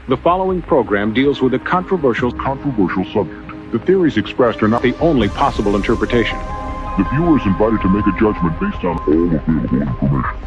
The following program deals with a controversial subject. The theories expressed are not the only possible interpretation. The viewer is invited to make a judgment based on all available information.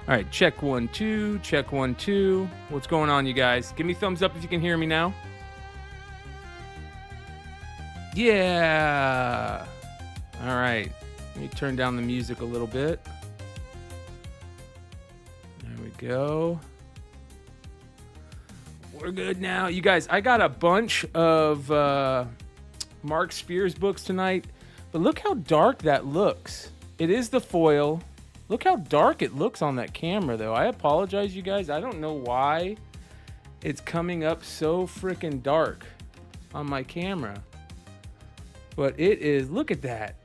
All right, check 1 2, check 1 2. What's going on, you guys? Give me thumbs up if you can hear me now. Yeah. All right. Let me turn down the music a little bit. There we go. We're good now. You guys, I got a bunch of Mark Spears books tonight, but look how dark that looks. It is the foil. Look how dark it looks on that camera, though. I apologize, you guys. I don't know why it's coming up so freaking dark on my camera. But it is. Look at that.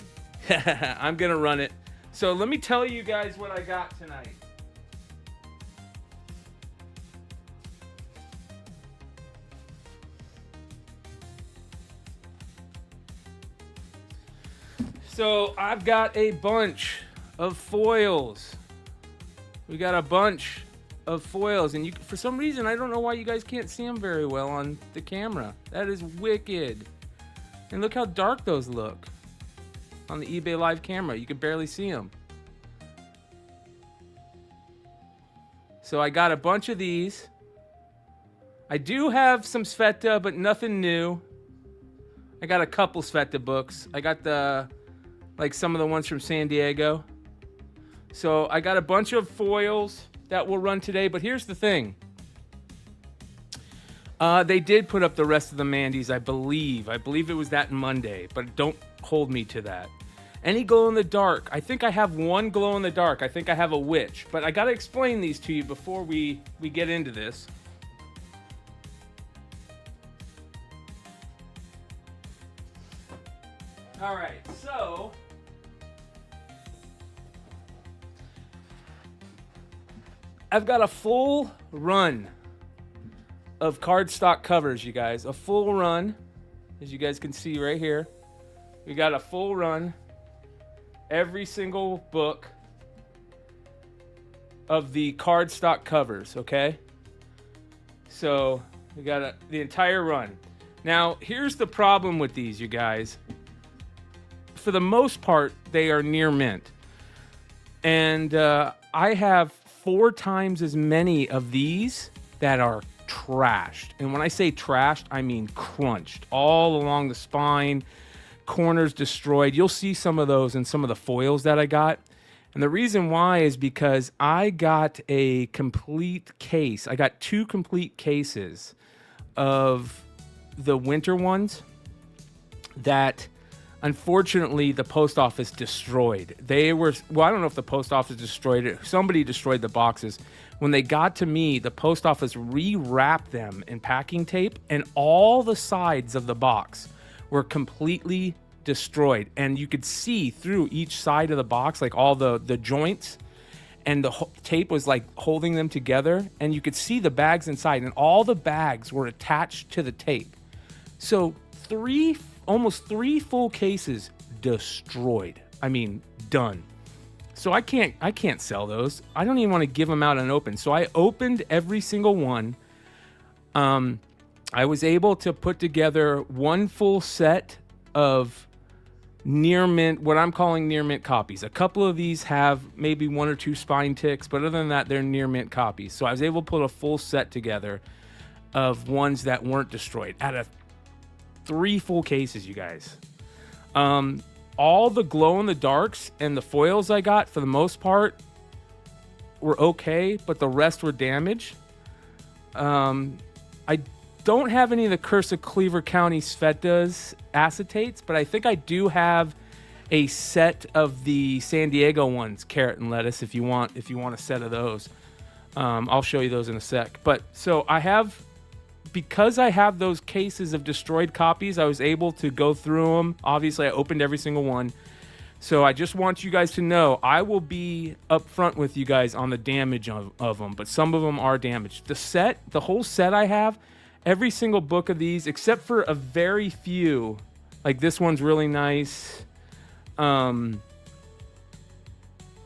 I'm going to run it. So let me tell you guys what I got tonight. So I've got a bunch of foils. We got a bunch of foils, and for some reason, I don't know why you guys can't see them very well on the camera. That is wicked. And look how dark those look on the eBay Live camera. You can barely see them. So I got a bunch of these. I do have some Sveta, but nothing new. I got a couple Sveta books. I got some of the ones from San Diego. So I got a bunch of foils that will run today, but here's the thing. They did put up the rest of the Mandy's, I believe. I believe it was that Monday, but don't hold me to that. Any glow in the dark? I think I have one glow in the dark. I think I have a witch, but I got to explain these to you before we get into this. All right, so I've got a full run of cardstock covers, you guys. A full run, as you guys can see right here. We got a full run, every single book of the cardstock covers, okay? So we got the entire run. Now, here's the problem with these, you guys. For the most part, they are near mint. And I have 4 times as many of these that are trashed. And when I say trashed, I mean crunched all along the spine, corners destroyed. You'll see some of those in some of the foils that I got. And the reason why is because I got a complete case. I got 2 complete cases of the winter ones that unfortunately the post office destroyed. They were, well, I don't know if the post office destroyed it. Somebody destroyed the boxes. When they got to me, the post office rewrapped them in packing tape, and all the sides of the box were completely destroyed. And you could see through each side of the box, like all the joints, and the tape was like holding them together, and you could see the bags inside, and all the bags were attached to the tape. So almost 3 full cases destroyed. I mean, done. So I can't sell those. I don't even want to give them out unopened. So I opened every single one. I was able to put together one full set of near mint, what I'm calling near mint copies. A couple of these have maybe 1 or 2 spine ticks, but other than that, they're near mint copies. So I was able to put a full set together of ones that weren't destroyed out of 3 full cases, you guys. All the glow in the darks and the foils I got, for the most part, were okay, but the rest were damaged. I don't have any of the Curse of Cleaver County Sveta's acetates, but I think I do have a set of the San Diego ones, carrot and lettuce, if you want a set of those. I'll show you those in a sec. But so I have, because I have those cases of destroyed copies, I was able to go through them. Obviously, I opened every single one. So I just want you guys to know, I will be upfront with you guys on the damage of them, but some of them are damaged. The whole set I have, every single book of these, except for a very few, like this one's really nice.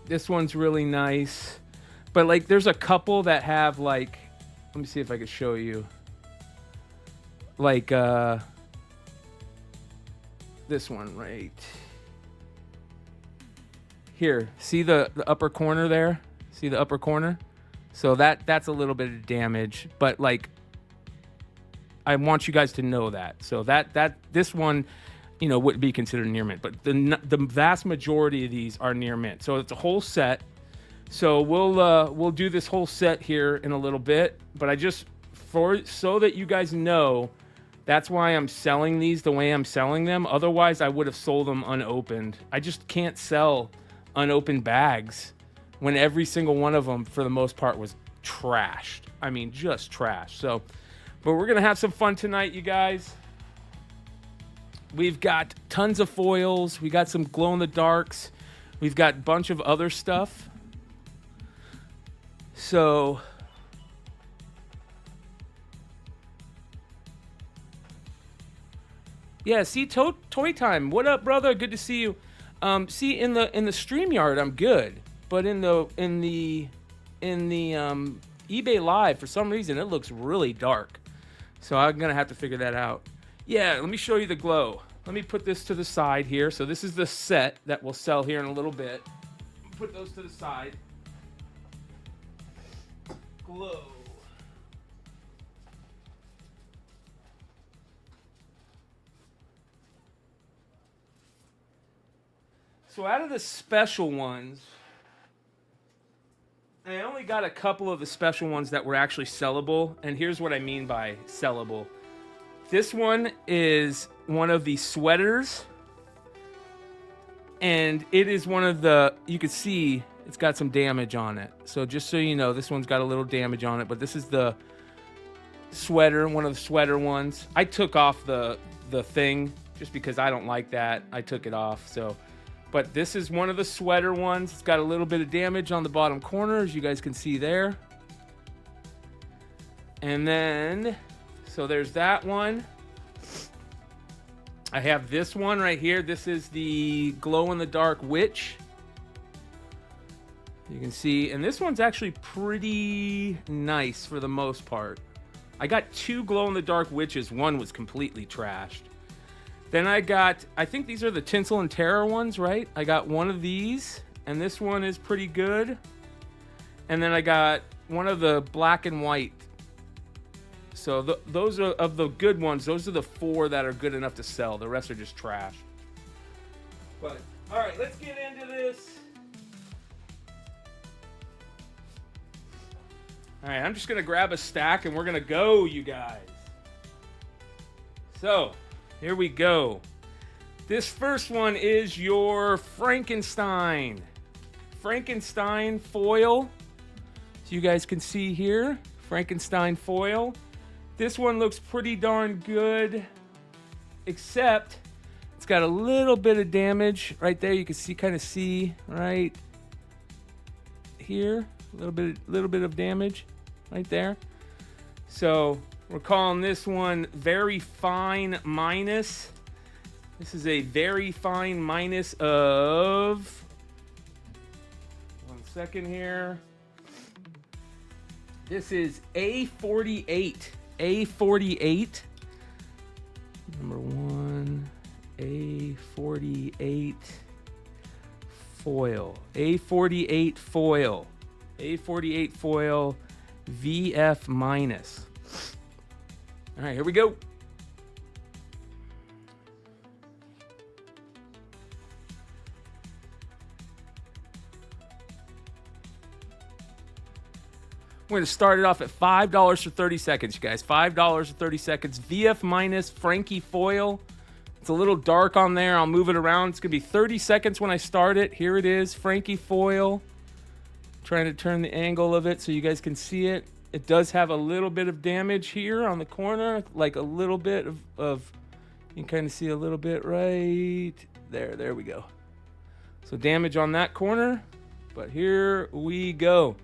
This one's really nice. But like there's a couple that have like, let me see if I can show you. Like this one right here. See the upper corner there? See the upper corner? So that's a little bit of damage, but like I want you guys to know that. So that this one, you know, wouldn't be considered near mint, but the vast majority of these are near mint. So it's a whole set. So we'll do this whole set here in a little bit, but I just so that you guys know, that's why I'm selling these the way I'm selling them. Otherwise, I would have sold them unopened. I just can't sell unopened bags when every single one of them, for the most part, was trashed. I mean, just trashed. So, but we're gonna have some fun tonight, you guys. We've got tons of foils. We got some glow in the darks. We've got a bunch of other stuff. So yeah, see, Toy Time. What up, brother? Good to see you. See, in the StreamYard, I'm good, but in the eBay Live, for some reason, it looks really dark. So I'm gonna have to figure that out. Yeah, let me show you the glow. Let me put this to the side here. So this is the set that we'll sell here in a little bit. Put those to the side. Glow. So out of the special ones, I only got a couple of the special ones that were actually sellable, and here's what I mean by sellable. This one is one of the sweaters, and it is one of the, you can see it's got some damage on it. So just so you know, this one's got a little damage on it, but this is the sweater, one of the sweater ones. I took off the thing just because I don't like that. I took it off, so. But this is one of the sweater ones. It's got a little bit of damage on the bottom corner, as you guys can see there. And then, so there's that one. I have this one right here. This is the glow-in-the-dark witch. You can see, and this one's actually pretty nice for the most part. I got 2 glow-in-the-dark witches. One was completely trashed. Then I got, I think these are the Tinsel and Terror ones, right? I got one of these, and this one is pretty good. And then I got one of the black and white. So those are, of the good ones, those are the 4 that are good enough to sell. The rest are just trash. But, all right, let's get into this. All right, I'm just going to grab a stack, and we're going to go, you guys. So, here we go. This first one is your Frankenstein. Frankenstein foil. So you guys can see here, Frankenstein foil. This one looks pretty darn good, except it's got a little bit of damage right there. You can see, kind of see right here, a little bit of damage right there. So we're calling this one very fine minus. This is a very fine minus of second here. This is A48. A48. Number 1. A48 foil. A48 foil. A48 foil VF minus. All right, here we go. We're going to start it off at $5 for 30 seconds, you guys. $5 for 30 seconds. VF minus Frankie foil. It's a little dark on there. I'll move it around. It's going to be 30 seconds when I start it. Here it is, Frankie foil. Trying to turn the angle of it so you guys can see it. It does have a little bit of damage here on the corner, like a little bit of you can kind of see a little bit right there. There we go. So damage on that corner, but here we go.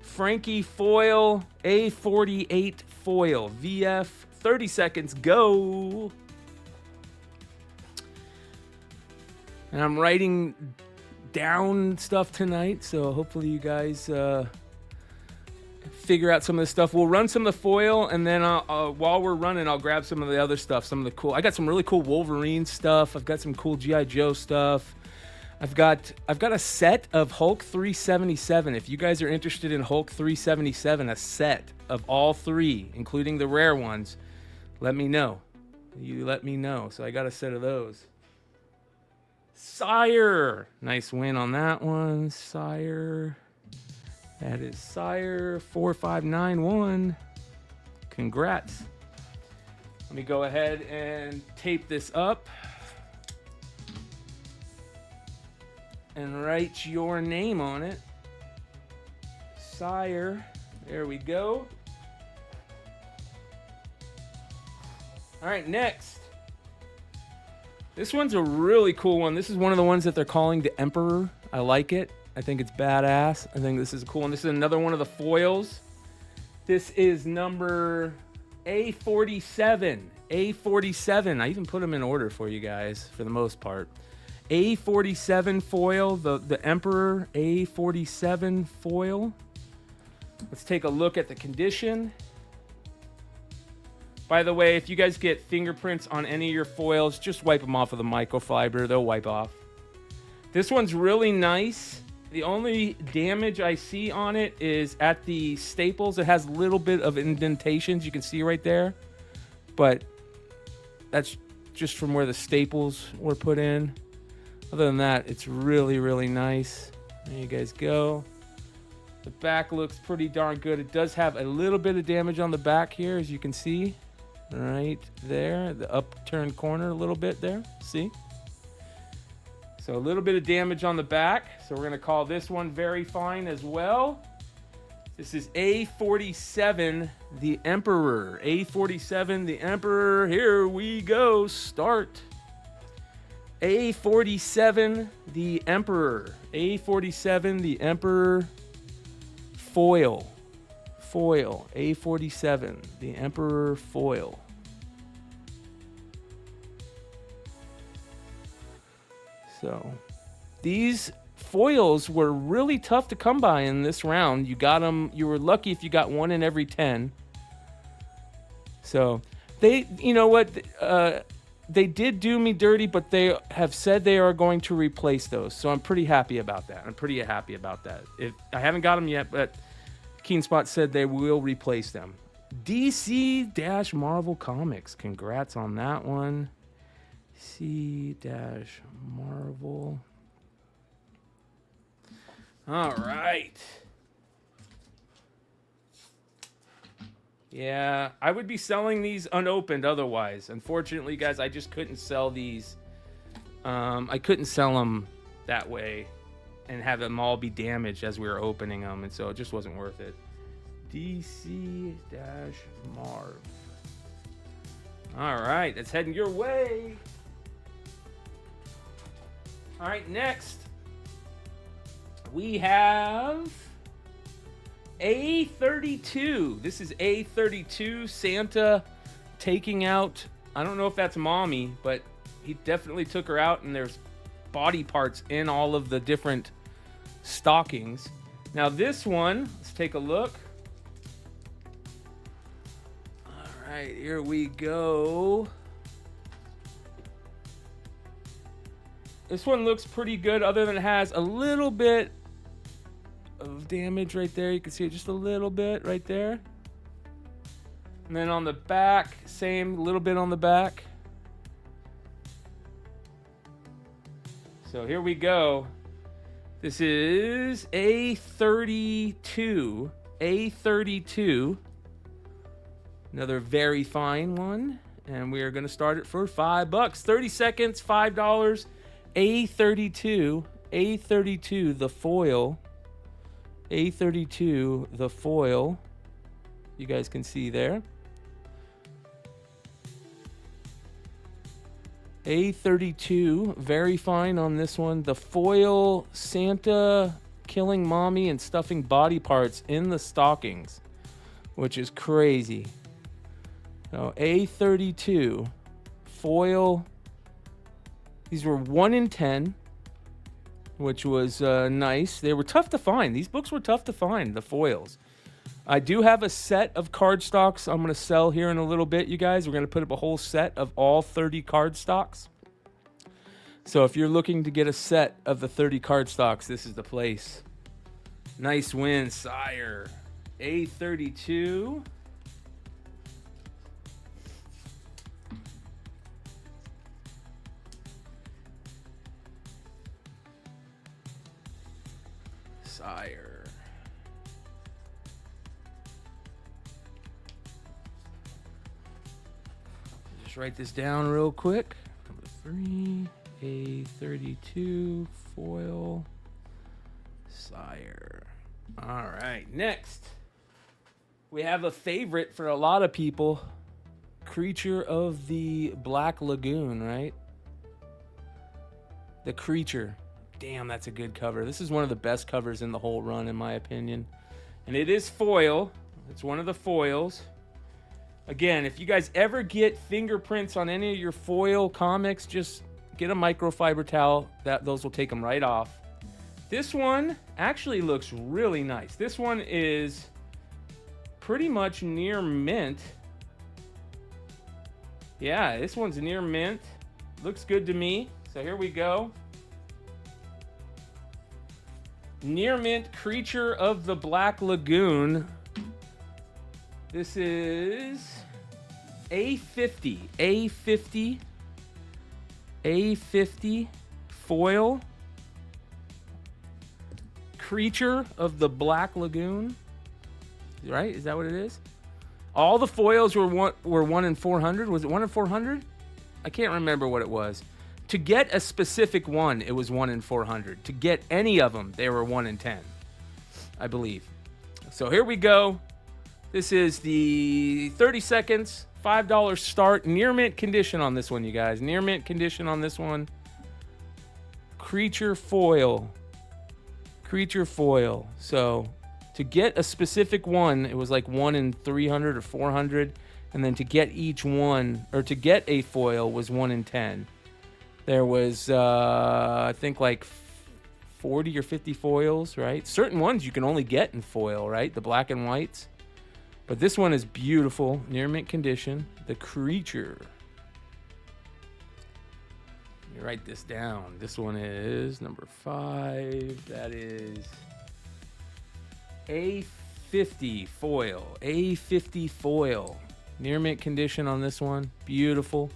Frankie foil, A48 foil, VF, 30 seconds, go. And I'm writing down stuff tonight, so hopefully you guys figure out some of the stuff. We'll run some of the foil, and then while we're running, I'll grab some of the other stuff, some of the cool. I got some really cool Wolverine stuff. I've got some cool G.I. Joe stuff. I've got a set of Hulk 377. If you guys are interested in Hulk 377, a set of all three, including the rare ones, let me know. You let me know. So I got a set of those. Sire. Nice win on that one. Sire. That is Sire 4591. Congrats. Let me go ahead and tape this up. And write your name on it. Sire. There we go. All right, next. This one's a really cool one. This is one of the ones that they're calling the Emperor. I like it. I think it's badass. I think this is cool. And this is another one of the foils. This is number A47. A47. I even put them in order for you guys for the most part. A47 foil, the Emperor A47 foil. Let's take a look at the condition. By the way, if you guys get fingerprints on any of your foils, just wipe them off with a microfiber. They'll wipe off. This one's really nice. The only damage I see on it is at the staples. It has a little bit of indentations you can see right there. But that's just from where the staples were put in. Other than that, it's really, really nice. There you guys go. The back looks pretty darn good. It does have a little bit of damage on the back here, as you can see. Right there. The upturned corner a little bit there. See? So a little bit of damage on the back. So we're going to call this one very fine as well. This is A47, the Emperor. A47, the Emperor. Here we go. Start. A47, the Emperor. A47, the Emperor. Foil. Foil. A47, the Emperor foil. So, these foils were really tough to come by in this round. You got them. You were lucky if you got one in every 10. So, they, you know what? They did do me dirty, but they have said they are going to replace those. So I'm pretty happy about that. I haven't got them yet, but Keenspot said they will replace them. DC-Marvel Comics. Congrats on that one. DC-Marvel. All right. Yeah, I would be selling these unopened otherwise. Unfortunately, guys, I just couldn't sell these. I couldn't sell them that way and have them all be damaged as we were opening them, and so it just wasn't worth it. DC-Marv. All right, it's heading your way. All right, next we have A32. This is A32, Santa taking out, I don't know if that's Mommy, but he definitely took her out, and there's body parts in all of the different stockings. Now this one, let's take a look. All right, here we go. This one looks pretty good, other than it has a little bit of damage right there. You can see it just a little bit right there. And then on the back, same little bit on the back. So here we go. This is A32. A32. Another very fine one. And we are going to start it for $5. 30 seconds, $5. A32. A32, the foil. A32, the foil. You guys can see there. A32, very fine on this one. The foil Santa killing mommy and stuffing body parts in the stockings, which is crazy. So A32, foil. These were 1 in 10, which was nice. They were tough to find. These books were tough to find, the foils. I do have a set of cardstocks I'm going to sell here in a little bit, you guys. We're going to put up a whole set of all 30 cardstocks. So if you're looking to get a set of the 30 cardstocks, this is the place. Nice win, sire. A32. Sire. Write this down real quick. Number 3, A32, foil, sire. All right, next we have a favorite for a lot of people, Creature of the Black Lagoon, right? The Creature. Damn, that's a good cover. This is one of the best covers in the whole run, in my opinion. And it is foil. It's one of the foils. Again, if you guys ever get fingerprints on any of your foil comics, just get a microfiber towel. Those will take them right off. This one actually looks really nice. This one is pretty much near mint. Yeah, this one's near mint. Looks good to me. So here we go. Near mint Creature of the Black Lagoon. This is A50. A50. A50 foil. Creature of the Black Lagoon. Right? Is that what it is? All the foils were 1 in 400. Was it 1 in 400? I can't remember what it was. To get a specific one, it was 1 in 400. To get any of them, they were 1 in 10, I believe. So here we go. This is the 30 seconds, $5 start. Near mint condition on this one, you guys. Near mint condition on this one. Creature foil. Creature foil. So to get a specific one, it was like 1 in 300 or 400. And then to get each one, or to get a foil, was 1 in 10. There was, I think, like 40 or 50 foils, right? Certain ones you can only get in foil, right? The black and whites. But this one is beautiful, near mint condition. The Creature. Let me write this down. This one is number 5. That is A50 foil. A50 foil. Near mint condition on this one. Beautiful.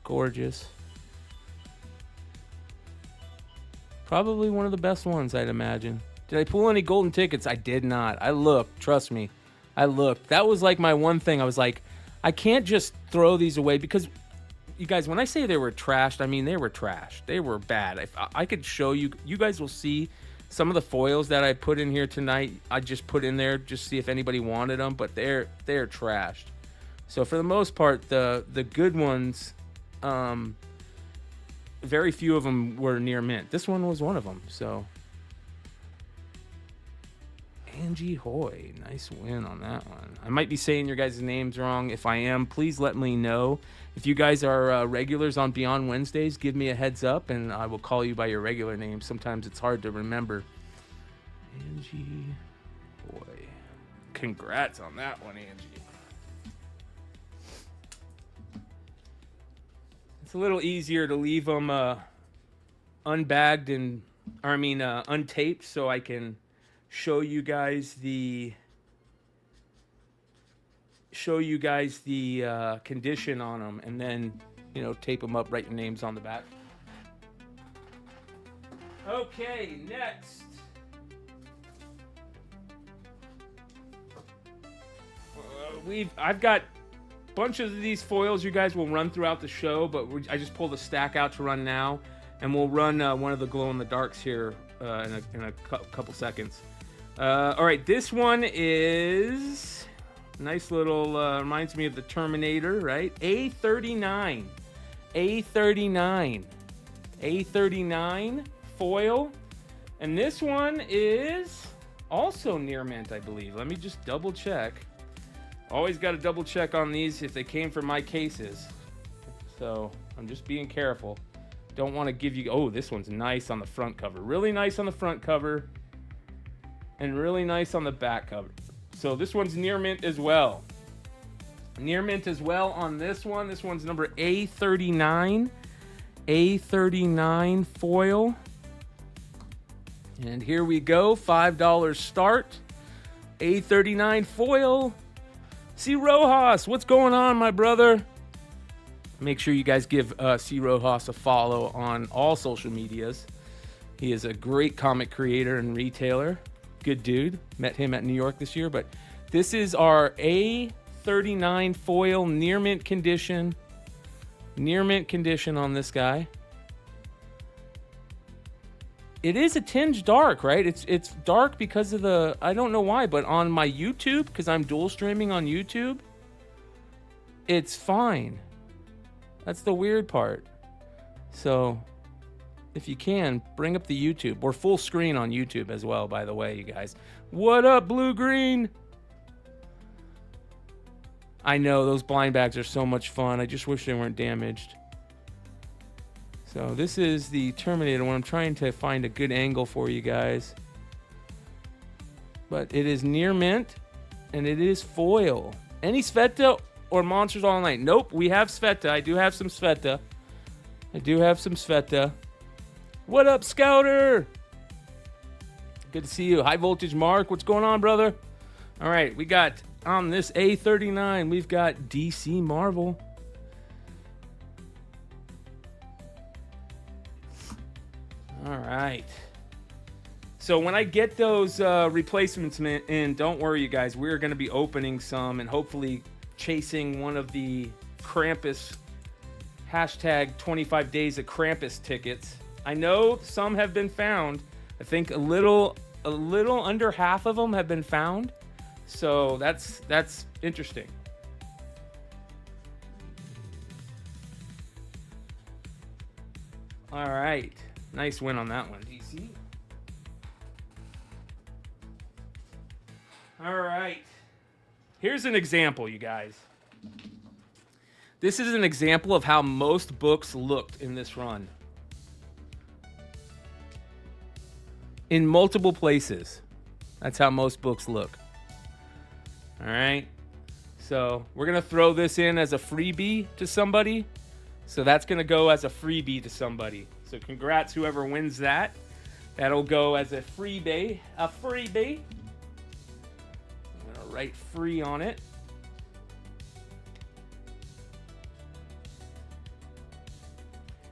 Gorgeous. Probably one of the best ones, I'd imagine. Did I pull any golden tickets? I did not. I looked. Trust me. I looked. That was like my one thing. I was like, I can't just throw these away because, you guys, when I say they were trashed, I mean they were trashed. They were bad. If I could show you, you guys will see some of the foils that I put in here tonight. I just put in there just see if anybody wanted them, but they're trashed. So for the most part, the good ones, very few of them were near mint. This one was one of them. So Angie Hoy, nice win on that one. I might be saying your guys' names wrong. If I am, please let me know. If you guys are regulars on Beyond Wednesdays, give me a heads up, and I will call you by your regular name. Sometimes it's hard to remember. Angie Hoy. Congrats on that one, Angie. It's a little easier to leave them unbagged and, untaped, so I can show you guys the condition on them, and then tape them up, write your names on the back. Okay, next I've got a bunch of these foils you guys will run throughout the show, but I just pulled a stack out to run now, and we'll run one of the glow in the darks here in a couple seconds. All right, this one is nice little, reminds me of the Terminator, right? A39 foil. And this one is also near mint, I believe. Let me just double check. Always got to double check on these if they came from my cases. So I'm just being careful. Don't want to give you, oh, this one's nice on the front cover. Really nice on the front cover. And really nice on the back cover. So this one's near mint as well. Near mint as well on this one. This one's number A39. A39 foil. And here we go. $5 start. A39 foil. C. Rojas, what's going on, my brother? Make sure you guys give C. Rojas a follow on all social medias. He is a great comic creator and retailer. Good dude. Met him at New York this year. But this is our A39 foil near mint condition. Near mint condition on this guy. It is a tinge dark, right? It's dark because of the, I don't know why, but on my YouTube, because I'm dual streaming on YouTube, it's fine. That's the weird part. So if you can, bring up the YouTube. We're full screen on YouTube as well, by the way, you guys. What up, Blue Green? I know, those blind bags are so much fun. I just wish they weren't damaged. So this is the Terminator one. I'm trying to find a good angle for you guys. But it is near mint, and it is foil. Any Sveta or Monsters All Night? Nope, we have Sveta. I do have some Sveta. What up, Scouter? Good to see you. High Voltage Mark, what's going on, brother? All right, we got on this A39, we've got DC Marvel. All right. So when I get those replacements in, don't worry, you guys. We're going to be opening some and hopefully chasing one of the Krampus hashtag 25 days of Krampus tickets. I know some have been found. I think a little under half of them have been found. So that's interesting. All right. Nice win on that one, DC. All right. Here's an example, you guys. This is an example of how most books looked in this run. In multiple places. That's how most books look. All right. So we're going to throw this in as a freebie to somebody. So that's going to go as a freebie to somebody. So congrats, whoever wins that. That'll go as a freebie. I'm going to write free on it.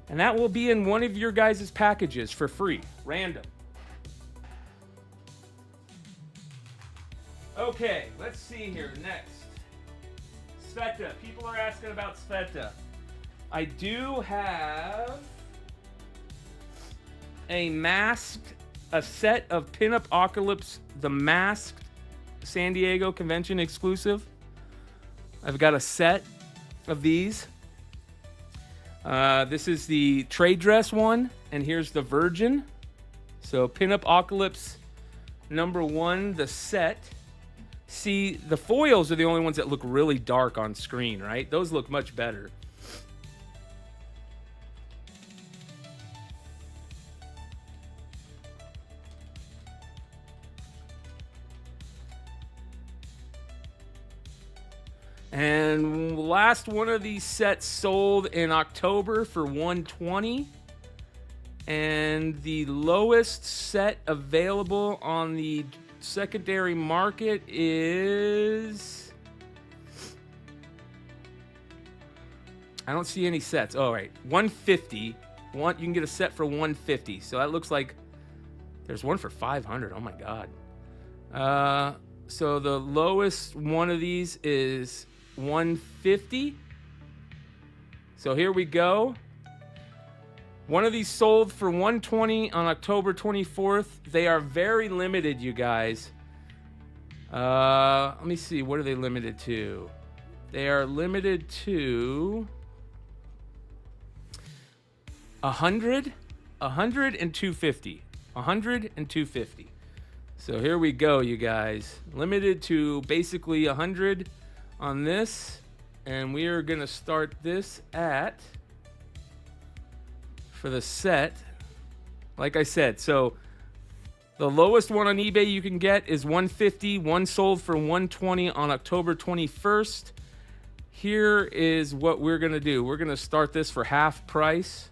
And that will be in one of your guys' packages for free. Random. Okay, let's see here. Next. Sveta. People are asking about Sveta. I do have a set of Pinup Apocalypse, the masked San Diego convention exclusive. I've got a set of these. This is the trade dress one, and here's the Virgin. So Pinup Apocalypse number 1, the set. See, the foils are the only ones that look really dark on screen, right? Those look much better. And last one of these sets sold in October for $120. And the lowest set available on the secondary market is... I don't see any sets. Oh, right. 150. You can get a set for 150. So that looks like there's one for 500. Oh my god. So the lowest one of these is 150. So here we go. One of these sold for 120 on October 24th. They are very limited, you guys. Let me see. What are they limited to? They are limited to 100, 100, and 250. 100 and 250. So here we go, you guys. Limited to basically 100 on this. And we are going to start this at... for the set, like I said, so the lowest one on eBay you can get is 150. One sold for 120 on October 21st. Here is what we're gonna do. We're gonna start this for half price,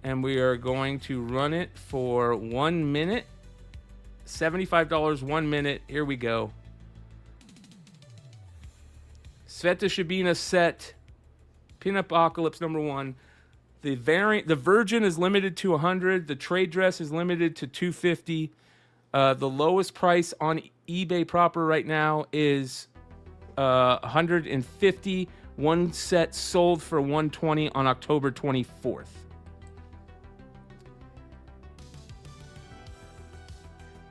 and we are going to run it for 1 minute. $75, 1 minute. Here we go. Sveta Shabina set, Pin-Apocalypse number 1. The Virgin is limited to 100. The trade dress is limited to 250. The lowest price on eBay proper right now is 150. One set sold for 120 on October 24th.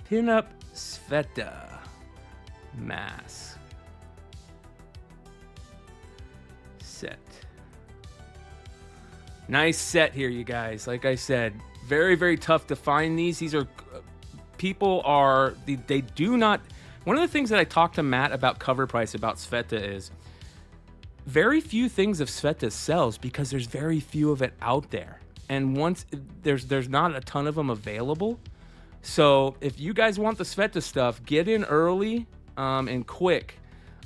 Pin-up Sveta mask set. Nice set here, you guys. Like I said, very, very tough to find these. These are, people are, they do not, one of the things that I talked to Matt about cover price about Sveta is very few things of Sveta sells because there's very few of it out there. And once, there's not a ton of them available. So if you guys want the Sveta stuff, get in early and quick.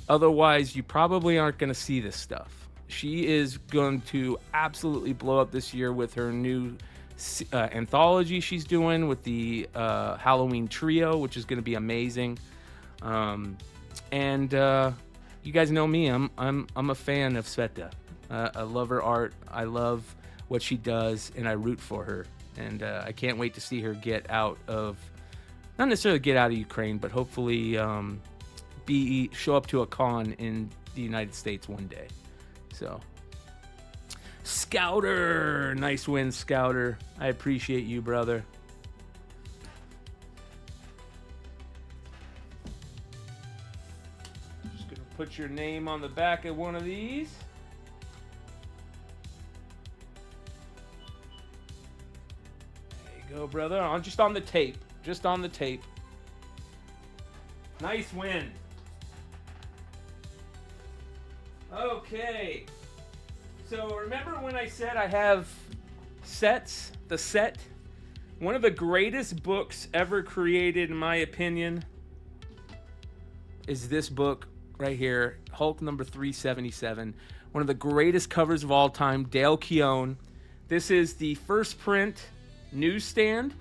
Otherwise, you probably aren't going to see this stuff. She is going to absolutely blow up this year with her new anthology she's doing with the Halloween trio, which is going to be amazing. And you guys know me. I'm a fan of Sveta. I love her art. I love what she does, and I root for her. And I can't wait to see her get out of, not necessarily get out of Ukraine, but hopefully show up to a con in the United States one day. So, Scouter, nice win, Scouter. I appreciate you, brother. Just gonna put your name on the back of one of these. There you go, brother. Just on the tape. Just on the tape. Nice win. Okay, so remember when I said I have sets, the set? One of the greatest books ever created, in my opinion, is this book right here, Hulk number 377. One of the greatest covers of all time, Dale Keown. This is the first print, newsstand,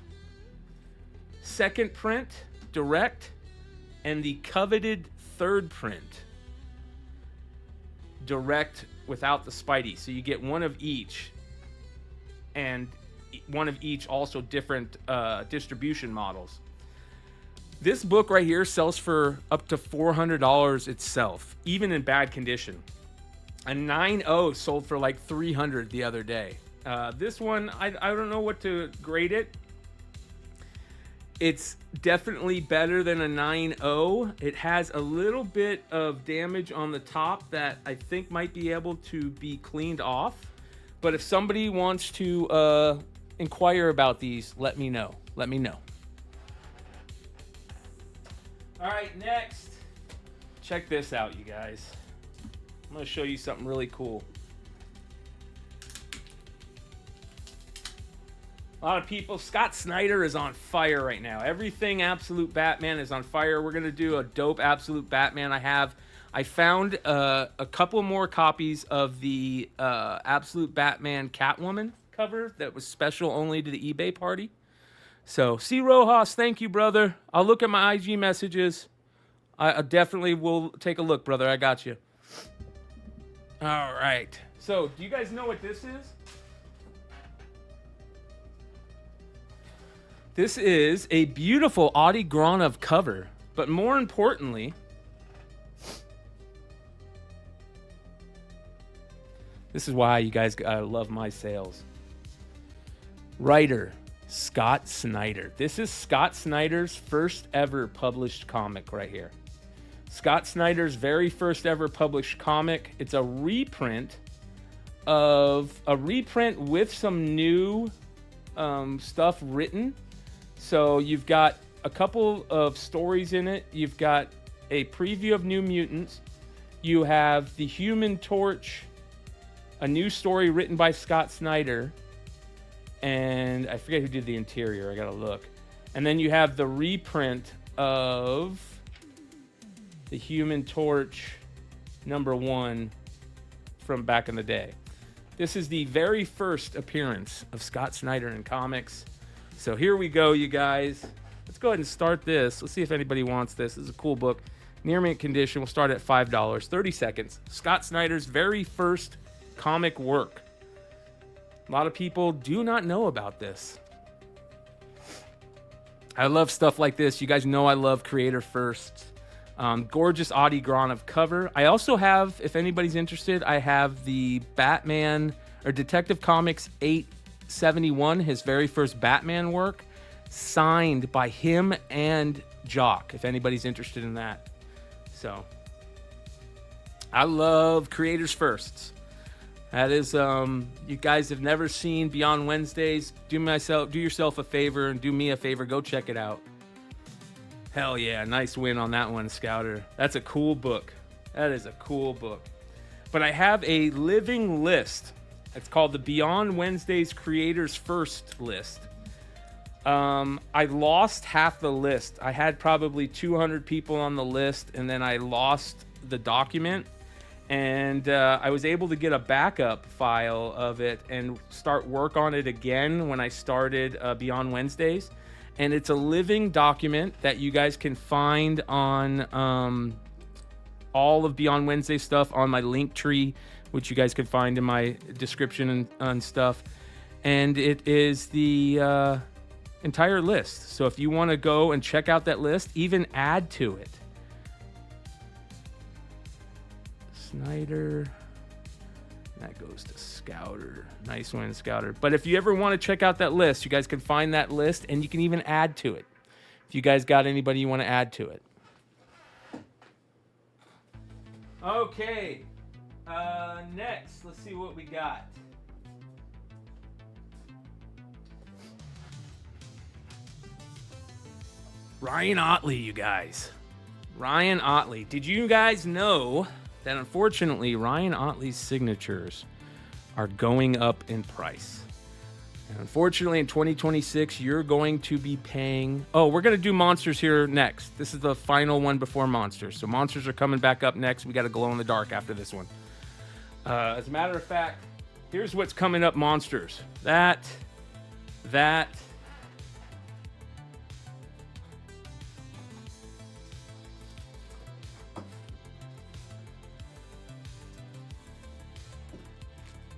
second print, direct, and the coveted third print, direct without the Spidey. So you get one of each, and one of each also different distribution models. This book right here sells for up to $400 itself, even in bad condition. A 9.0 sold for like $300 the other day. This one, I don't know what to grade it. It's definitely better than a 9.0. It has a little bit of damage on the top that I think might be able to be cleaned off. But if somebody wants to inquire about these, let me know. Let me know. All right, next. Check this out, you guys. I'm going to show you something really cool. A lot of people, Scott Snyder is on fire right now. Everything Absolute Batman is on fire. We're going to do a dope Absolute Batman. I found a couple more copies of the Absolute Batman Catwoman cover that was special only to the eBay party. So, C. Rojas, thank you, brother. I'll look at my IG messages. I definitely will take a look, brother. I got you. All right. So, do you guys know what this is? This is a beautiful Adi Granov cover, but more importantly, this is why you guys love my sales. Writer, Scott Snyder. This is Scott Snyder's first ever published comic right here. Scott Snyder's very first ever published comic. It's a reprint with some new stuff written. So you've got a couple of stories in it. You've got a preview of New Mutants. You have the Human Torch, a new story written by Scott Snyder. And I forget who did the interior. I gotta look. And then you have the reprint of the Human Torch #1 from back in the day. This is the very first appearance of Scott Snyder in comics. So here we go, you guys. Let's go ahead and start this. Let's see if anybody wants this. This is a cool book. Near mint condition. We'll start at $5. 30 seconds. Scott Snyder's very first comic work. A lot of people do not know about this. I love stuff like this. You guys know I love creator firsts. Gorgeous Adi Granov cover. I also have, if anybody's interested, I have the Batman or Detective Comics 871, his very first Batman work, signed by him and Jock, if anybody's interested in that. So, I love creators firsts. That is, you guys have never seen Beyond Wednesdays. Do yourself a favor and do me a favor. Go check it out. Hell yeah, nice win on that one, Scouter. That's a cool book. That is a cool book. But I have a living list. It's called the Beyond Wednesdays Creators First list. I lost half the list. I had probably 200 people on the list, and then I lost the document. And I was able to get a backup file of it and start work on it again when I started Beyond Wednesdays. And it's a living document that you guys can find on all of Beyond Wednesday stuff on my link tree, which you guys can find in my description and stuff. And it is the entire list. So if you want to go and check out that list, even add to it. Snyder. That goes to Scouter. Nice win, Scouter. But if you ever want to check out that list, you guys can find that list and you can even add to it. If you guys got anybody you want to add to it. Okay. Next, let's see what we got. Ryan Otley, you guys. Ryan Otley. Did you guys know that unfortunately Ryan Otley's signatures are going up in price? And unfortunately in 2026 you're going to be paying... Oh, we're going to do Monsters here next. This is the final one before Monsters. So Monsters are coming back up next. We got to glow in the dark after this one. As a matter of fact, here's what's coming up Monsters. That...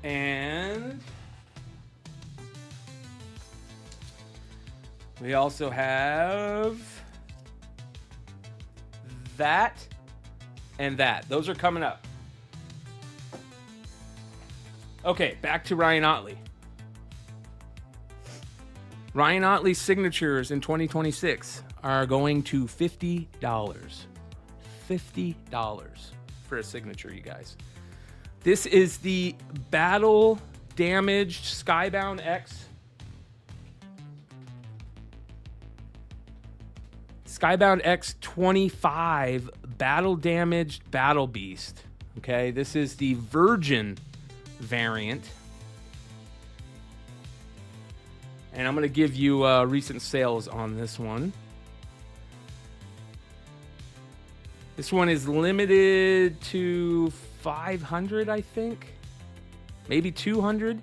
And we also have that and that. Those are coming up. Okay, back to Ryan Otley. Ryan Otley's signatures in 2026 are going to $50. $50 for a signature, you guys. This is the Battle Damaged Skybound X. Skybound X25 Battle Damaged Battle Beast. Okay, this is the Virgin variant. And I'm going to give you recent sales on this one. This one is limited to 500, I think. Maybe 200.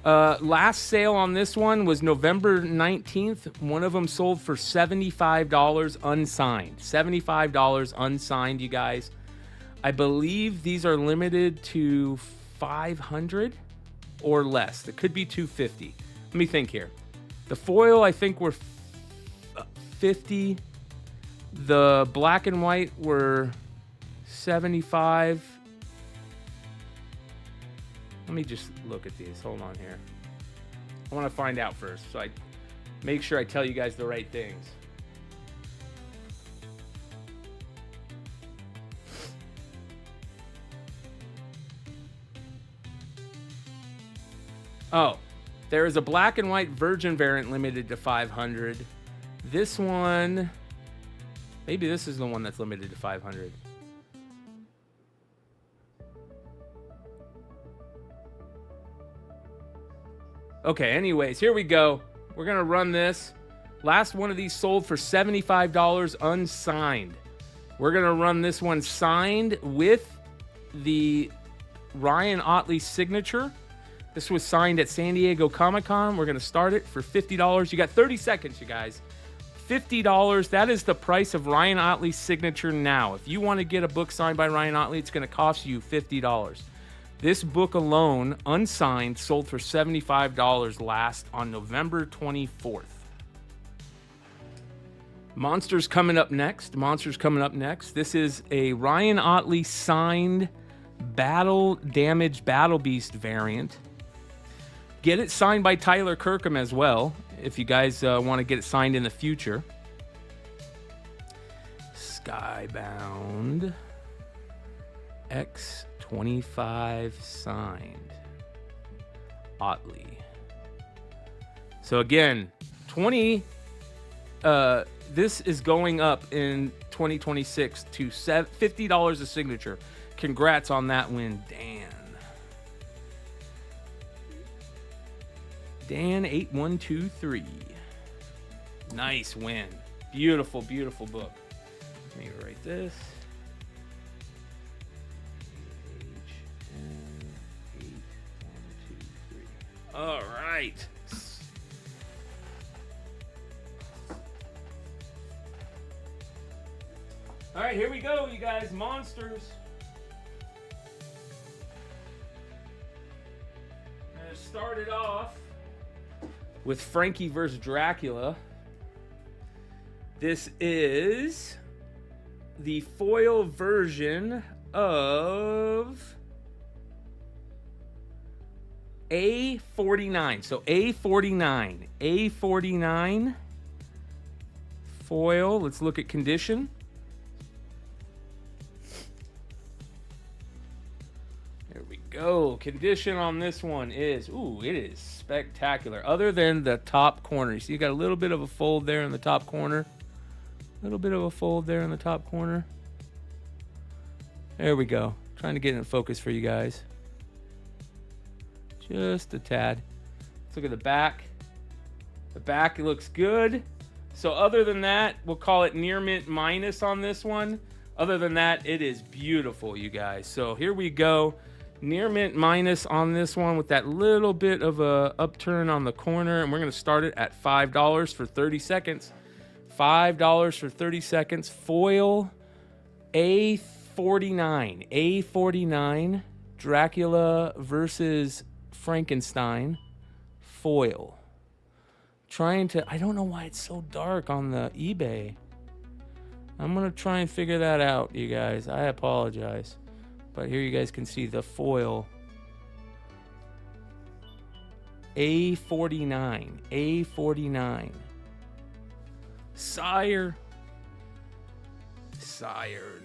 Last sale on this one was November 19th. One of them sold for $75 unsigned. $75 unsigned, you guys. I believe these are limited to 500 or less. It could be 250. Let me think here. The foil, I think, were 50. The black and white were 75. Let me just look at these. Hold on here. I want to find out first, so I make sure I tell you guys the right things. Oh, there is a black and white Virgin variant limited to 500. This one, maybe this is the one that's limited to 500. Okay, anyways, here we go. We're going to run this. Last one of these sold for $75 unsigned. We're going to run this one signed with the Ryan Otley signature. This was signed at San Diego Comic-Con. We're going to start it for $50. You got 30 seconds, you guys. $50. That is the price of Ryan Otley's signature now. If you want to get a book signed by Ryan Otley, it's going to cost you $50. This book alone, unsigned, sold for $75 last on November 24th. Monsters coming up next. This is a Ryan Otley signed Battle Damaged Battle Beast variant. Get it signed by Tyler Kirkham as well, if you guys want to get it signed in the future. Skybound X25 signed Otley. So again, this is going up in 2026 to $50 a signature. Congrats on that win, Dan 8123. Nice win. Beautiful, beautiful book. Let me write this. All right. All right, here we go, you guys. Monsters. I'm going to start it off with Frankie vs. Dracula. This is the foil version of A49. So A49 foil. Let's look at condition. There we go. Condition on this one is, it is spectacular. Other than the top corner. You see, you got a little bit of a fold there in the top corner. There we go. Trying to get in focus for you guys. Just a tad. Let's look at the back. The back looks good. So other than that, we'll call it near mint minus on this one. Other than that, it is beautiful, you guys. So here we go. Near mint minus on this one with that little bit of a upturn on the corner. And we're going to start it at $5 for 30 seconds. $5 for 30 seconds. Foil A49. Dracula versus Frankenstein. Foil. I don't know why it's so dark on the eBay. I'm going to try and figure that out, you guys. I apologize. But here you guys can see the foil. A49. Sire,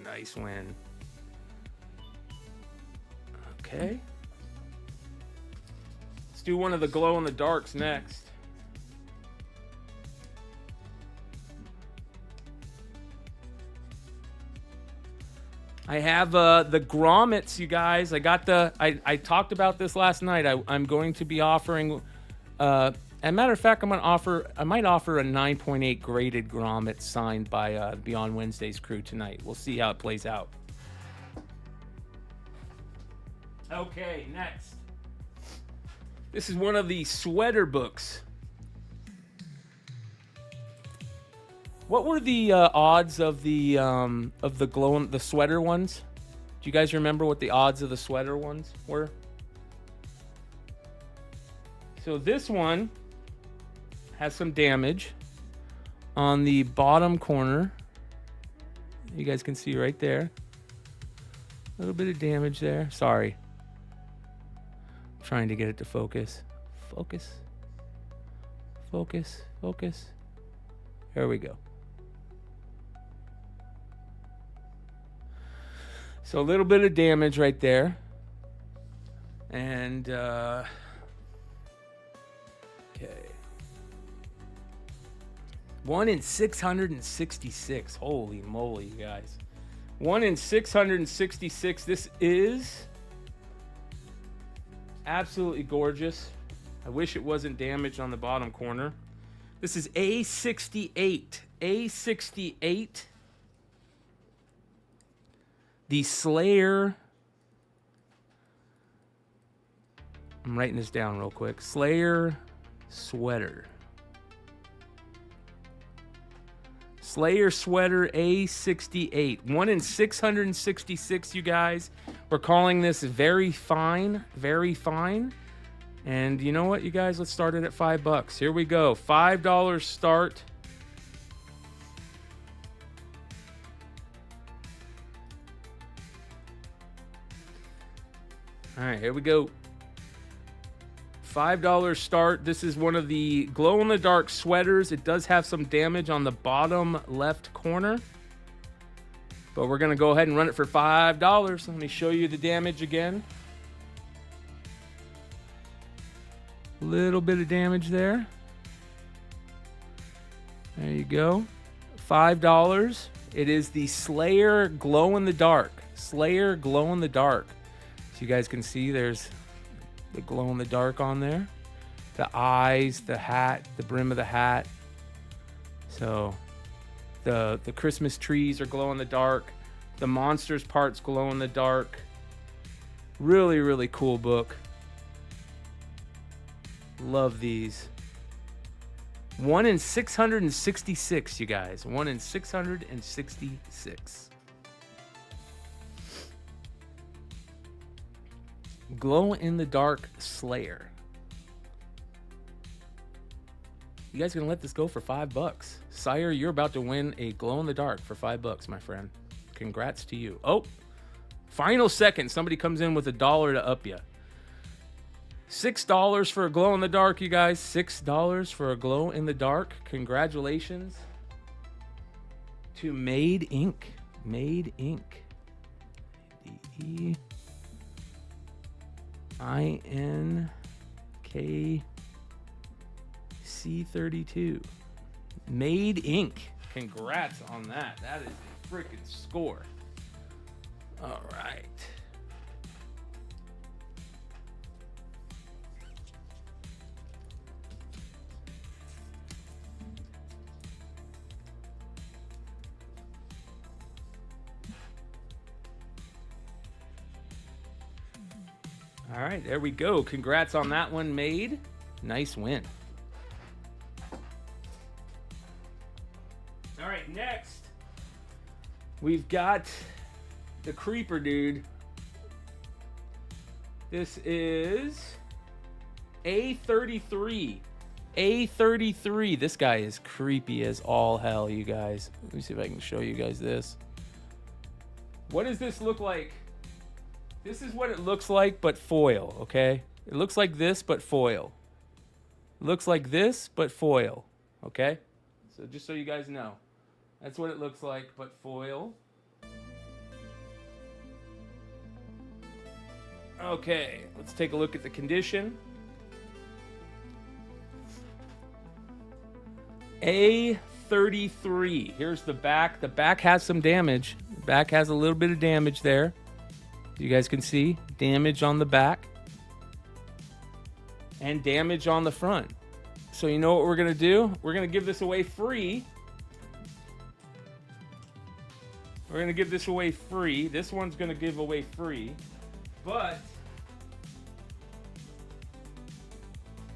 nice win. Okay. Let's do one of the glow in the darks next. I have the grommets, you guys. I talked about this last night. I'm going to be offering. As a matter of fact, I might offer a 9.8 graded grommet signed by Beyond Wednesday's crew tonight. We'll see how it plays out. Okay, next. This is one of the sweater books. What were the odds of the the sweater ones? Do you guys remember what the odds of the sweater ones were? So this one has some damage on the bottom corner. You guys can see right there. A little bit of damage there. Sorry. I'm trying to get it to focus. Focus. Focus. Focus. There we go. So a little bit of damage right there. And, okay. One in 666. Holy moly, you guys. 1 in 666. This is absolutely gorgeous. I wish it wasn't damaged on the bottom corner. This is A68. A68. The Slayer. I'm writing this down real quick. Slayer sweater. Slayer sweater A68. 1 in 666, you guys. We're calling this very fine. Very fine. And you know what, you guys? Let's start it at $5. Here we go. $5 start. All right, here we go. $5 start. This is one of the glow-in-the-dark sweaters. It does have some damage on the bottom left corner. But we're going to go ahead and run it for $5. Let me show you the damage again. Little bit of damage there. There you go. $5. It is the Slayer glow-in-the-dark. Slayer glow-in-the-dark. So you guys can see there's the glow-in-the-dark on there. The eyes, the hat, the brim of the hat. So the Christmas trees are glow-in-the-dark. The monsters parts glow-in-the-dark. Really, really cool book. Love these. 1 in 666, you guys. 1 in 666. Glow-in-the-dark Slayer. You guys gonna let this go for $5? Sire, you're about to win a glow-in-the-dark for $5, my friend. Congrats to you. Oh, final second. Somebody comes in with $1 to up you. $6 for a glow-in-the-dark, you guys. $6 for a glow-in-the-dark. Congratulations to Made Inc. Made Inc. DEINKC32. Made Inc. Congrats on that. That is a freaking score. All right. All right, there we go. Congrats on that one, Made. Nice win. All right, next, we've got the Creeper Dude. This is A33. A33. This guy is creepy as all hell, you guys. Let me see if I can show you guys this. What does this look like? This is what it looks like, but foil, okay? It looks like this, but foil. It looks like this, but foil, okay? So just so you guys know. That's what it looks like, but foil. Okay, let's take a look at the condition. A33. Here's the back. The back has some damage. Back has a little bit of damage there. You guys can see damage on the back and damage on the front. So you know what we're gonna do? We're gonna give this away free. We're gonna give this away free. This one's gonna give away free, but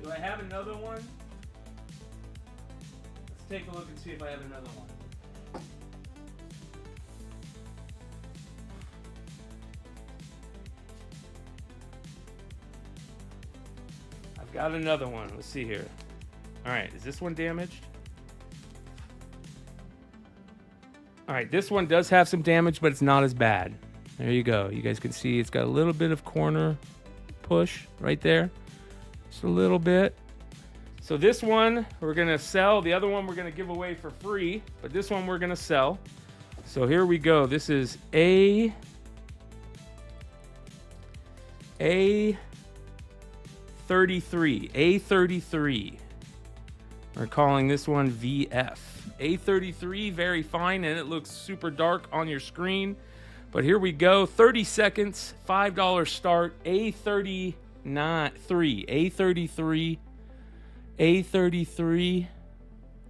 do I have another one? Let's take a look and see if I have another one. I've got another one. Let's see here. All right, is this one damaged? All right, this one does have some damage, but it's not as bad. There you go. You guys can see it's got a little bit of corner push right there. Just a little bit. So this one we're going to sell. The other one we're going to give away for free, but this one we're going to sell. So here we go. This is A33. We're calling this one VF. A33, very fine, and it looks super dark on your screen. But here we go, 30 seconds, $5 start, A33.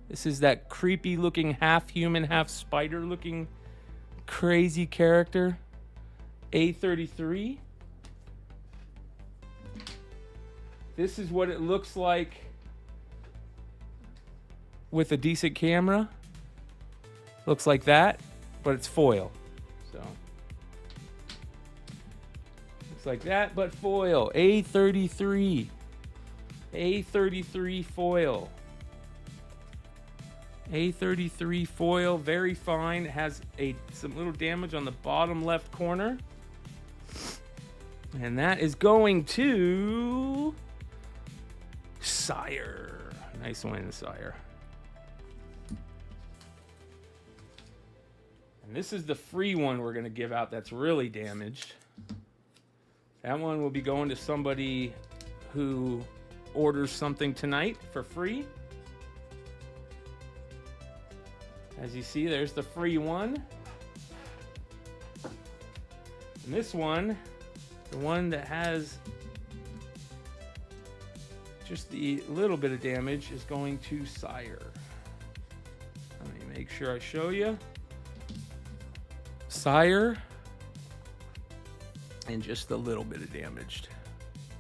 This is that creepy looking, half human, half spider looking crazy character. A33. This is what it looks like with a decent camera. Looks like that, but it's foil. So looks like that, but foil. A33 foil. A33 foil, very fine. It has some little damage on the bottom left corner, and that is going to Sire. Nice win, Sire. And this is the free one we're going to give out that's really damaged. That one will be going to somebody who orders something tonight for free. As you see, there's the free one. And this one, the one that has just the little bit of damage, is going to Sire. Let me make sure I show you. Sire, and just a little bit of damaged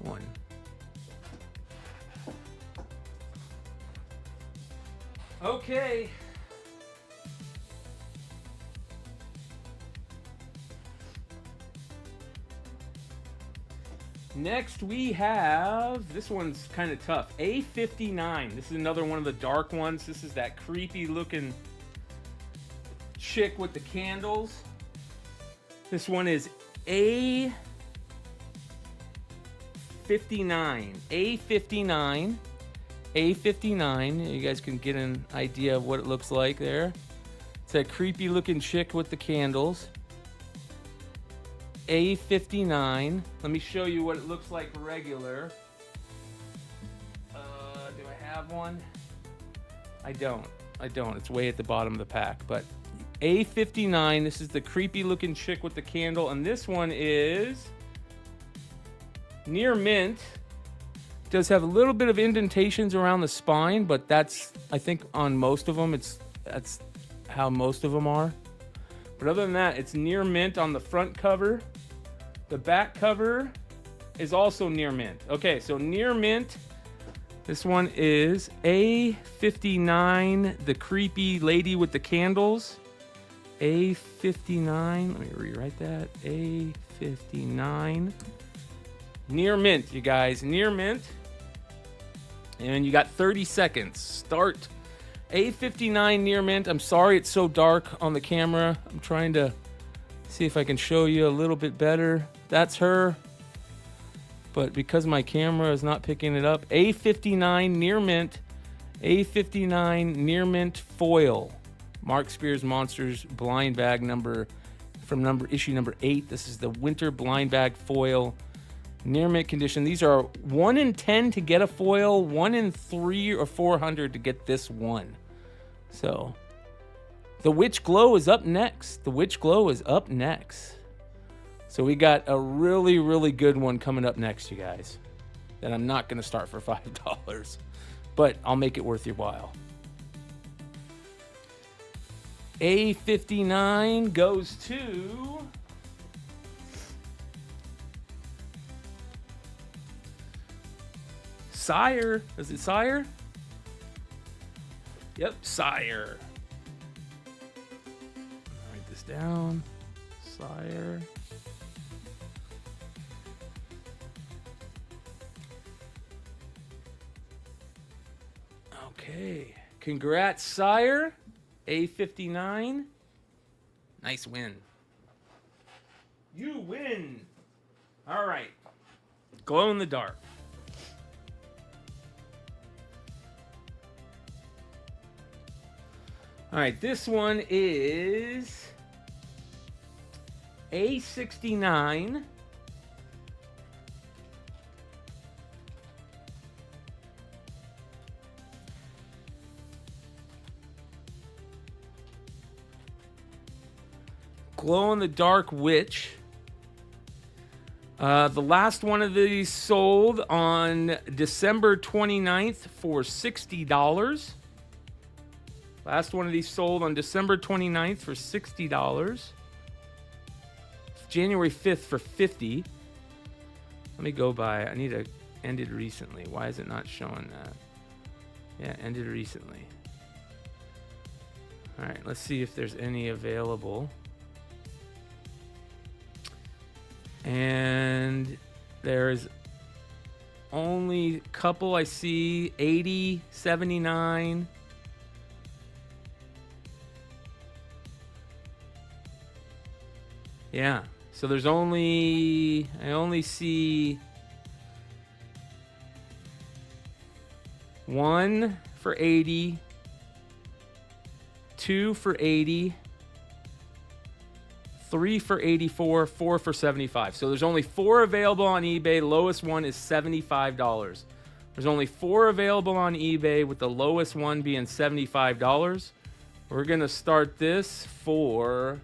one. Okay. Next we have, this one's kind of tough, A59. This is another one of the dark ones. This is that creepy looking chick with the candles. This one is A59. A59. You guys can get an idea of what it looks like there. It's that creepy looking chick with the candles. A59. Let me show you what it looks like regular. Do I have one? I don't. It's way at the bottom of the pack, but A59, this is the creepy looking chick with the candle, and this one is near mint. Does have a little bit of indentations around the spine, but that's, I think on most of them, that's how most of them are. But other than that, it's near mint on the front cover. The back cover is also near mint. Okay, so near mint, this one is A59, the creepy lady with the candles. A59, let me rewrite that. A59. Near mint, you guys, near mint. And you got 30 seconds. Start. A59 near mint. I'm sorry it's so dark on the camera. I'm trying to see if I can show you a little bit better. That's her. But because my camera is not picking it up, A59 near mint. A59 near mint foil. Mark Spears Monsters blind bag issue number 8. This is the winter blind bag foil, near mint condition. These are 1 in 10 to get a foil, 1 in 3 or 400 to get this one. So The Witch Glow is up next. The Witch Glow is up next. So we got a really, really good one coming up next, you guys. That I'm not going to start for $5. But I'll make it worth your while. A59 goes to... Sire. Is it Sire? Yep, Sire. Write this down. Sire. Okay. Congrats, Sire. A59. Nice win. You win. All right. Glow in the dark. All right, this one is A69. Glow in the Dark Witch. The last one of these sold on December 29th for $60. Last one of these sold on December 29th for $60. January 5th for $50. Let me go by. I need a ended recently. Why is it not showing that? Yeah, ended recently. All right, let's see if there's any available. And there's only a couple I see. 80, 79. Yeah, so there's I only see one for 80, two for 80, three for 84, four for 75. So there's only 4 available on eBay. The lowest one is $75. There's only 4 available on eBay, with the lowest one being $75. We're going to start this for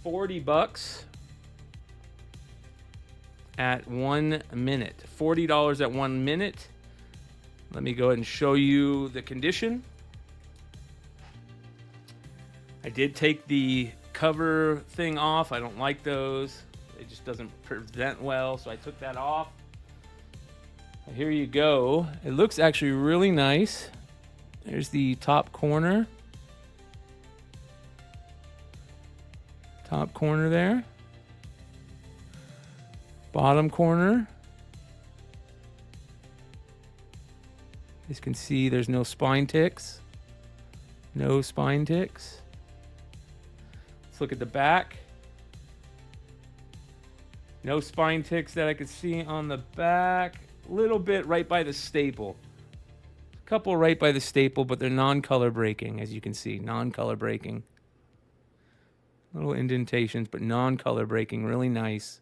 $40 at 1 minute. $40 at 1 minute. Let me go ahead and show you the condition. I did take the cover thing off. I don't like those. It just doesn't present well, so I took that off. Here you go. It looks actually really nice. There's the top corner. Top corner there. Bottom corner. As you can see, there's no spine ticks. No spine ticks. Let's look at the back. No spine ticks that I could see on the back. A little bit right by the staple. A couple right by the staple, but they're non-color breaking, as you can see. Non-color breaking. Little indentations, but non-color breaking. Really nice.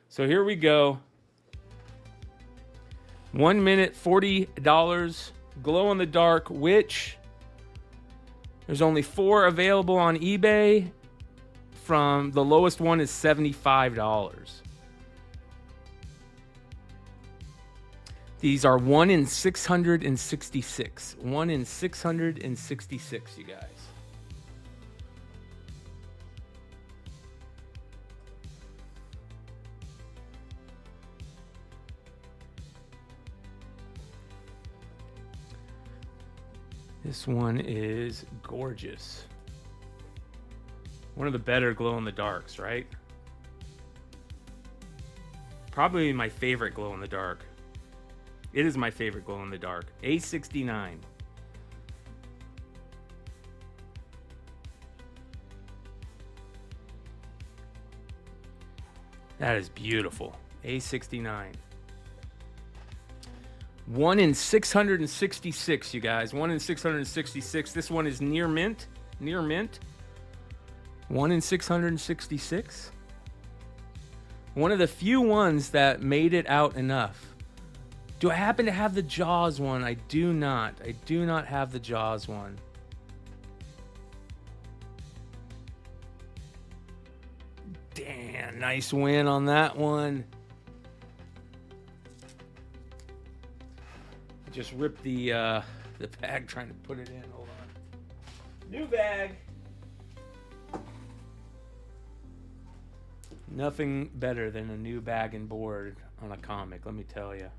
So here we go. 1 minute, $40. Glow in the Dark Witch. There's only 4 available on eBay. From the lowest one is $75. These are 1 in 666. 1 in 666, you guys. This one is gorgeous. One of the better glow-in-the-darks, right? Probably my favorite glow-in-the-dark. It is my favorite glow-in-the-dark. A69. That is beautiful. A69. 1 in 666, you guys. 1 in 666. This one is near mint. Near mint. 1 in 666. One of the few ones that made it out enough. Do I happen to have the Jaws one? I do not. I do not have the Jaws one. Damn, nice win on that one. I just ripped the bag trying to put it in. Hold on. New bag. Nothing better than a new bag and board on a comic, let me tell you.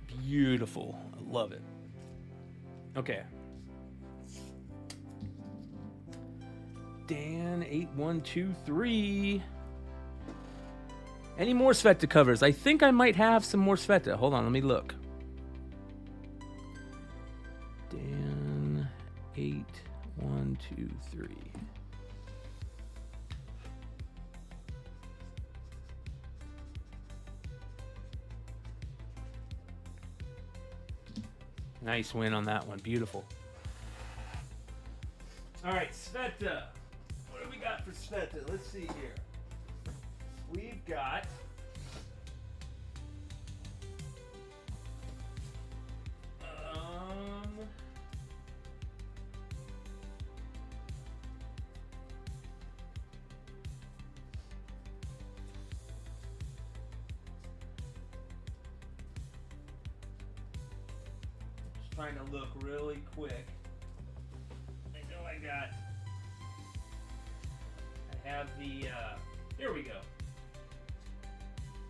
Beautiful. I love it. Okay. Dan 8123. Any more Sveta covers? I think I might have some more Sveta. Hold on, let me look. Dan 8123. Nice win on that one. Beautiful. All right, Sveta. What do we got for Sveta? Let's see here. We've got just trying to look really quick. I know I have the here we go.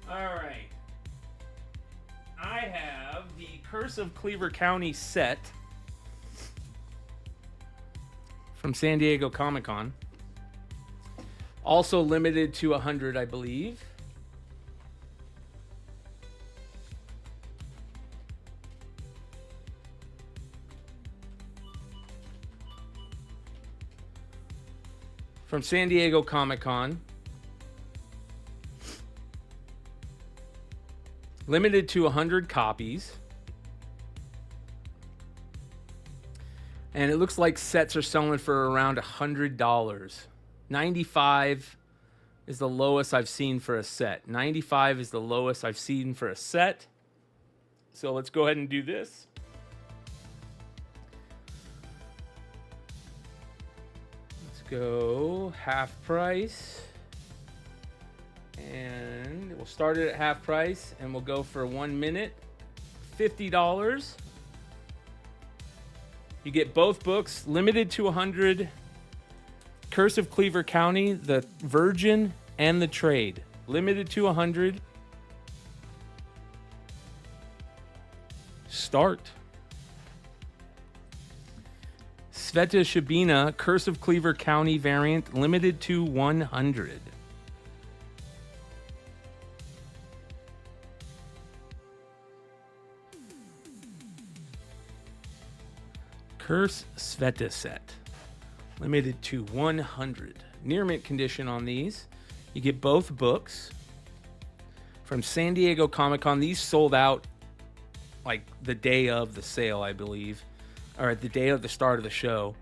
All right. I have the Curse of Cleaver County set from San Diego Comic-Con. Also limited to 100, I believe. From San Diego Comic-Con. Limited to 100 copies. And it looks like sets are selling for around $100. 95 is the lowest I've seen for a set. 95 is the lowest I've seen for a set. So let's go ahead and do this. Let's go half price. And we'll start it at half price and we'll go for 1 minute. $50. You get both books, limited to 100. Curse of Cleaver County, the Virgin and the Trade. Limited to 100. Start. Sveta Shabina, Curse of Cleaver County variant, limited to 100. Curse Sveta set. Limited to 100. Near mint condition on these. You get both books. From San Diego Comic-Con. These sold out like the day of the sale, I believe. Or at the day of the start of the show.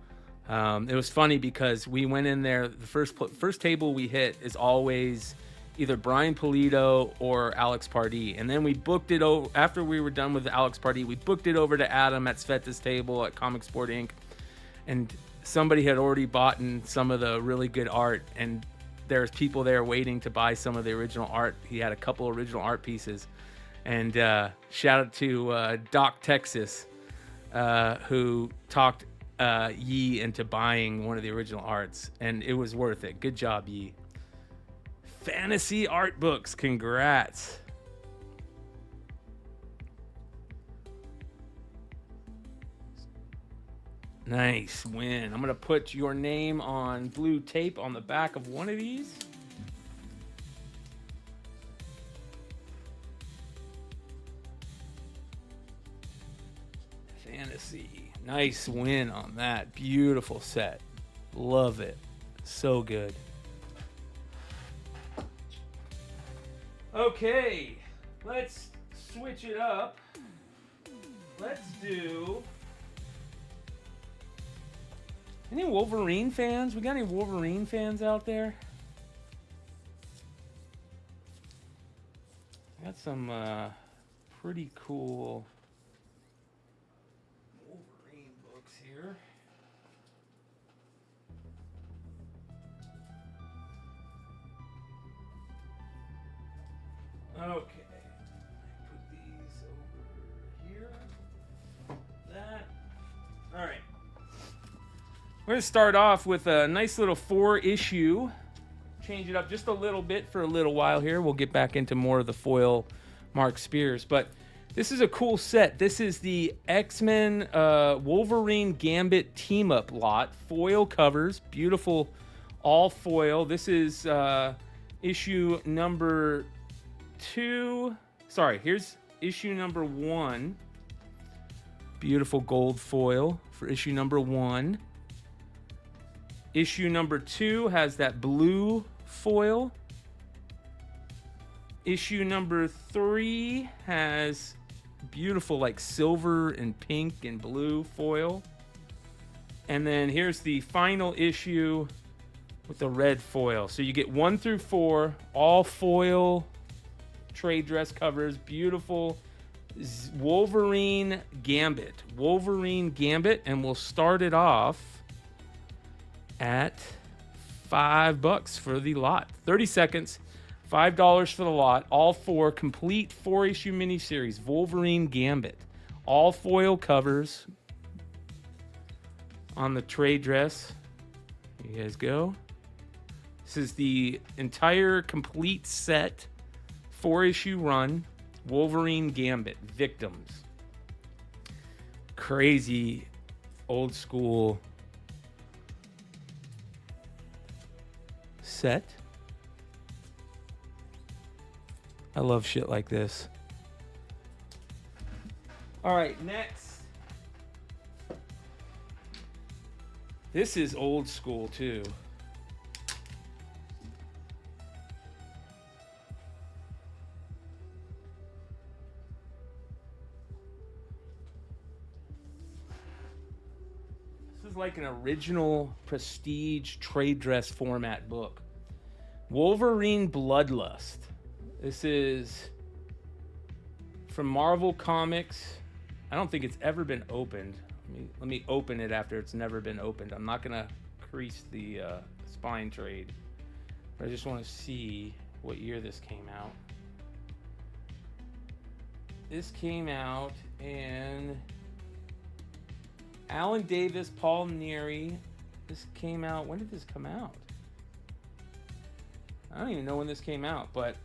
It was funny because we went in there. The first table we hit is always either Brian Pulido or Alex Pardee. And then we booked it over, after we were done with Alex Pardee, we booked it over to Adam at Sveta's table at Comic Sport Inc. And somebody had already bought in some of the really good art. And there's people there waiting to buy some of the original art. He had a couple original art pieces. And shout out to Doc Texas, who talked Yi into buying one of the original arts. And it was worth it. Good job, Yi. Fantasy art books, congrats. Nice win. I'm gonna put your name on blue tape on the back of one of these. Fantasy, nice win on that. Beautiful set, love it, so good. Okay, let's switch it up. Let's do... Any Wolverine fans? We got any Wolverine fans out there? Got some pretty cool Wolverine books here. We're going to start off with a nice little 4-issue. Change it up just a little bit for a little while here. We'll get back into more of the foil Mark Spears. But this is a cool set. This is the X-Men Wolverine Gambit team-up lot. Foil covers. Beautiful all foil. This is issue number 2. Sorry, here's issue number 1. Beautiful gold foil for issue number 1. Issue number 2 has that blue foil. Issue number 3 has beautiful like silver and pink and blue foil. And then here's the final issue with the red foil. So you get 1 through 4, all foil trade dress covers. Beautiful Wolverine Gambit. Wolverine Gambit. And we'll start it off at $5 for the lot. 30 seconds, $5 for the lot. All 4 complete 4-issue miniseries. Wolverine Gambit. All foil covers on the trade dress. Here you guys go. This is the entire complete set 4-issue run. Wolverine Gambit. Victims. Crazy old school set. I love shit like this. All right, next. This is old school too. This is like an original prestige trade dress format book. Wolverine Bloodlust. This is from Marvel Comics. I don't think it's ever been opened. Let me open it after it's never been opened. I'm not gonna crease the spine trade, but I just want to see what year this came out. This came out in Alan Davis, Paul Neary. This came out. When did this come out? I don't even know when this came out, but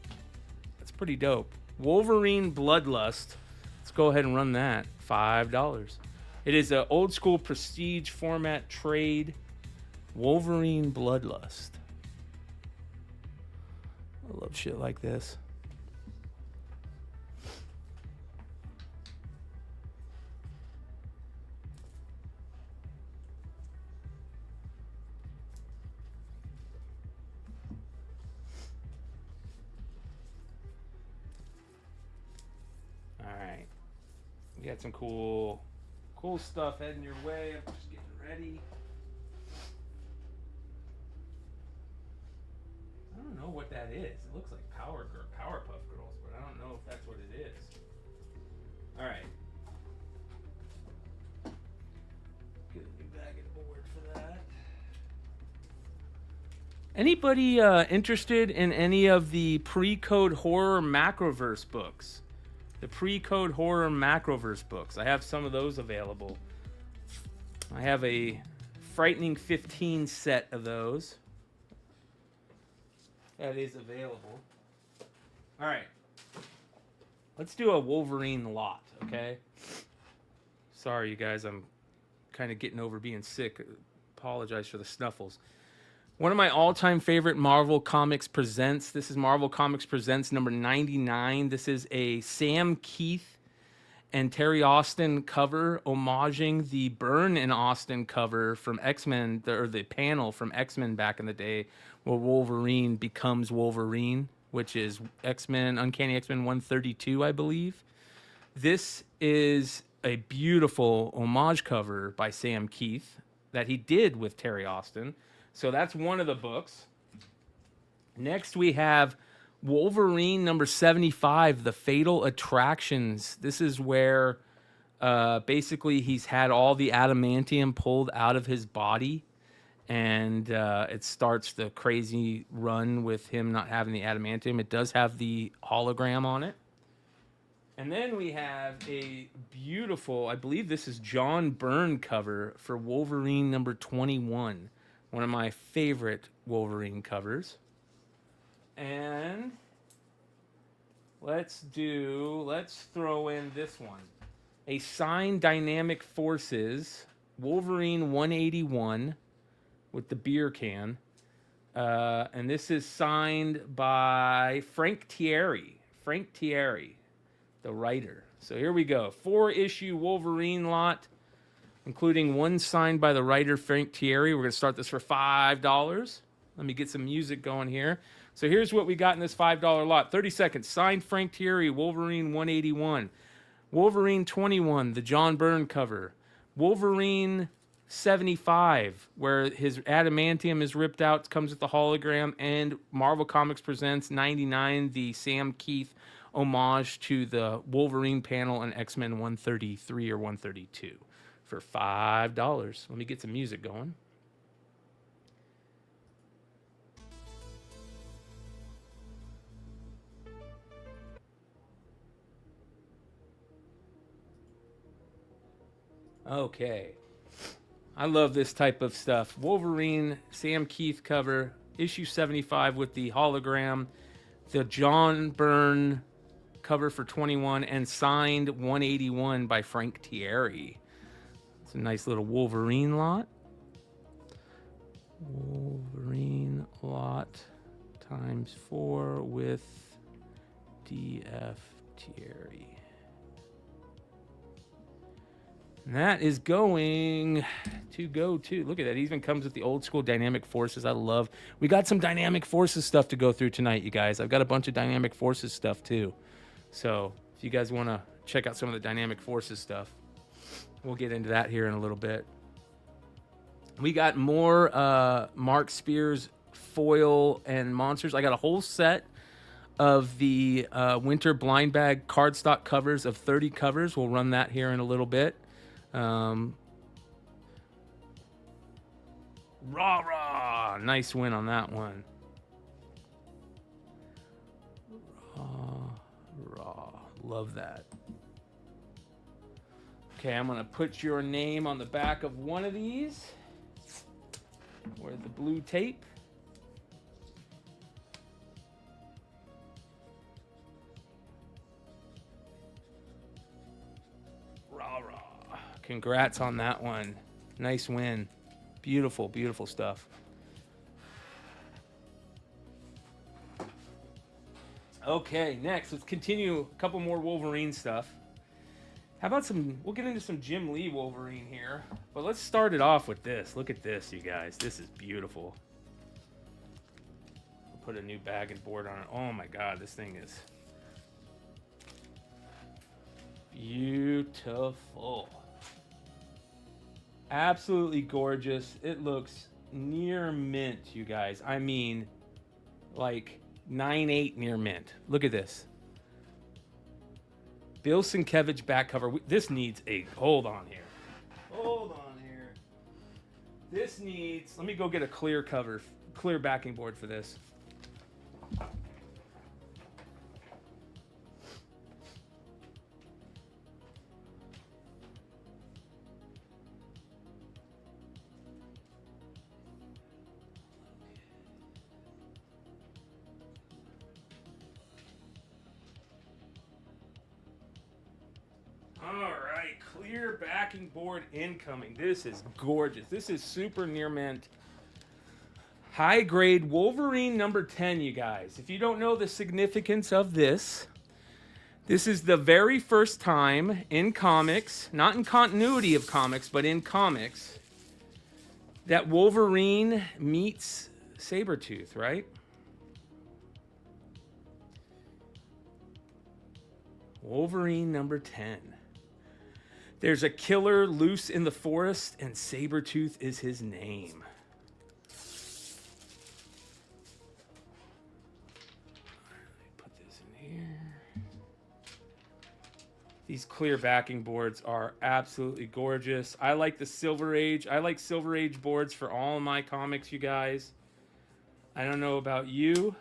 it's pretty dope. Wolverine Bloodlust. Let's go ahead and run that. $5. It is an old school prestige format trade. Wolverine Bloodlust. I love shit like this. We got some cool stuff heading your way. I'm just getting ready. I don't know what that is. It looks like Powerpuff Girls, but I don't know if that's what it is. All right. Get a new bag of board for that. Anybody interested in any of the pre-code horror Macroverse books? The pre-code horror Macroverse books. I have some of those available. I have a Frightening 15 set of those. That is available. All right. Let's do a Wolverine lot, okay? Sorry, you guys. I'm kind of getting over being sick. Apologize for the snuffles. One of my all-time favorite Marvel Comics Presents. This is Marvel Comics Presents number 99. This is a Sam Keith and Terry Austin cover, homaging the Byrne and Austin cover from X-Men, or the panel from X-Men back in the day, where Wolverine becomes Wolverine, which is X-Men, Uncanny X-Men 132, I believe. This is a beautiful homage cover by Sam Keith that he did with Terry Austin. So that's one of the books. Next, we have Wolverine number 75, The Fatal Attractions. This is where basically he's had all the adamantium pulled out of his body. And it starts the crazy run with him not having the adamantium. It does have the hologram on it. And then we have a beautiful, I believe this is John Byrne cover for Wolverine number 21. One of my favorite Wolverine covers. And let's throw in this one. A signed Dynamic Forces Wolverine 181 with the beer can. And this is signed by Frank Thierry. Frank Thierry, the writer. So here we go. 4-issue Wolverine lot, including one signed by the writer Frank Thierry. We're going to start this for $5. Let me get some music going here. So here's what we got in this $5 lot. 30 seconds. Signed Frank Thierry, Wolverine 181. Wolverine 21, the John Byrne cover. Wolverine 75, where his adamantium is ripped out, comes with the hologram, and Marvel Comics presents 99, the Sam Keith homage to the Wolverine panel in X-Men 133 or 132 for $5. Let me get some music going. Okay. I love this type of stuff. Wolverine, Sam Keith cover, issue 75 with the hologram, the John Byrne cover for 21, and signed 181 by Frank Thierry. It's a nice little Wolverine lot. Wolverine lot times 4 with DF Thierry. And that is going to go to, look at that. It even comes with the old school Dynamic Forces. I love, we got some Dynamic Forces stuff to go through tonight, you guys. I've got a bunch of Dynamic Forces stuff too. So if you guys want to check out some of the Dynamic Forces stuff, we'll get into that here in a little bit. We got more Mark Spears foil and monsters. I got a whole set of the winter blind bag cardstock covers of 30 covers. We'll run that here in a little bit. Rah, nice win on that one. Rah, love that. Okay, I'm gonna put your name on the back of one of these. Where's the blue tape? Rah. Congrats on that one. Nice win. Beautiful, beautiful stuff. Okay, next, let's continue a couple more Wolverine stuff. How about we'll get into some Jim Lee Wolverine here, but let's start it off with this. Look at this, you guys. This is beautiful. I'll put a new bag and board on it. Oh my God, this thing is beautiful. Absolutely gorgeous. It looks near mint, you guys. I mean, like 9.8 near mint. Look at this. Bill Sienkiewicz back cover. This needs a, hold on here. This needs, let me go get a clear cover, clear backing board for this. Clear backing board incoming. This is gorgeous. This is super near mint. High grade Wolverine number 10, you guys. If you don't know the significance of this, this is the very first time in comics, not in continuity of comics, but in comics, that Wolverine meets Sabretooth, right? Wolverine number 10. There's a killer loose in the forest, and Sabretooth is his name. Let me put this in here. These clear backing boards are absolutely gorgeous. I like the Silver Age. I like Silver Age boards for all of my comics, you guys. I don't know about you.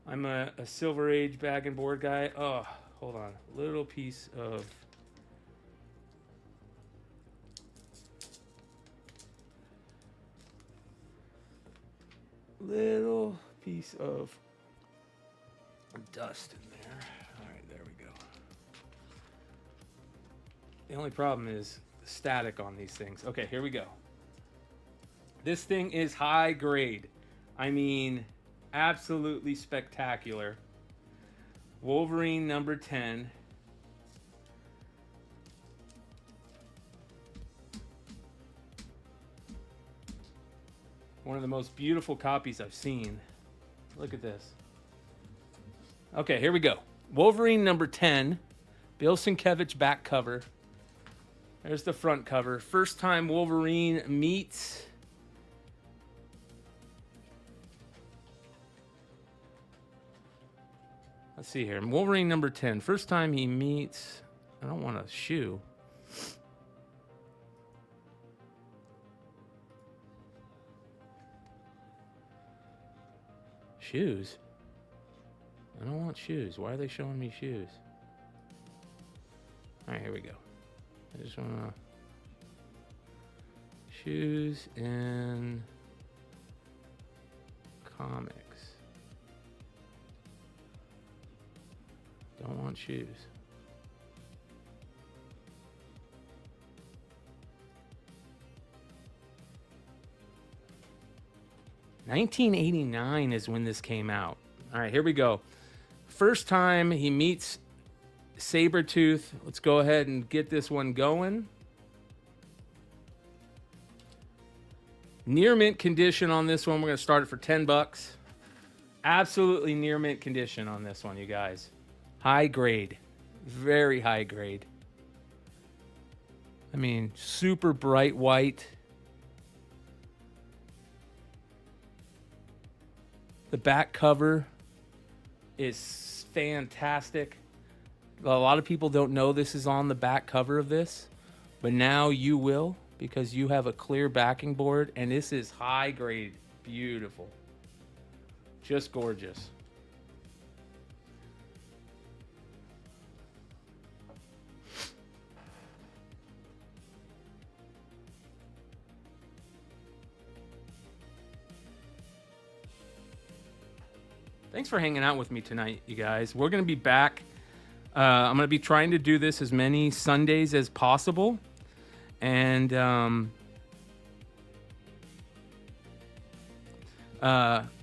I'm a Silver Age bag and board guy. Oh, hold on, little piece of dust in there. All right, there we go. The only problem is the static on these things. Okay, here we go. This thing is high grade. I mean, absolutely spectacular. Wolverine number 10. One of the most beautiful copies I've seen. Look at this. Okay, here we go. Wolverine number 10. Bill Sienkiewicz back cover. There's the front cover. First time Wolverine meets... Let's see here. Wolverine number 10. First time he meets... I don't want a shoe. Shoes? I don't want shoes. Why are they showing me shoes? All right, here we go. I just want to... Shoes in comics. Don't want shoes. $1989 is when this came out. All right, here we go. First time he meets Sabretooth. Let's go ahead and get this one going. Near mint condition on this one. We're going to start it for $10. Absolutely near mint condition on this one, you guys. High grade. Very high grade. I mean, super bright white. The back cover is fantastic. A lot of people don't know this is on the back cover of this, but now you will, because you have a clear backing board, and this is high grade. Beautiful. Just gorgeous. Thanks for hanging out with me tonight, you guys. We're going to be back. I'm going to be trying to do this as many Sundays as possible. And we're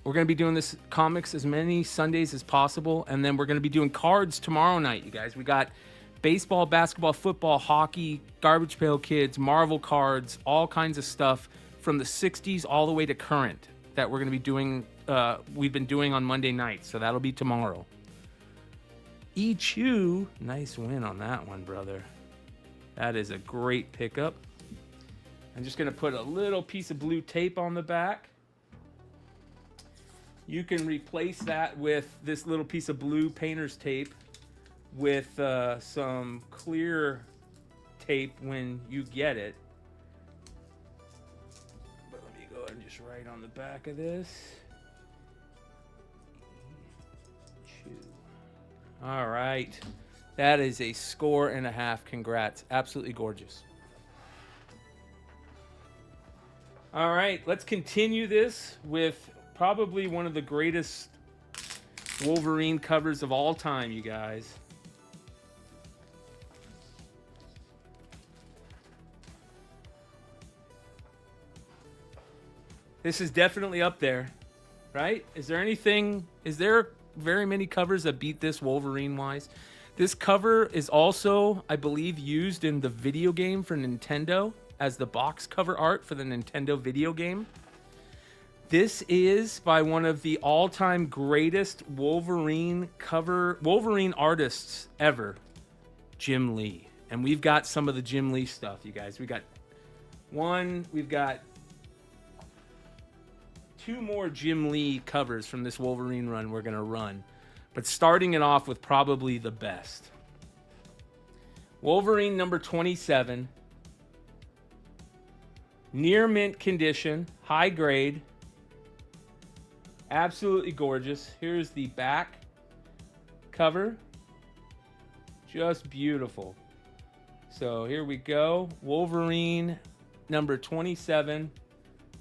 going to be doing this comics as many Sundays as possible. And then we're going to be doing cards tomorrow night, you guys. We got baseball, basketball, football, hockey, Garbage Pail Kids, Marvel cards, all kinds of stuff from the 60s all the way to current that we're going to be doing. We've been doing on Monday nights, so that'll be tomorrow. E-Chew, nice win on that one, brother. That is a great pickup. I'm just going to put a little piece of blue tape on the back. You can replace that with this little piece of blue painter's tape with some clear tape when you get it. But let me go ahead and just write on the back of this. All right. That is a score and a half. Congrats. Absolutely gorgeous. All right. Let's continue this with probably one of the greatest Wolverine covers of all time, you guys. This is definitely up there, right? Is there very many covers that beat this Wolverine-wise? This cover is also, I believe, used in the video game for Nintendo as the box cover art for the Nintendo video game. This is by one of the all-time greatest Wolverine artists ever, Jim Lee. And we've got some of the Jim Lee stuff, you guys. We've got two more Jim Lee covers from this Wolverine run we're going to run. But starting it off with probably the best. Wolverine number 27. Near mint condition. High grade. Absolutely gorgeous. Here's the back cover. Just beautiful. So here we go. Wolverine number 27,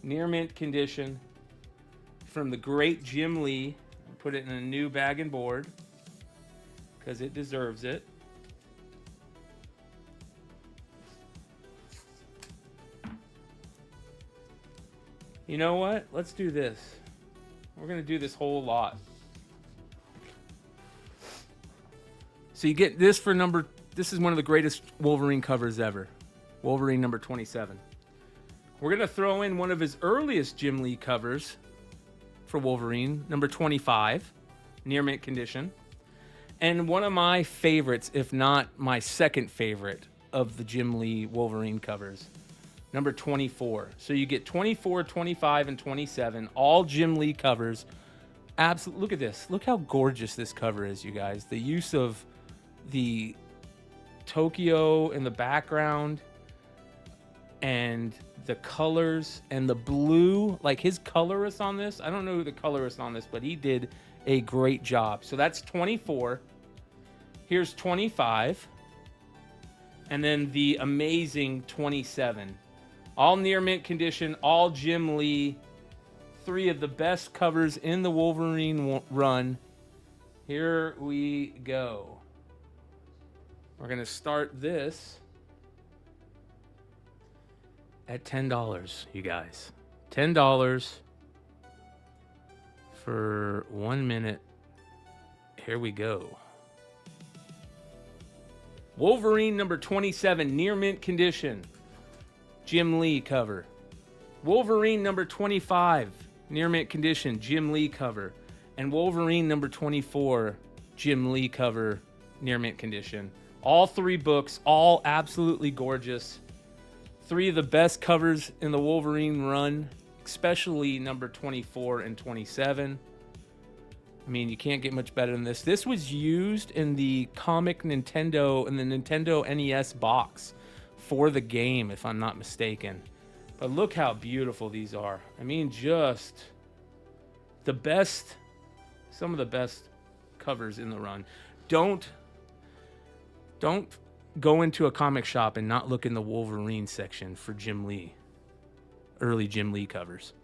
near mint condition, from the great Jim Lee. Put it in a new bag and board because it deserves it. You know what? Let's do this. We're going to do this whole lot. So you get this for this is one of the greatest Wolverine covers ever. Wolverine number 27. We're going to throw in one of his earliest Jim Lee covers for Wolverine, number 25, near mint condition. And one of my favorites, if not my second favorite, of the Jim Lee Wolverine covers, number 24. So you get 24, 25, and 27, all Jim Lee covers. Absolutely, look at this. Look how gorgeous this cover is, you guys. The use of the Tokyo in the background and the colors and the blue, like his colorist on this. I don't know who the colorist on this, but he did a great job. So that's 24. Here's 25. And then the amazing 27. All near mint condition, all Jim Lee. 3 of the best covers in the Wolverine run. Here we go. We're going to start this at $10, you guys. $10 for 1 minute. Here we go. Wolverine number 27, near mint condition. Jim Lee cover. Wolverine number 25, near mint condition, Jim Lee cover. And Wolverine number 24, Jim Lee cover, near mint condition. All 3 books, all absolutely gorgeous. 3 of the best covers in the Wolverine run, especially number 24 and 27. I mean, you can't get much better than this. This was used in the comic Nintendo, in the Nintendo NES box for the game, if I'm not mistaken. But look how beautiful these are. I mean, just the best, some of the best covers in the run. Don't go into a comic shop and not look in the Wolverine section for Jim Lee, early Jim Lee covers.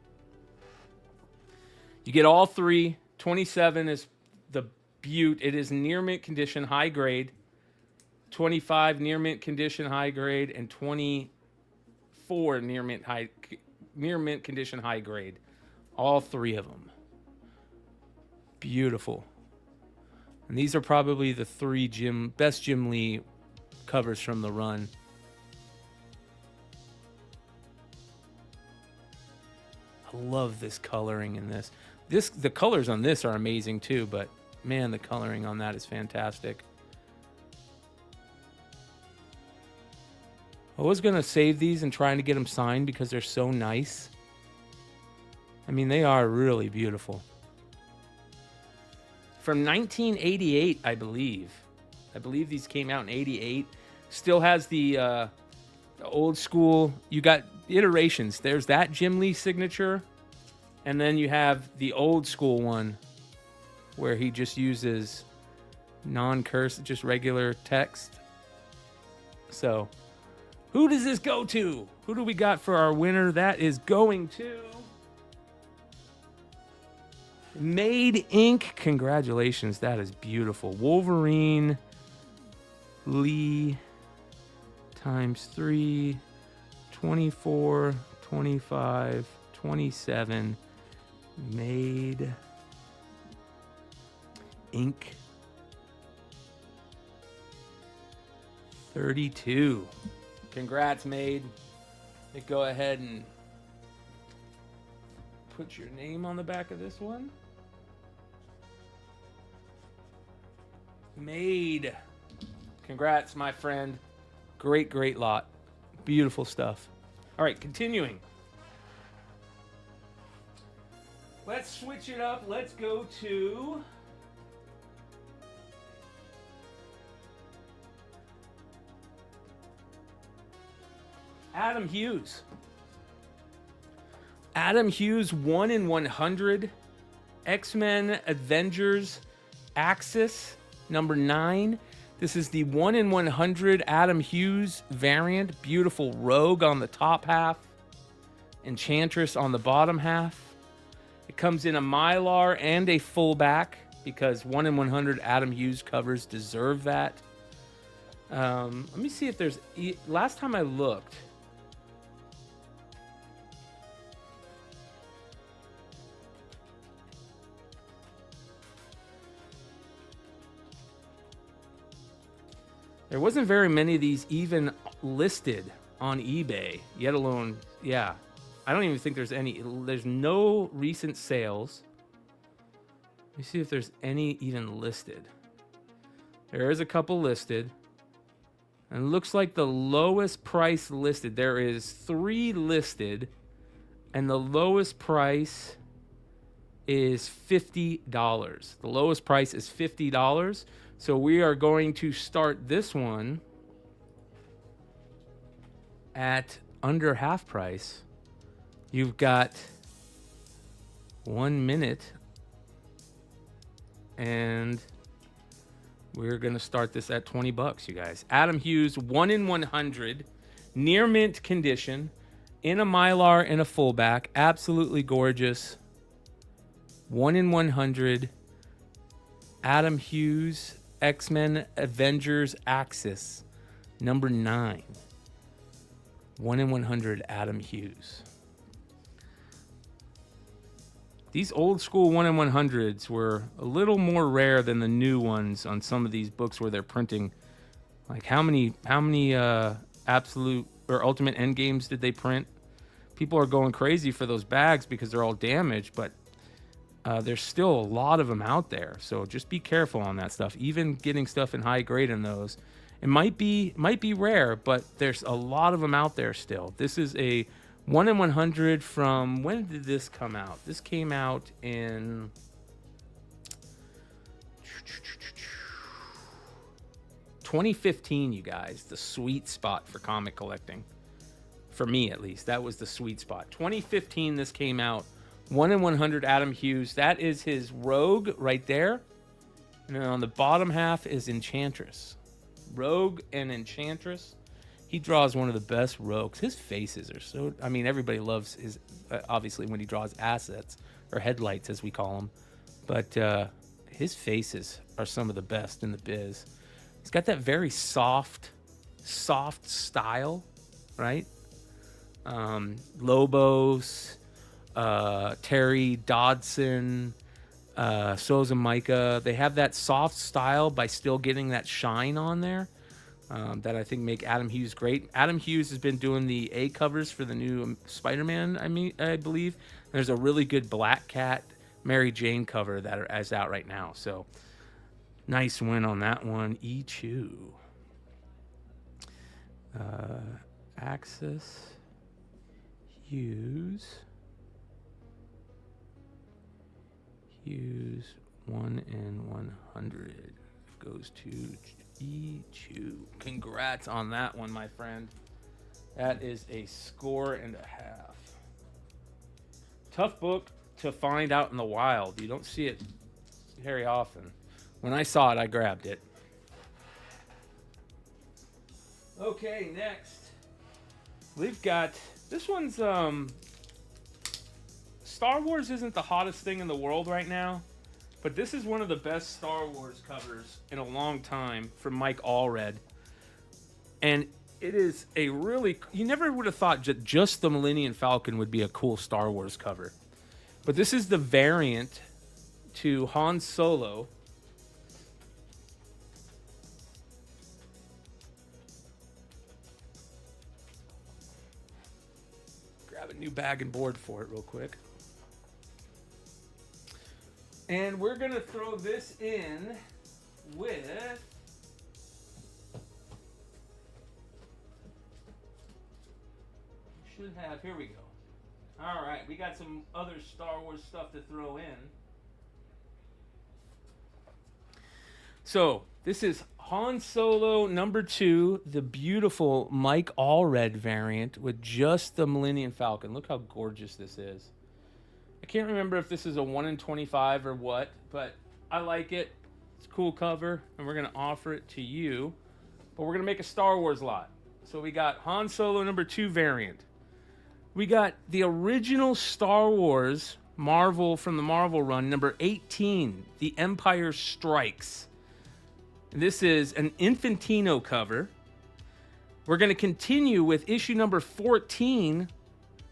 You get all 3. 27 is the beaut. It is near mint condition, high grade. 25 near mint condition, high grade, and 24 near mint condition, high grade. All 3 of them. Beautiful. And these are probably the 3 best Jim Lee covers from the run. I love this coloring in this. The colors on this are amazing too, but man, the coloring on that is fantastic. I was going to save these and trying to get them signed because they're so nice. I mean, they are really beautiful. From 1988, I believe. I believe these came out in 88. Still has the old school. You got iterations. There's that Jim Lee signature. And then you have the old school one where he just uses non-curse, just regular text. So, who does this go to? Who do we got for our winner? That is going to Made Inc. Congratulations. That is beautiful. Wolverine Lee times 3, 24, 25, 27. Made Inc. 32. Congrats, Made. Go ahead and put your name on the back of this one. Made. Congrats, my friend. Great, great lot. Beautiful stuff. All right, continuing. Let's switch it up. Let's go to Adam Hughes. Adam Hughes, 1 in 100. X-Men Avengers Axis, number 9. This is the 1 in 100 Adam Hughes variant. Beautiful rogue on the top half. Enchantress on the bottom half. It comes in a Mylar and a fullback because 1 in 100 Adam Hughes covers deserve that. Let me see if there's... Last time I looked... There wasn't very many of these even listed on eBay, yet alone, yeah. I don't even think there's any. There's no recent sales. Let me see if there's any even listed. There is a couple listed. And it looks like the lowest price listed. There is 3 listed. And the lowest price is $50. The lowest price is $50. So we are going to start this one at under half price. You've got 1 minute, and we're going to start this at $20, you guys. Adam Hughes, 1 in 100, near mint condition, in a Mylar and a fullback. Absolutely gorgeous. 1 in 100, Adam Hughes, X-Men Avengers Axis, number 9. 1 in 100 Adam Hughes. These old school 1 in 100s were a little more rare than the new ones on some of these books where they're printing. Like how many absolute or ultimate end games did they print? People are going crazy for those bags because they're all damaged, but there's still a lot of them out there, so just be careful on that stuff. Even getting stuff in high grade in those, it might be rare, but there's a lot of them out there still. This is a 1 in 100 from, when did this come out? This came out in 2015, you guys. The sweet spot for comic collecting, for me at least. That was the sweet spot. 2015, this came out. 1 in 100 Adam Hughes. That is his Rogue right there. And then on the bottom half is Enchantress. Rogue and Enchantress. He draws one of the best rogues. His faces are so... I mean, everybody loves his... obviously, when he draws assets, or headlights as we call them. But his faces are some of the best in the biz. He's got that very soft style, right? Lobos... Terry Dodson, Souza Micah, they have that soft style by still getting that shine on there that I think make Adam Hughes great. Adam Hughes has been doing the A covers for the new Spider-Man, I believe. There's a really good Black Cat Mary Jane cover that is out right now. So nice win on that one. Chew. Axis Hughes 1 in 100 goes to Chew. Congrats on that one, my friend. That is a score and a half. Tough book to find out in the wild. You don't see it very often. When I saw it, I grabbed it. Okay, next we've got this one's Star Wars isn't the hottest thing in the world right now, but this is one of the best Star Wars covers in a long time from Mike Allred. And it is a really... You never would have thought just the Millennium Falcon would be a cool Star Wars cover. But this is the variant to Han Solo. Grab a new bag and board for it real quick. And we're going to throw this in with... Should have... Here we go. All right, we got some other Star Wars stuff to throw in. So, this is Han Solo #2, the beautiful Mike Allred variant with just the Millennium Falcon. Look how gorgeous this is. I can't remember if this is a 1 in 25 or what, but I like it. It's a cool cover, and we're gonna offer it to you. But we're gonna make a Star Wars lot. So we got Han Solo #2 variant. We got the original Star Wars Marvel from the Marvel run, number 18, The Empire Strikes. This is an Infantino cover. We're going to continue with issue number 14,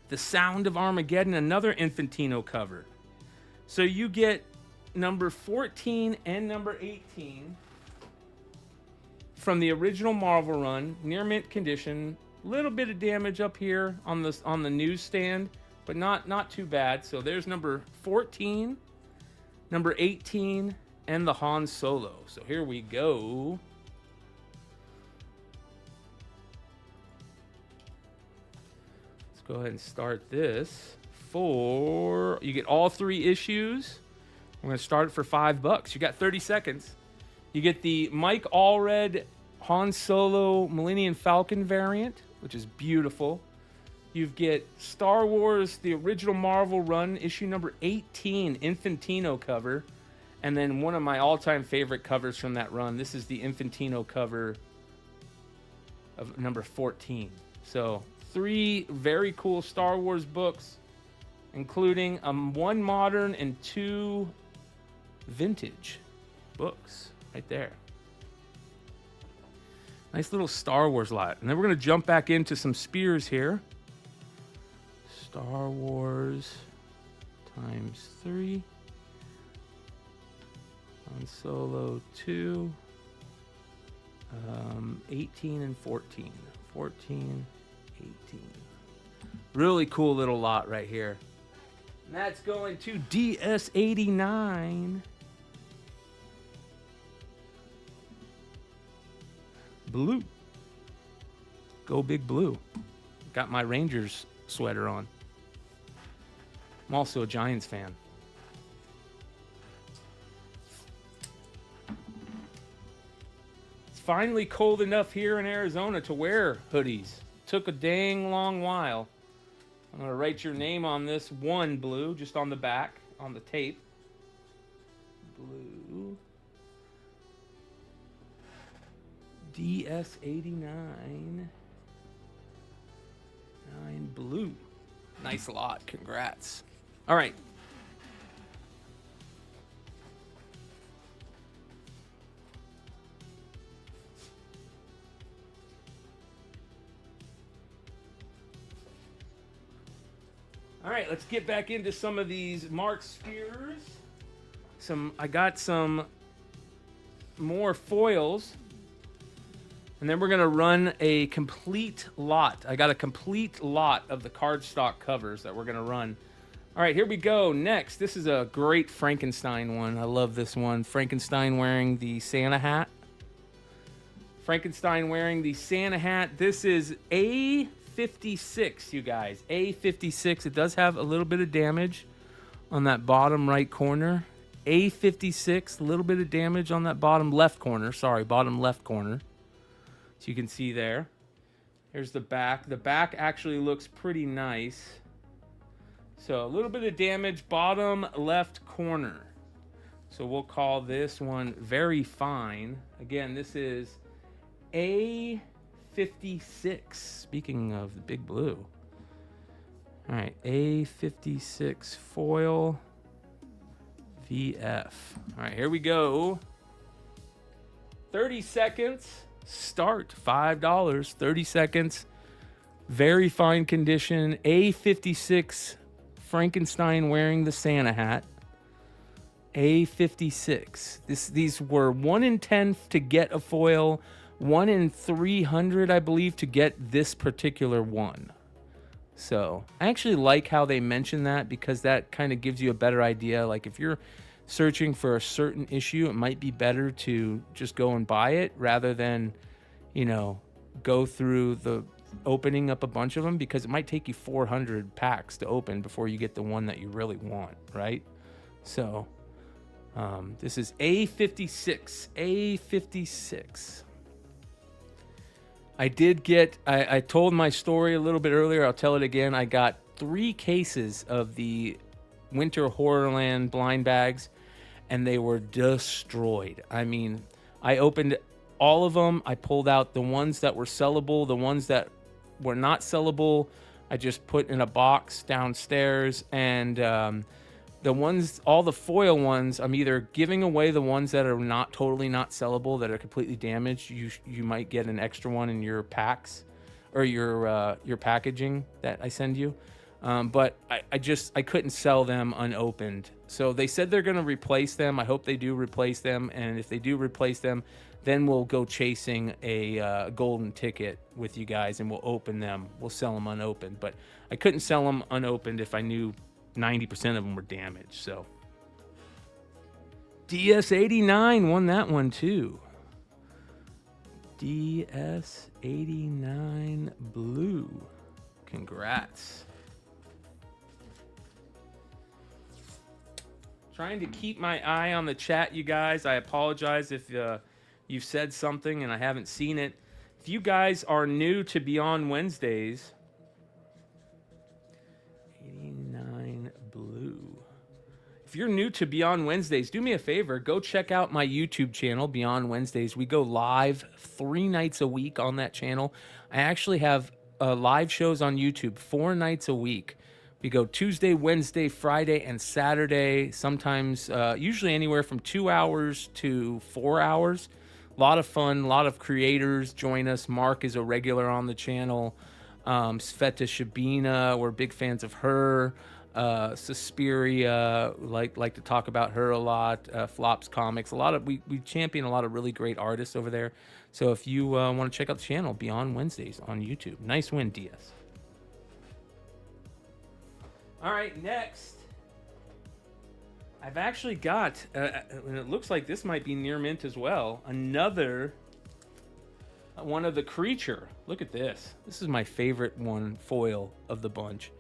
The Sound of Armageddon, another Infantino cover. So you get number 14 and number 18 from the original Marvel run, near mint condition. Little bit of damage up here on the newsstand, but not too bad. So there's number 14, number 18, and the Han Solo. So here we go. Let's go ahead and start this. You get all 3 issues. We're gonna start it for $5. You got 30 seconds. You get the Mike Allred Han Solo Millennium Falcon variant, which is beautiful. You get Star Wars, the original Marvel run, issue number 18, Infantino cover. And then one of my all-time favorite covers from that run. This is the Infantino cover of number 14. So 3 very cool Star Wars books, including 1 modern and 2 vintage books right there. Nice little Star Wars lot. And then we're going to jump back into some spears here. Star Wars times 3. Han Solo 2. 18 and 14. 14, 18. Really cool little lot right here. And that's going to DS89. Blue. Go Big Blue. Got my Rangers sweater on. I'm also a Giants fan. It's finally cold enough here in Arizona to wear hoodies. Took a dang long while. I'm going to write your name on this one, Blue, just on the back, on the tape. Blue. DS89. 9 Blue. Nice lot. Congrats. All right. All right, let's get back into some of these Mark Spears. I got some more foils. And then we're going to run a complete lot. I got a complete lot of the cardstock covers that we're going to run. All right, here we go. Next, this is a great Frankenstein one. I love this one. Frankenstein wearing the Santa hat. Frankenstein wearing the Santa hat. This is A56, you guys. A56. It does have a little bit of damage on that bottom right corner. A56, a little bit of damage on that bottom left corner. Sorry, bottom left corner. So you can see there. Here's the back. The back actually looks pretty nice. So a little bit of damage, bottom left corner. So we'll call this one very fine. Again, this is A56. Speaking of the Big Blue. All right, A56 foil VF. All right, here we go. 30 seconds. Start $5, 30 seconds. Very fine condition. A56 Frankenstein wearing the Santa hat. A56. These were 1 in 10 to get a foil, 1 in 300, I believe, to get this particular one. So I actually like how they mention that, because that kind of gives you a better idea. Like if you're searching for a certain issue, it might be better to just go and buy it rather than, go through the opening up a bunch of them, because it might take you 400 packs to open before you get the one that you really want, right? So this is A56. A56. I told my story a little bit earlier. I'll tell it again. I got 3 cases of the Winter Horrorland blind bags, and they were destroyed. I mean, I opened all of them. I pulled out the ones that were sellable, the ones that were not sellable, I just put in a box downstairs, and the ones, all the foil ones, I'm either giving away the ones that are not totally not sellable, that are completely damaged. You might get an extra one in your packs or your packaging that I send you. But I couldn't sell them unopened. So they said they're going to replace them. I hope they do replace them. And if they do replace them, then we'll go chasing a golden ticket with you guys, and we'll open them. We'll sell them unopened. But I couldn't sell them unopened if I knew 90% of them were damaged. So DS89 won that one too. DS89 blue. Congrats. Trying to keep my eye on the chat, you guys. I apologize if you've said something and I haven't seen it. If you guys are new to Beyond Wednesdays, 89 blue. If you're new to Beyond Wednesdays, do me a favor. Go check out my YouTube channel, Beyond Wednesdays. We go live 3 nights a week on that channel. I actually have live shows on YouTube 4 nights a week. We go Tuesday, Wednesday, Friday, and Saturday. Sometimes, usually anywhere from 2 hours to 4 hours. A lot of fun, a lot of creators join us. Mark is a regular on the channel. Sveta Shabina, we're big fans of her. Suspiria, like to talk about her a lot. Flops Comics, we champion a lot of really great artists over there. So if you want to check out the channel, Beyond Wednesdays on YouTube. Nice win, DS. All right, next. I've actually got, and it looks like this might be near mint as well, another one of the Creature. Look at this. This is my favorite one foil of the bunch.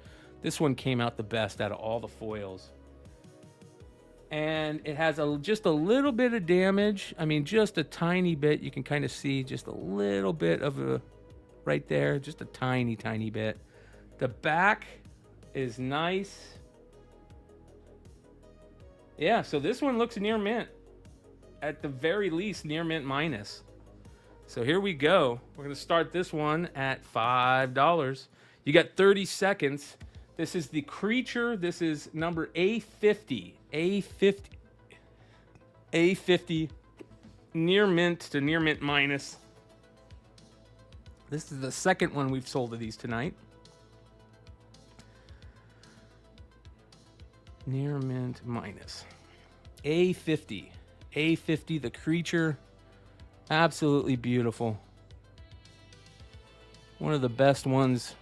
This one came out the best out of all the foils. And it has just a little bit of damage. I mean, just a tiny bit. You can kind of see just a little bit of a, right there, just a tiny, tiny bit. The back is nice. Yeah, so this one looks near mint. At the very least, near mint minus. So here we go. We're going to start this one at $5. You got 30 seconds. This is the Creature. This is number A50. A50. Near mint to near mint minus. This is the second one we've sold of these tonight. Near mint minus. A50. A50, the Creature. Absolutely beautiful. One of the best ones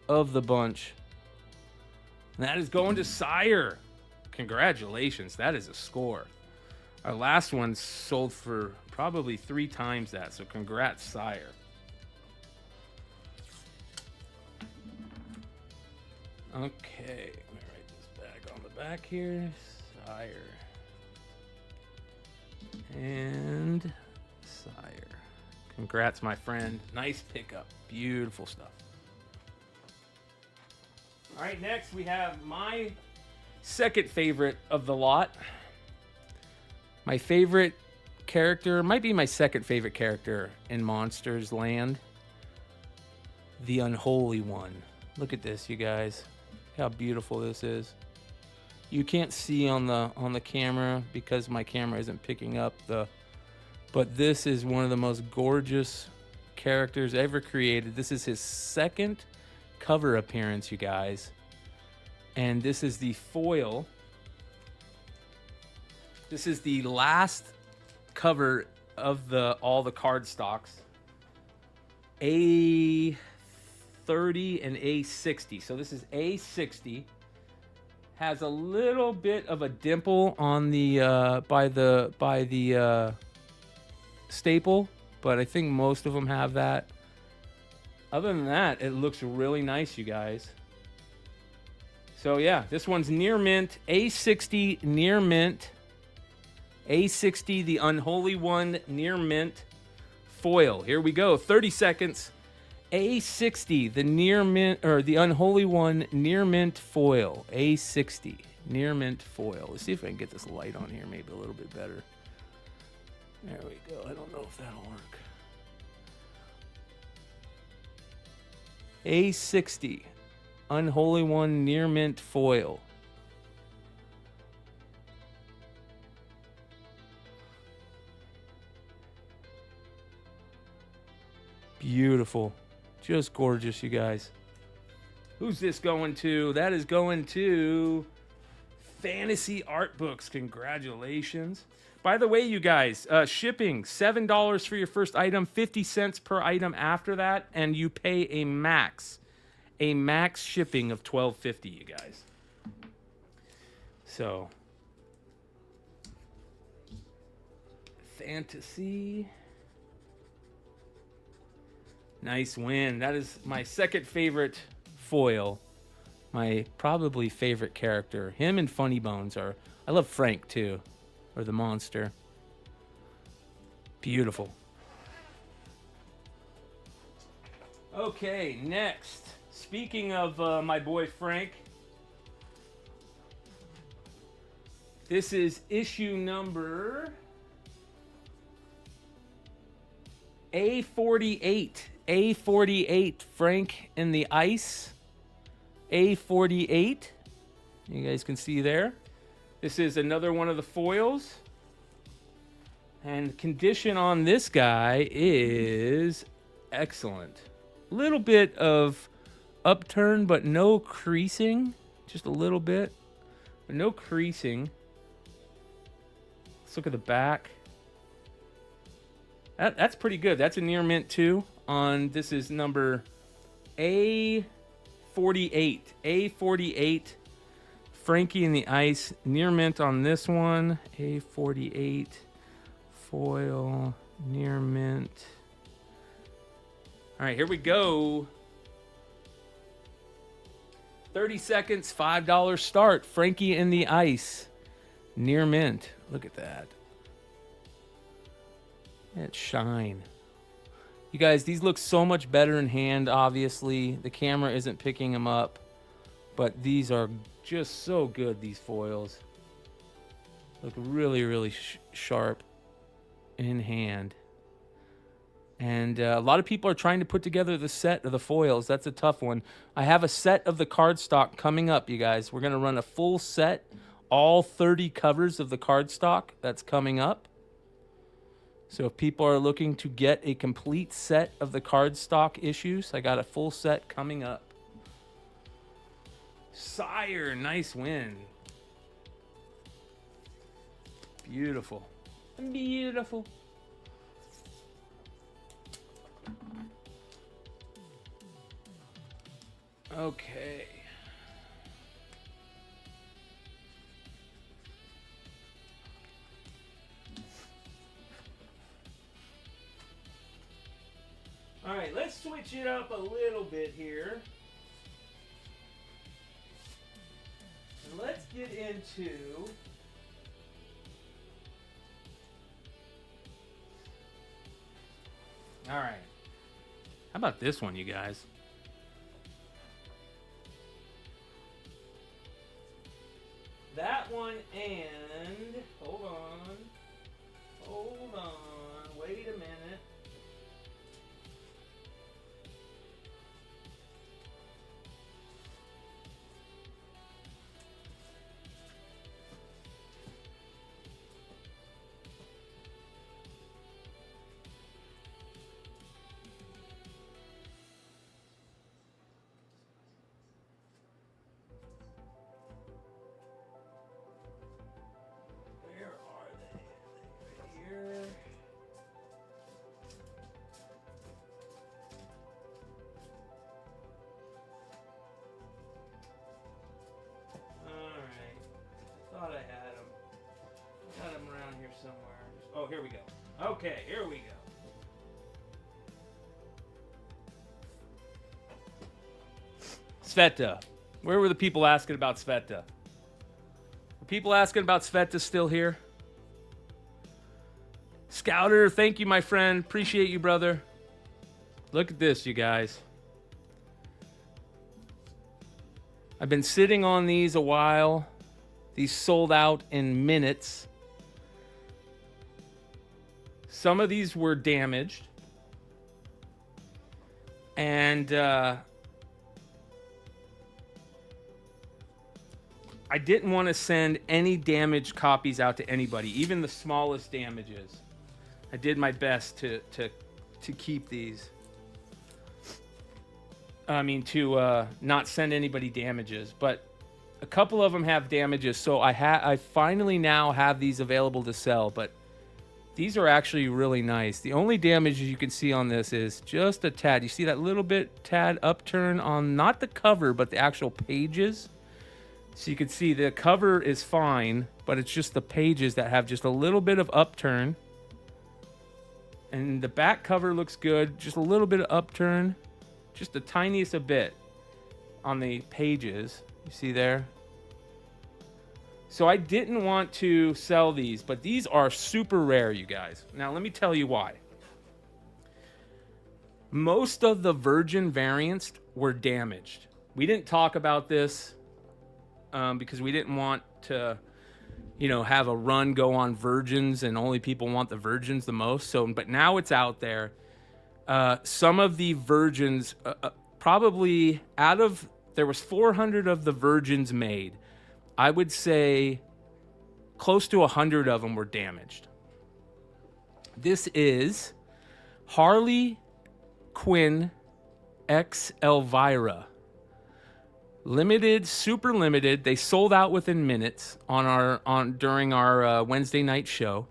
of the bunch. And that is going to Sire. Congratulations. That is a score. Our last one sold for probably 3 times that. So congrats, Sire. Okay. Let me write this back on the back here. Sire. And Sire. Congrats, my friend. Nice pickup. Beautiful stuff. All right, next we have my second favorite of the lot. My favorite character, might be my second favorite character in Monsters Land. The Unholy One. Look at this, you guys. How beautiful this is. You can't see on the camera because my camera isn't picking up but this is one of the most gorgeous characters ever created. This is his second cover appearance, you guys. And this is the foil. This is the last cover of all the card stocks. A30 and A60. So this is A60. Has a little bit of a dimple on the by the staple, but I think most of them have that. Other than that, it looks really nice, you guys. So yeah, this one's near mint. A60 near mint. A60, the Unholy One, near mint foil. Here we go. 30 seconds. A60, the near mint, or the Unholy One near mint foil. A60, near mint foil. Let's see if I can get this light on here maybe a little bit better. There we go. I don't know if that'll work. A60, Unholy One near mint foil. Beautiful. Just gorgeous, you guys. Who's this going to? That is going to Fantasy Art Books. Congratulations. By the way, you guys, shipping, $7 for your first item, 50 cents per item after that, and you pay a max shipping of $12.50, you guys. So, Fantasy. Nice win. That is my second favorite foil. My probably favorite character. Him and Funny Bones are... I love Frank, too. Or the monster. Beautiful. Okay, next. Speaking of my boy Frank. This is issue number... A48. A48, Frank in the Ice. A48. You guys can see there. This is another one of the foils. And condition on this guy is excellent. Little bit of upturn, but no creasing. Just a little bit. But no creasing. Let's look at the back. That's pretty good. That's a near mint too. This is number A48. A48. Frankie in the Ice. Near mint on this one. A48. Foil. Near mint. All right, here we go. 30 seconds, $5 start. Frankie in the Ice. Near mint. Look at that. That shine. You guys, these look so much better in hand, obviously. The camera isn't picking them up. But these are just so good, these foils. Look really, really sharp in hand. And a lot of people are trying to put together the set of the foils. That's a tough one. I have a set of the cardstock coming up, you guys. We're going to run a full set. All 30 covers of the cardstock. That's coming up. So if people are looking to get a complete set of the cardstock issues, I got a full set coming up. Sire, nice win. Beautiful. Beautiful. Okay. All right, let's switch it up a little bit here. And let's get into all right. How about this one, you guys? That one and hold on, wait a minute. Thought I had them. I got them around here somewhere. Oh, here we go. Okay, here we go. Sveta. Where were the people asking about Sveta? Are people asking about Sveta still here? Scouter, thank you, my friend. Appreciate you, brother. Look at this, you guys. I've been sitting on these a while. These sold out in minutes. Some of these were damaged. And I didn't want to send any damaged copies out to anybody, even the smallest damages. I did my best to keep these. I mean, to not send anybody damages, but a couple of them have damages, so I finally now have these available to sell, but these are actually really nice. The only damage you can see on this is just a tad. You see that little bit tad upturn on not the cover, but the actual pages? So you can see the cover is fine, but it's just the pages that have just a little bit of upturn. And the back cover looks good, just a little bit of upturn, just the tiniest a bit on the pages. You see there? So I didn't want to sell these, but these are super rare, you guys. Now let me tell you why. Most of the Virgin variants were damaged. We didn't talk about this because we didn't want to, have a run go on Virgins and only people want the Virgins the most. So, but now it's out there. Some of the Virgins, probably there was 400 of the Virgins made. I would say close to 100 of them were damaged. This is Harley Quinn X Elvira. Limited, super limited. They sold out within minutes during our Wednesday night show.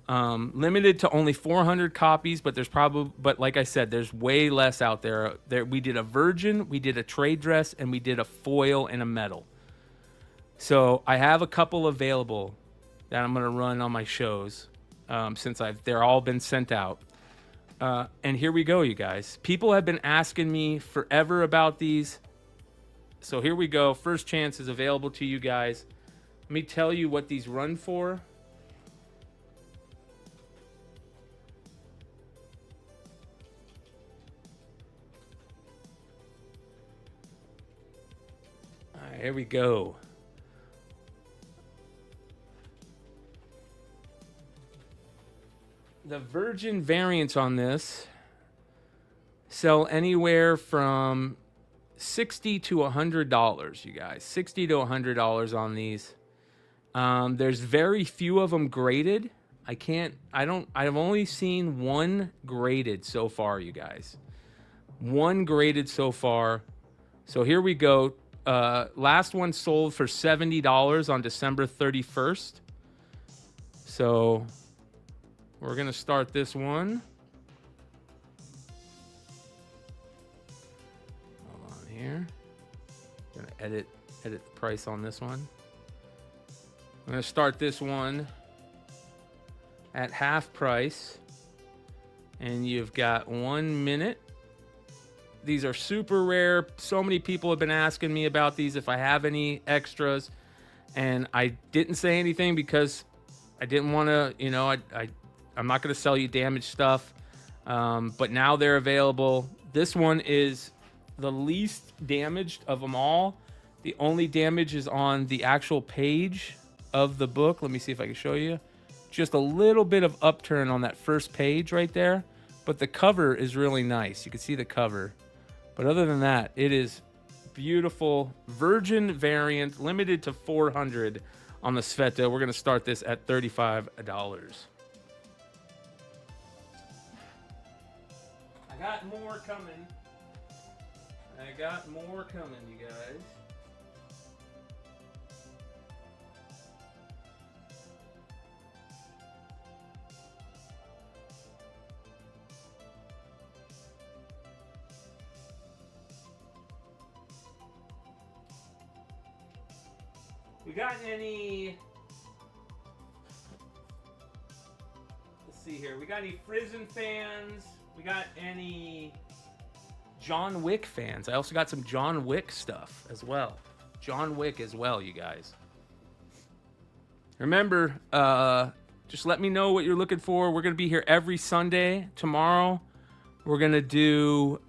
Limited to only 400 copies, but but like I said, there's way less out there. We did a Virgin, we did a trade dress, and we did a foil and a metal. So I have a couple available that I'm gonna run on my shows since they're all been sent out. And here we go, you guys. People have been asking me forever about these. So here we go. First chance is available to you guys. Let me tell you what these run for. All right, here we go. The Virgin variants on this sell anywhere from $60 to $100, you guys. $60 to $100 on these. There's very few of them graded. I've only seen one graded so far, you guys. One graded so far. So here we go. Last one sold for $70 on December 31st. So we're going to start this one. Here. I'm going to edit the price on this one. I'm going to start this one at half price. And you've got 1 minute. These are super rare. So many people have been asking me about these if I have any extras. And I didn't say anything because I didn't want to, I'm not going to sell you damaged stuff. But now they're available. This one is the least damaged of them all. The only damage is on the actual page of the book. Let me see if I can show you. Just a little bit of upturn on that first page right there. But the cover is really nice. You can see the cover. But other than that, it is beautiful. Virgin variant, limited to 400 on the Sveta. We're going to start this at $35. I got more coming. You guys. We got any... Let's see here. We got any Frizen fans? We got any John Wick fans? I also got some John Wick stuff as well. John Wick as well, you guys. Remember, just let me know what you're looking for. We're going to be here every Sunday. Tomorrow, We're going to do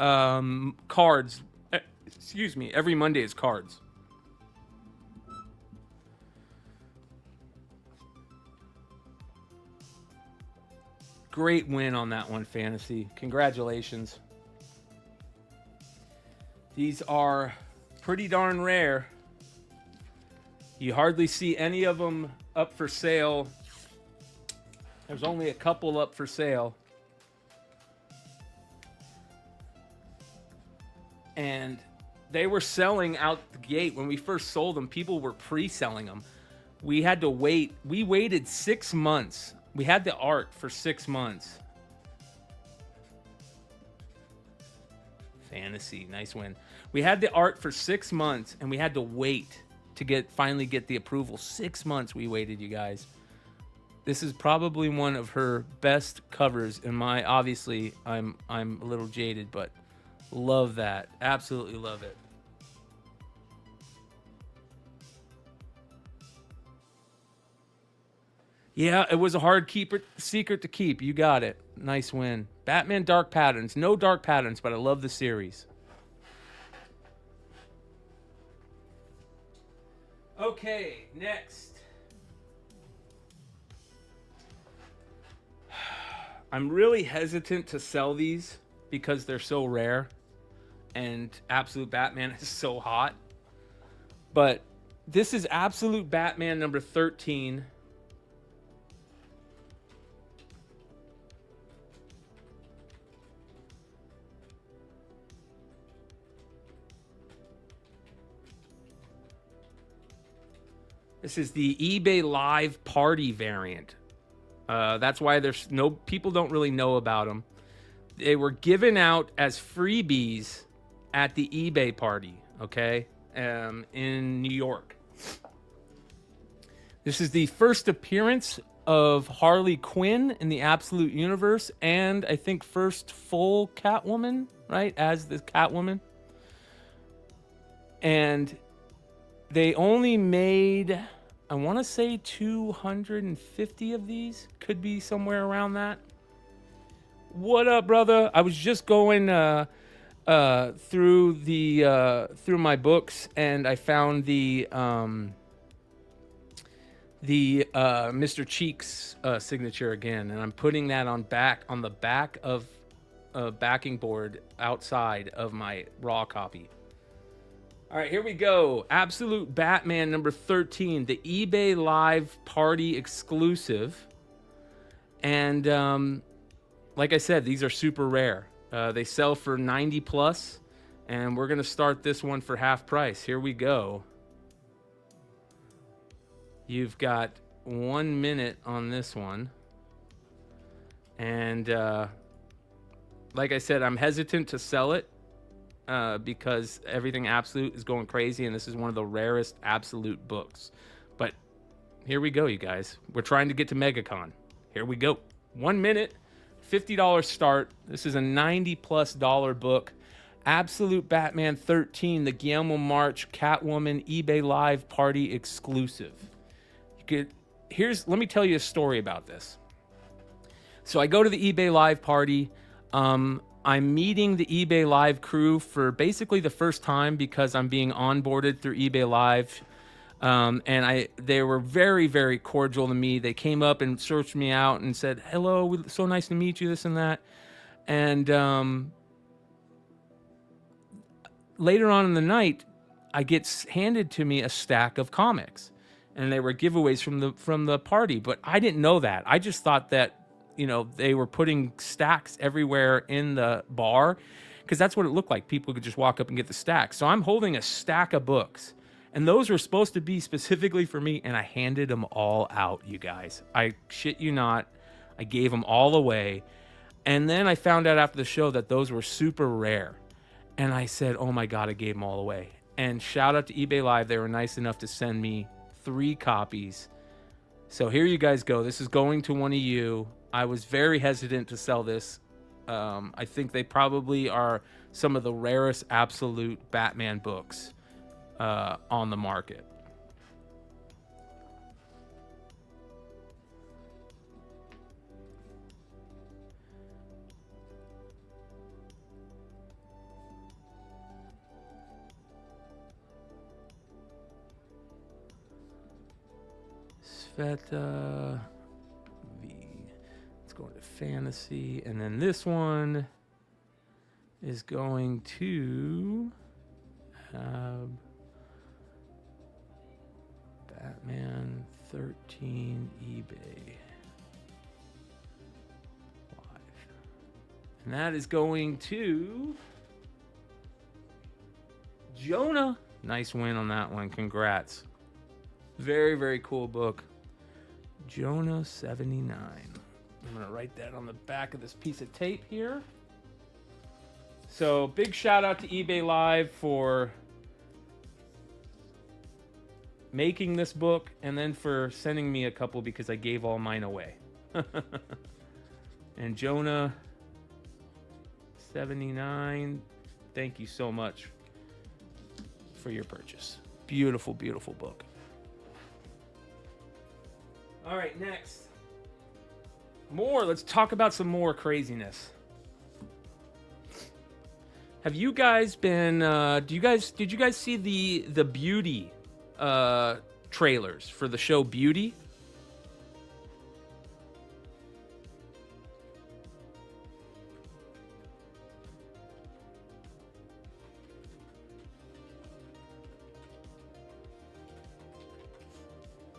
cards. Excuse me. Every Monday is cards. Great win on that one, Fantasy. Congratulations. These are pretty darn rare. You hardly see any of them up for sale. There's only a couple up for sale. And they were selling out the gate. When we first sold them, people were pre-selling them. We had to wait. We waited 6 months. We had the art for 6 months. Fantasy, nice win. We had the art for 6 months, and we had to wait to finally get the approval. 6 months we waited, you guys. This is probably one of her best covers in my. Obviously, I'm a little jaded, but love that. Absolutely love it. Yeah, it was a hard secret to keep. You got it. Nice win. Batman Dark Patterns. No Dark Patterns, but I love the series. Okay, next. I'm really hesitant to sell these because they're so rare and Absolute Batman is so hot. But this is Absolute Batman number 13. This is the eBay Live Party variant. That's why there's no people don't really know about them. They were given out as freebies at the eBay party, okay, in New York. This is the first appearance of Harley Quinn in the Absolute Universe, and I think first full Catwoman, right, as the Catwoman. And they only made, I want to say 250 of these. Could be somewhere around that. What up, brother? I was just going through my books, and I found the Mr. Cheeks signature again, and I'm putting that on the back of a backing board outside of my raw copy. All right, here we go. Absolute Batman number 13, the eBay Live Party exclusive. And like I said, these are super rare. They sell for 90 plus, and we're going to start this one for half price. Here we go. You've got 1 minute on this one. And like I said, I'm hesitant to sell it. Because everything Absolute is going crazy, and this is one of the rarest Absolute books. But here we go, you guys. We're trying to get to MegaCon. Here we go. 1 minute, $50 start. This is a $90+ book. Absolute Batman 13, the Guillermo March Catwoman eBay Live Party exclusive. Let me tell you a story about this. So I go to the eBay Live Party. I'm meeting the eBay Live crew for basically the first time because I'm being onboarded through eBay Live. And they were very, very cordial to me. They came up and searched me out and said, hello, so nice to meet you, this and that. And later on in the night, I get handed to me a stack of comics. And they were giveaways from the party. But I didn't know that. I just thought that, they were putting stacks everywhere in the bar because that's what it looked like. People could just walk up and get the stack. So I'm holding a stack of books, and those were supposed to be specifically for me, and I handed them all out, you guys. I shit you not. I gave them all away. And then I found out after the show that those were super rare. And I said, oh my God, I gave them all away. And shout out to eBay Live. They were nice enough to send me 3 copies. So here you guys go. This is going to one of you. I was very hesitant to sell this. I think they probably are some of the rarest Absolute Batman books on the market. Trifecta. Let's go into fantasy. And then this one is going to have Batman 13 eBay Live. And that is going to Jonah. Nice win on that one. Congrats. Very, very cool book. Jonah 79. I'm going to write that on the back of this piece of tape here. So, big shout out to eBay Live for making this book and then for sending me a couple because I gave all mine away. And Jonah 79, thank you so much for your purchase. Beautiful, beautiful book. All right, next. Let's talk about some more craziness. Have you guys been did you guys see the Beauty trailers for the show Beauty?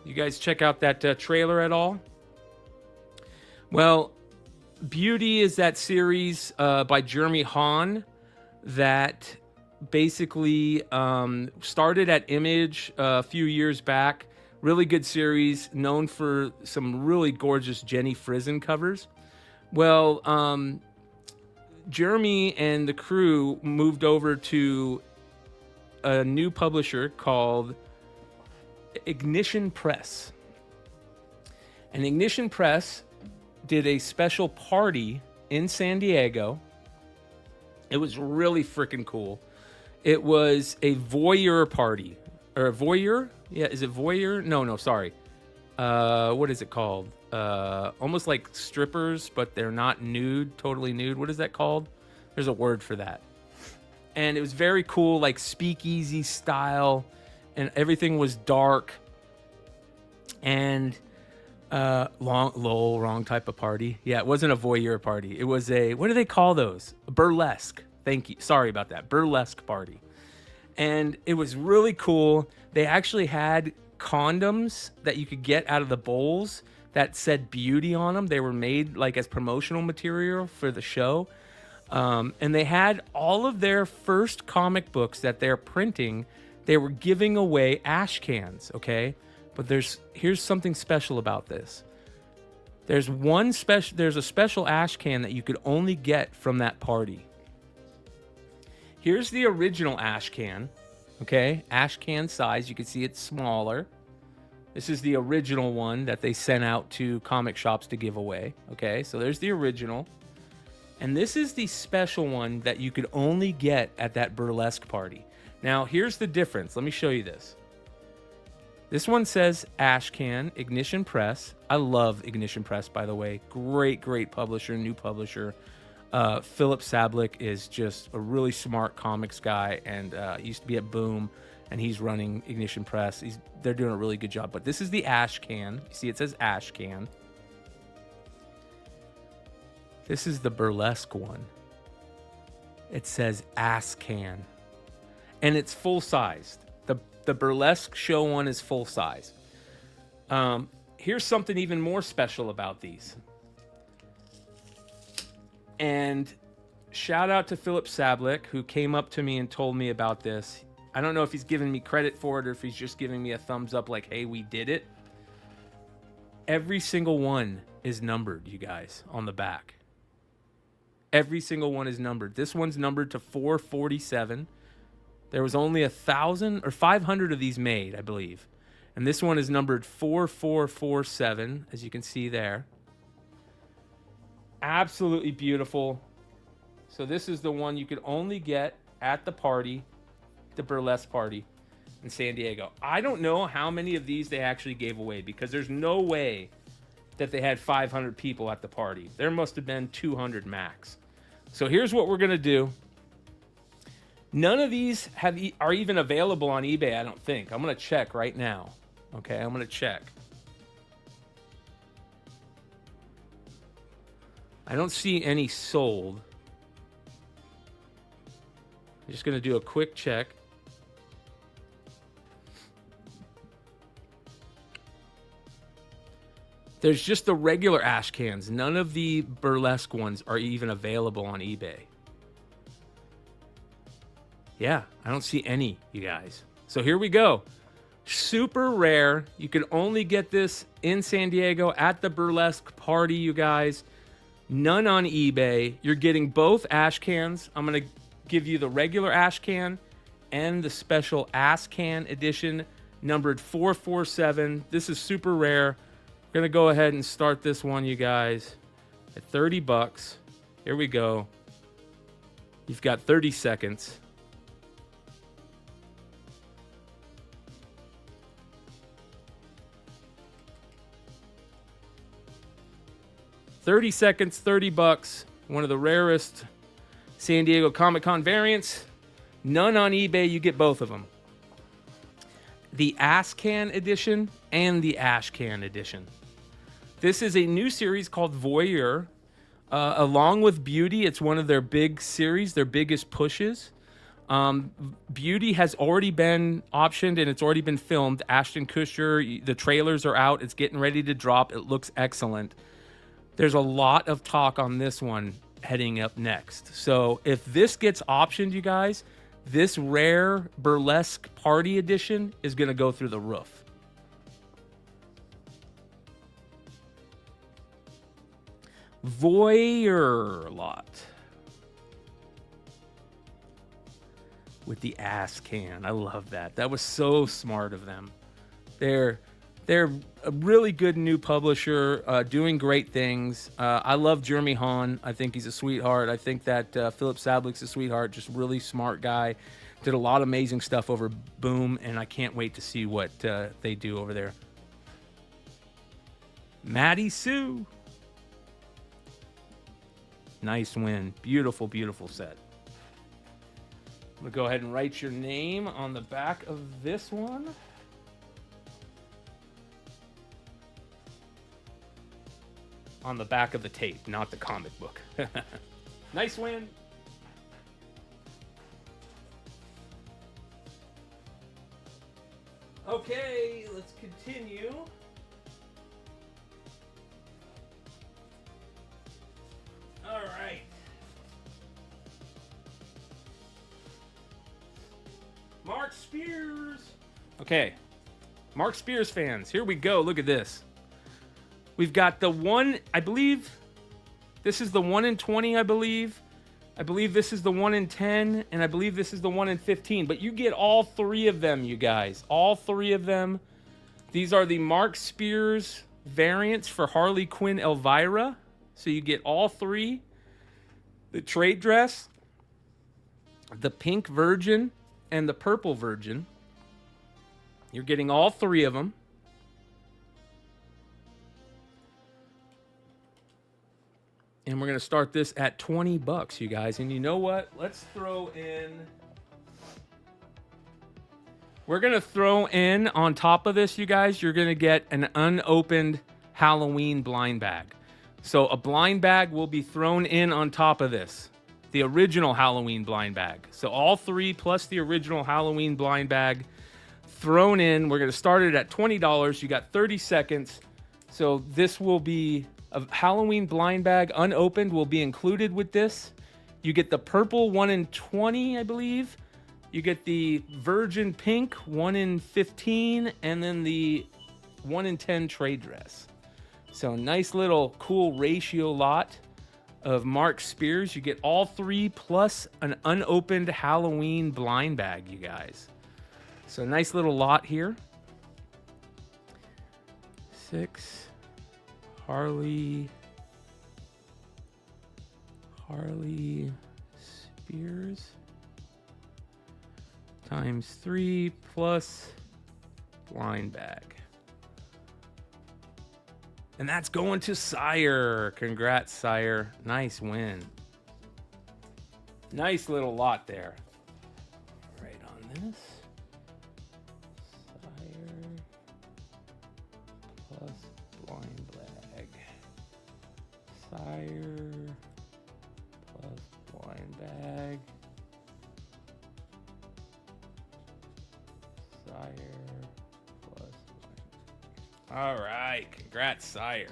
You guys check out that trailer at all? Well, Beauty is that series by Jeremy Hahn that basically started at Image a few years back. Really good series, known for some really gorgeous Jenny Frison covers. Well, Jeremy and the crew moved over to a new publisher called Ignition Press. And Ignition Press did a special party in San Diego. It was really freaking cool. It was a voyeur party. Or a voyeur? Yeah, is it voyeur? No, sorry. What is it called? Almost like strippers, but they're not nude, totally nude. What is that called? There's a word for that. And it was very cool, like speakeasy style. And everything was dark. And wrong type of party. Yeah, it wasn't a voyeur party. It was a, what do they call those? A burlesque. Thank you. Sorry about that. Burlesque party. And it was really cool. They actually had condoms that you could get out of the bowls that said Beauty on them. They were made like as promotional material for the show. And they had all of their first comic books that they're printing. They were giving away ash cans, okay? But here's something special about this. There's a special ash can that you could only get from that party. Here's the original ash can, okay? Ash can size, you can see it's smaller. This is the original one that they sent out to comic shops to give away, okay? So there's the original. And this is the special one that you could only get at that burlesque party. Now, here's the difference. Let me show you this. This one says Ash Can, Ignition Press. I love Ignition Press, by the way. Great publisher, new publisher. Philip Sablick is just a really smart comics guy and used to be at Boom, and he's running Ignition Press. They're doing a really good job. But this is the Ash Can. You see, it says Ash Can. This is the burlesque one. It says Ass Can. And it's full-sized. The burlesque show one is full size. Here's something even more special about these. And shout out to Philip Sablick, who came up to me and told me about this. I don't know if he's giving me credit for it or if he's just giving me a thumbs up like, hey, we did it. Every single one is numbered, you guys, on the back. Every single one is numbered. This one's numbered to 447. There was only 1,000 or 500 of these made, I believe. And this one is numbered 4447, as you can see there. Absolutely beautiful. So this is the one you could only get at the party, the burlesque party in San Diego. I don't know how many of these they actually gave away because there's no way that they had 500 people at the party. There must have been 200 max. So here's what we're going to do. None of these are even available on eBay, I don't think. I'm going to check right now. Okay, I'm going to check. I don't see any sold. I'm just going to do a quick check. There's just the regular ash cans. None of the burlesque ones are even available on eBay. Yeah, I don't see any, you guys. So here we go. Super rare. You can only get this in San Diego at the burlesque party, you guys. None on eBay. You're getting both ash cans. I'm going to give you the regular ash can and the special ass can edition, numbered 447. This is super rare. We're going to go ahead and start this one, you guys, at 30 bucks. Here we go. You've got 30 seconds. $30 seconds, 30 bucks. One of the rarest San Diego Comic-Con variants. None on eBay. You get both of them. The Ass Can edition and the Ash Can edition. This is a new series called Voyeur. Along with Beauty, it's one of their big series, their biggest pushes. Beauty has already been optioned and it's already been filmed. Ashton Kutcher, the trailers are out. It's getting ready to drop. It looks excellent. There's a lot of talk on this one heading up next. So if this gets optioned, you guys, this rare burlesque party edition is going to go through the roof. Voyeur lot with the ass can. I love that. That was so smart of them. They're a really good new publisher, doing great things. I love Jeremy Hahn. I think he's a sweetheart. I think that Philip Sablick's a sweetheart, just really smart guy. Did a lot of amazing stuff over Boom, and I can't wait to see what they do over there. Maddie Sue. Nice win. Beautiful, beautiful set. I'm going to go ahead and write your name on the back of this one. On the back of the tape, not the comic book. Nice win. Okay, let's continue. All right. Mark Spears. Okay. Mark Spears fans, here we go. Look at this. We've got the one, I believe this is the 1 in 20, I believe. I believe this is the 1 in 10, and I believe this is the 1 in 15. But you get all three of them, you guys. All three of them. These are the Mark Spears variants for Harley Quinn Elvira. So you get all three. The trade dress, the pink Virgin, and the purple Virgin. You're getting all three of them. And we're going to start this at 20 bucks, you guys. And you know what? Let's throw in... We're going to throw in, on top of this, you guys, you're going to get an unopened Halloween blind bag. So a blind bag will be thrown in on top of this. The original Halloween blind bag. So all three plus the original Halloween blind bag thrown in. We're going to start it at $20. You got 30 seconds. So this will be... A Halloween blind bag unopened will be included with this. You get the purple 1 in 20, I believe. You get the Virgin Pink 1 in 15, and then the 1 in 10 trade dress. So nice little cool ratio lot of Mark Spears. You get all three plus an unopened Halloween blind bag, you guys. So nice little lot here. 6. Harley Spears times 3 plus blind bag. And that's going to Sire. Congrats, Sire. Nice win. Nice little lot there. Right on this. Sire plus blind bag. Sire Sire plus. All right. Congrats, Sire.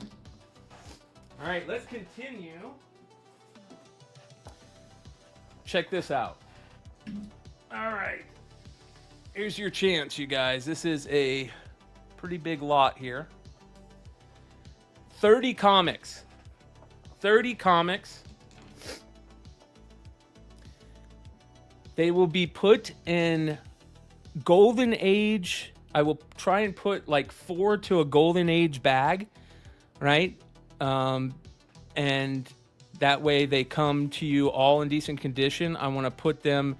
All right, let's continue. Check this out. All right. Here's your chance, you guys. This is a pretty big lot here. 30 comics. 30 comics. They will be put in Golden Age. I will try and put like 4 to a Golden Age bag, right? And that way they come to you all in decent condition. I want to put them,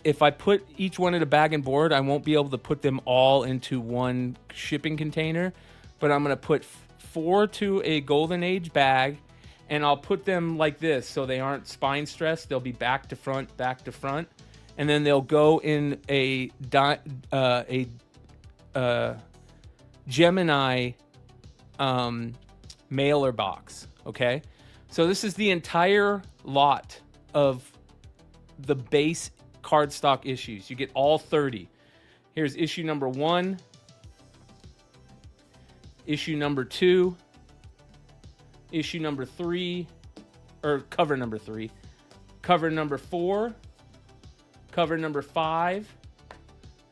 if I put each one in a bag and board, I won't be able to put them all into one shipping container, but I'm going to put 4 to a Golden Age bag, and I'll put them like this so they aren't spine stressed. They'll be back to front, and then they'll go in a Gemini mailer box. Okay, so this is the entire lot of the base cardstock issues. You get all 30. Here's issue number 1, issue number 2, issue number 3, or cover number 3, cover number 4, cover number 5,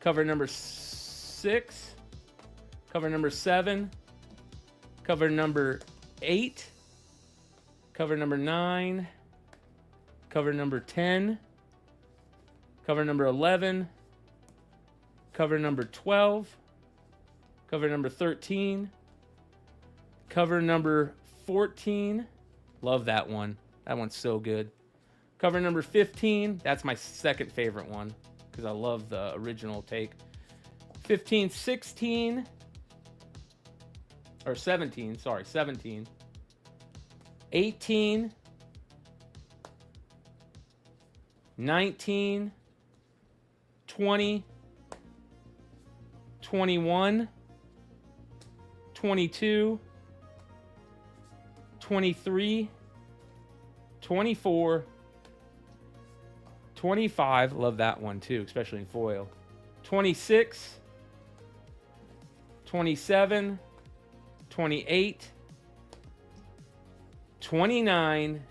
cover number 6, cover number 7, cover number 8, cover number 9, cover number 10, cover number 11, cover number 12, cover number 13, cover number 14. Love that one. That one's so good. Cover number 15. That's my second favorite one because I love the original take. 15, 16, or 17, sorry, 17. 18, 19, 20, 21, 22, 23, 24, 25, love that one too, especially in foil. 26, 27, 28, 29,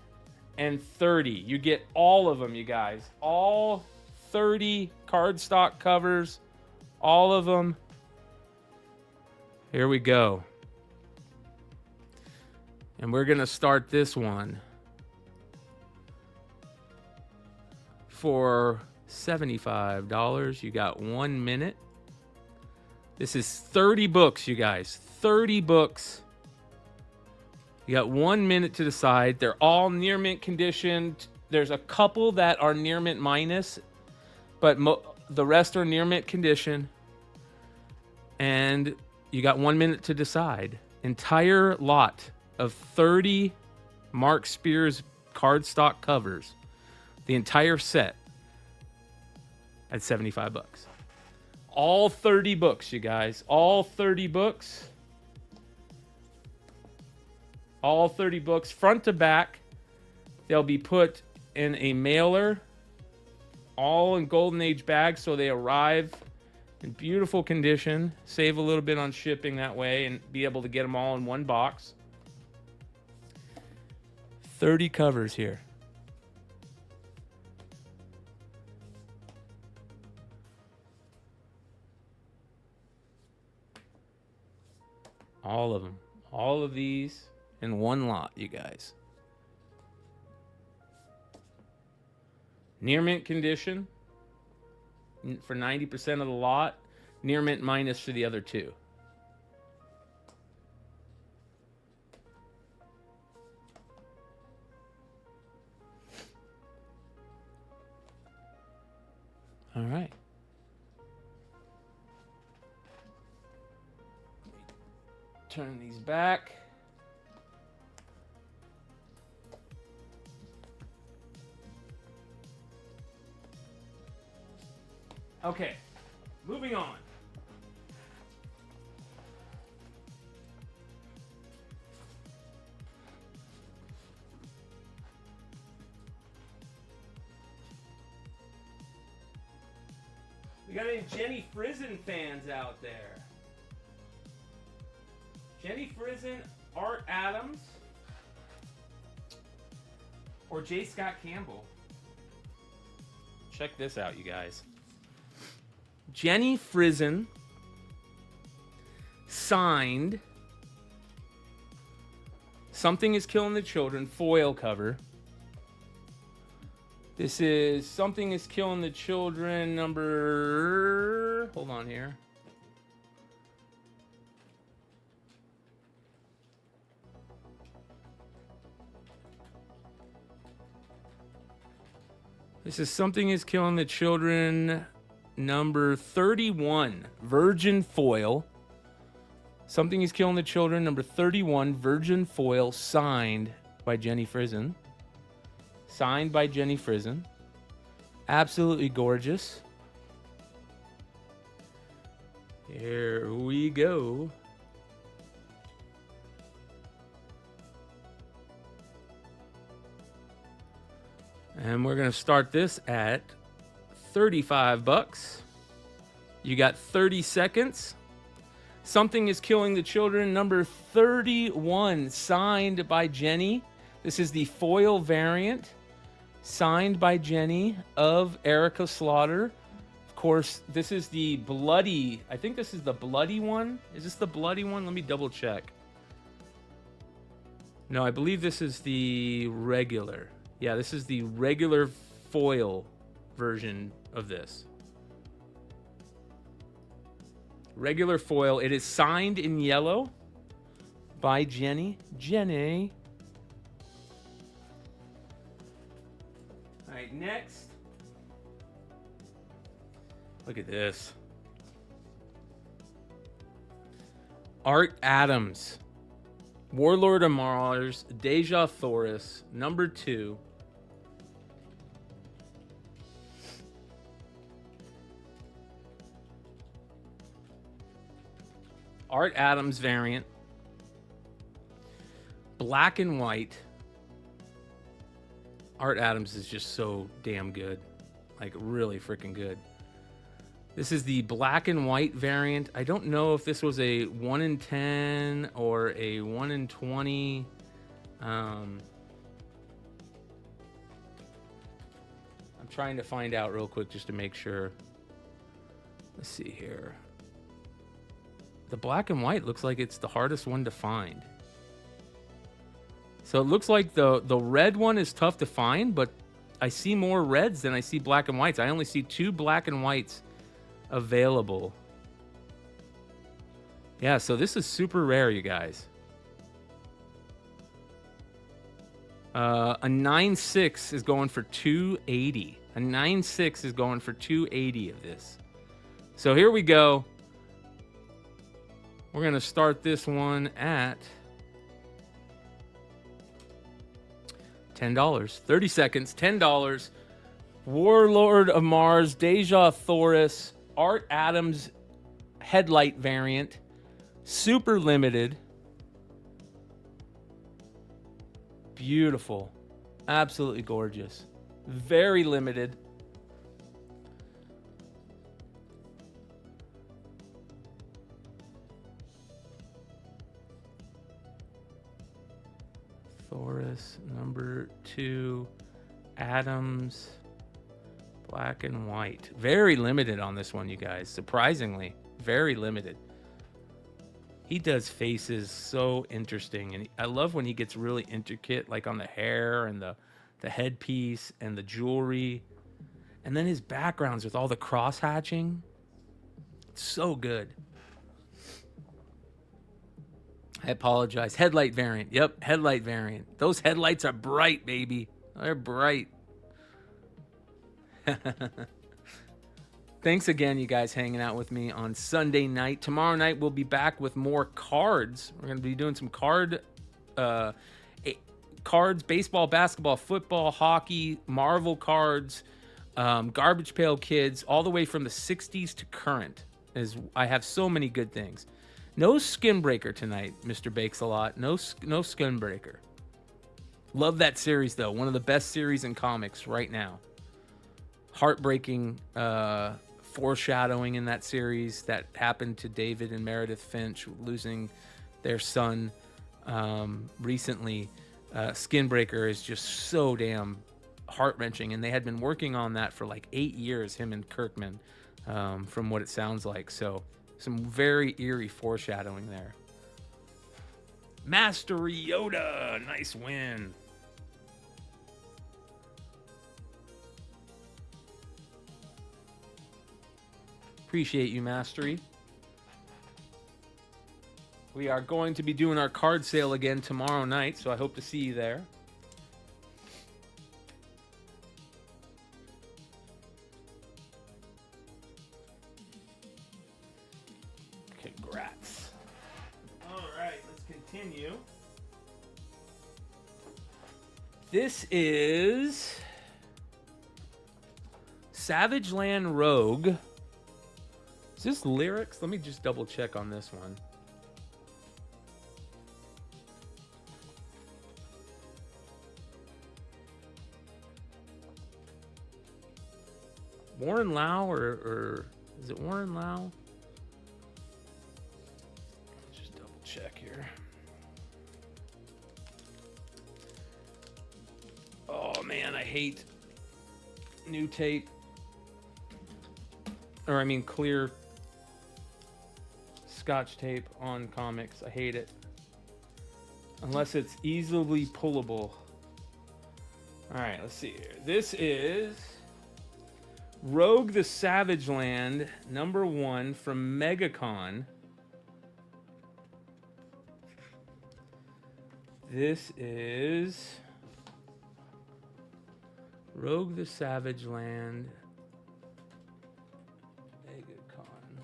and 30. You get all of them, you guys. All 30 cardstock covers. All of them. Here we go. And we're going to start this one for $75. You got 1 minute. This is 30 books, you guys. 30 books. You got 1 minute to decide. They're all near mint condition. There's a couple that are near mint minus, but the rest are near mint condition. And you got 1 minute to decide. Entire lot of 30 Mark Spears cardstock covers. The entire set at $75. All 30 books, you guys. All 30 books. All 30 books, front to back. They'll be put in a mailer, all in Golden Age bags, so they arrive in beautiful condition. Save a little bit on shipping that way and be able to get them all in one box. 30 covers here. All of them. All of these in one lot, you guys. Near mint condition for 90% of the lot. Near mint minus for the other two. All right. Turn these back. Okay, moving on. We got any Jenny Frizen fans out there? Jenny Frizen, Art Adams, or J. Scott Campbell? Check this out, you guys. Jenny Frizen signed Something is Killing the Children foil cover. This is Something is Killing the Children number... Hold on here. This is Something is Killing the Children number 31, Virgin Foil. Something is Killing the Children number 31, Virgin Foil, signed by Jenny Frizen. Signed by Jenny Frizen. Absolutely gorgeous. Here we go. And we're going to start this at $35. You got 30 seconds. Something is Killing the Children number 31, signed by Jenny. This is the foil variant, signed by Jenny of Erica Slaughter. Of course, this is the bloody, I think this is the bloody one. Is this the bloody one? Let me double check. No, I believe this is the regular. Yeah, this is the regular foil version of this. Regular foil. It is signed in yellow by Jenny. Jenny. All right, next. Look at this. Art Adams. Warlord of Mars, Deja Thoris, number 2. Art Adams variant. Black and white. Art Adams is just so damn good. Like, really freaking good. This is the black and white variant. I don't know if this was a 1 in 10 or a 1 in 20. I'm trying to find out real quick just to make sure. Let's see here. The black and white looks like it's the hardest one to find. So it looks like the red one is tough to find, but I see more reds than I see black and whites. I only see 2 black and whites available. Yeah, so this is super rare, you guys. A 9.6 is going for $280. A 9.6 is going for $280 of this. So here we go. We're going to start this one at $10. 30 seconds, $10. Warlord of Mars, Deja Thoris, Art Adams headlight variant. Super limited. Beautiful. Absolutely gorgeous. Very limited. Thoris, number 2. Adams, black and white. Very limited on this one, you guys. Surprisingly, very limited. He does faces so interesting, and I love when he gets really intricate, like on the hair and the headpiece and the jewelry, and then his backgrounds with all the cross hatching. So good. I apologize. Headlight variant. Yep, headlight variant. Those headlights are bright, baby. They're bright. Thanks again, you guys, hanging out with me on Sunday night. Tomorrow night, we'll be back with more cards. We're going to be doing some cards, baseball, basketball, football, hockey, Marvel cards, Garbage Pail Kids, all the way from the 60s to current. I have so many good things. No Skin Breaker tonight, Mr. Bakes a Lot. No Skin Breaker. Love that series, though. One of the best series in comics right now. Heartbreaking foreshadowing in that series that happened to David and Meredith Finch, losing their son recently. Skinbreaker is just so damn heart-wrenching, and they had been working on that for like 8 years, him and Kirkman, from what it sounds like. So some very eerie foreshadowing there. Master Yoda, nice win. Appreciate you, Mastery. We are going to be doing our card sale again tomorrow night, so I hope to see you there. Congrats. All right, let's continue. This is Savage Land Rogue. Is this lyrics? Let me just double check on this one. Warren Lau or is it Warren Lau? Let's just double check here. Oh man, I hate new tape. Or I mean clear Scotch tape on comics. I hate it. Unless it's easily pullable. Alright, let's see here. This is Rogue the Savage Land, #1 from MegaCon. This is Rogue the Savage Land, MegaCon.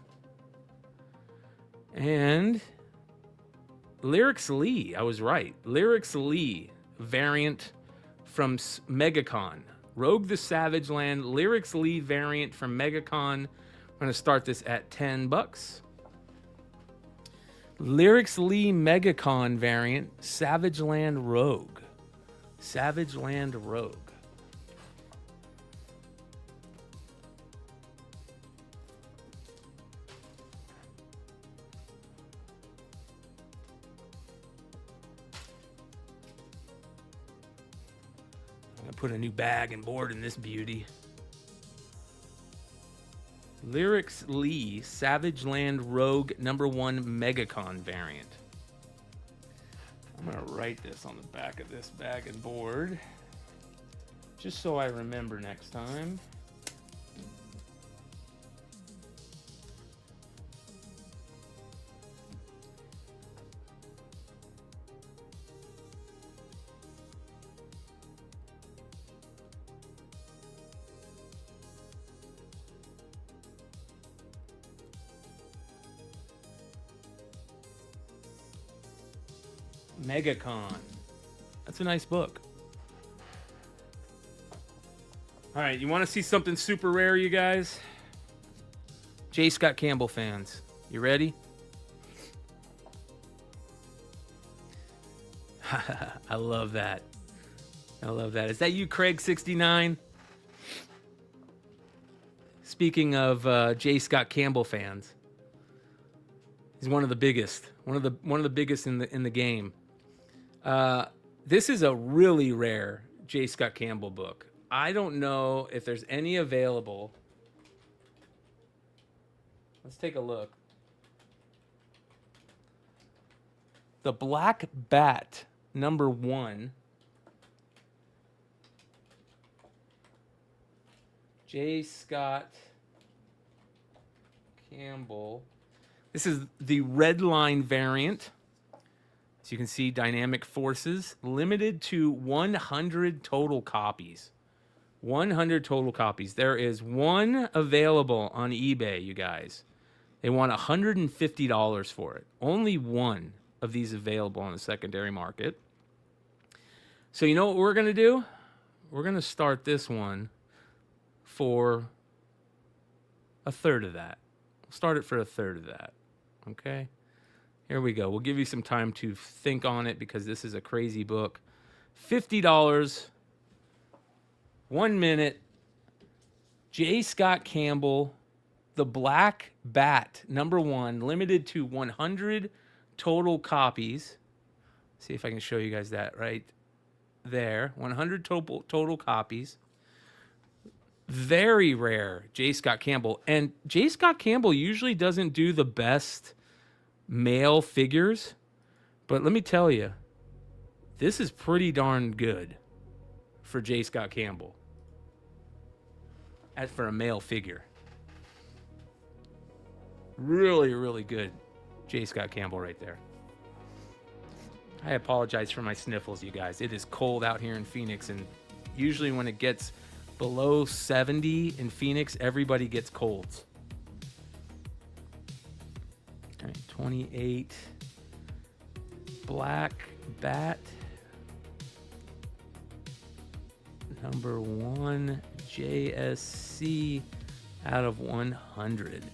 And Lyrics Lee, I was right. Lyrics Lee variant from MegaCon. Rogue the Savage Land, Lyrics Lee variant from MegaCon. I'm going to start this at $10. Lyrics Lee MegaCon variant, Savage Land Rogue. Savage Land Rogue. Put a new bag and board in this beauty. Lyrics Lee Savage Land Rogue #1 MegaCon variant. I'm gonna write this on the back of this bag and board, just so I remember next time. MegaCon. That's a nice book. All right, you want to see something super rare, you guys? J. Scott Campbell fans, you ready? I love that. I love that. Is that you, Craig69? Speaking of J. Scott Campbell fans, he's one of the biggest. One of the biggest in the game. This is a really rare J. Scott Campbell book. I don't know if there's any available. Let's take a look. The Black Bat, #1. J. Scott Campbell. This is the red line variant. As you can see, Dynamic Forces, limited to 100 total copies. 100 total copies. There is one available on eBay, you guys. They want $150 for it. Only one of these available on the secondary market. So you know what we're going to do? We're going to start this one for a third of that. We'll start it for a third of that. Okay? Here we go. We'll give you some time to think on it because this is a crazy book. $50, 1 minute. J. Scott Campbell, the Black Bat, #1, limited to 100 total copies. See if I can show you guys that right there. 100 total copies. Very rare, J. Scott Campbell. And J. Scott Campbell usually doesn't do the best male figures, but let me tell you, this is pretty darn good for J. Scott Campbell as for a male figure. Really, really good J. Scott Campbell right there. I apologize for my sniffles, you guys. It is cold out here in Phoenix, and usually when it gets below 70 in Phoenix, everybody gets colds. All right, 28. Black Bat. #1, JSC out of 100.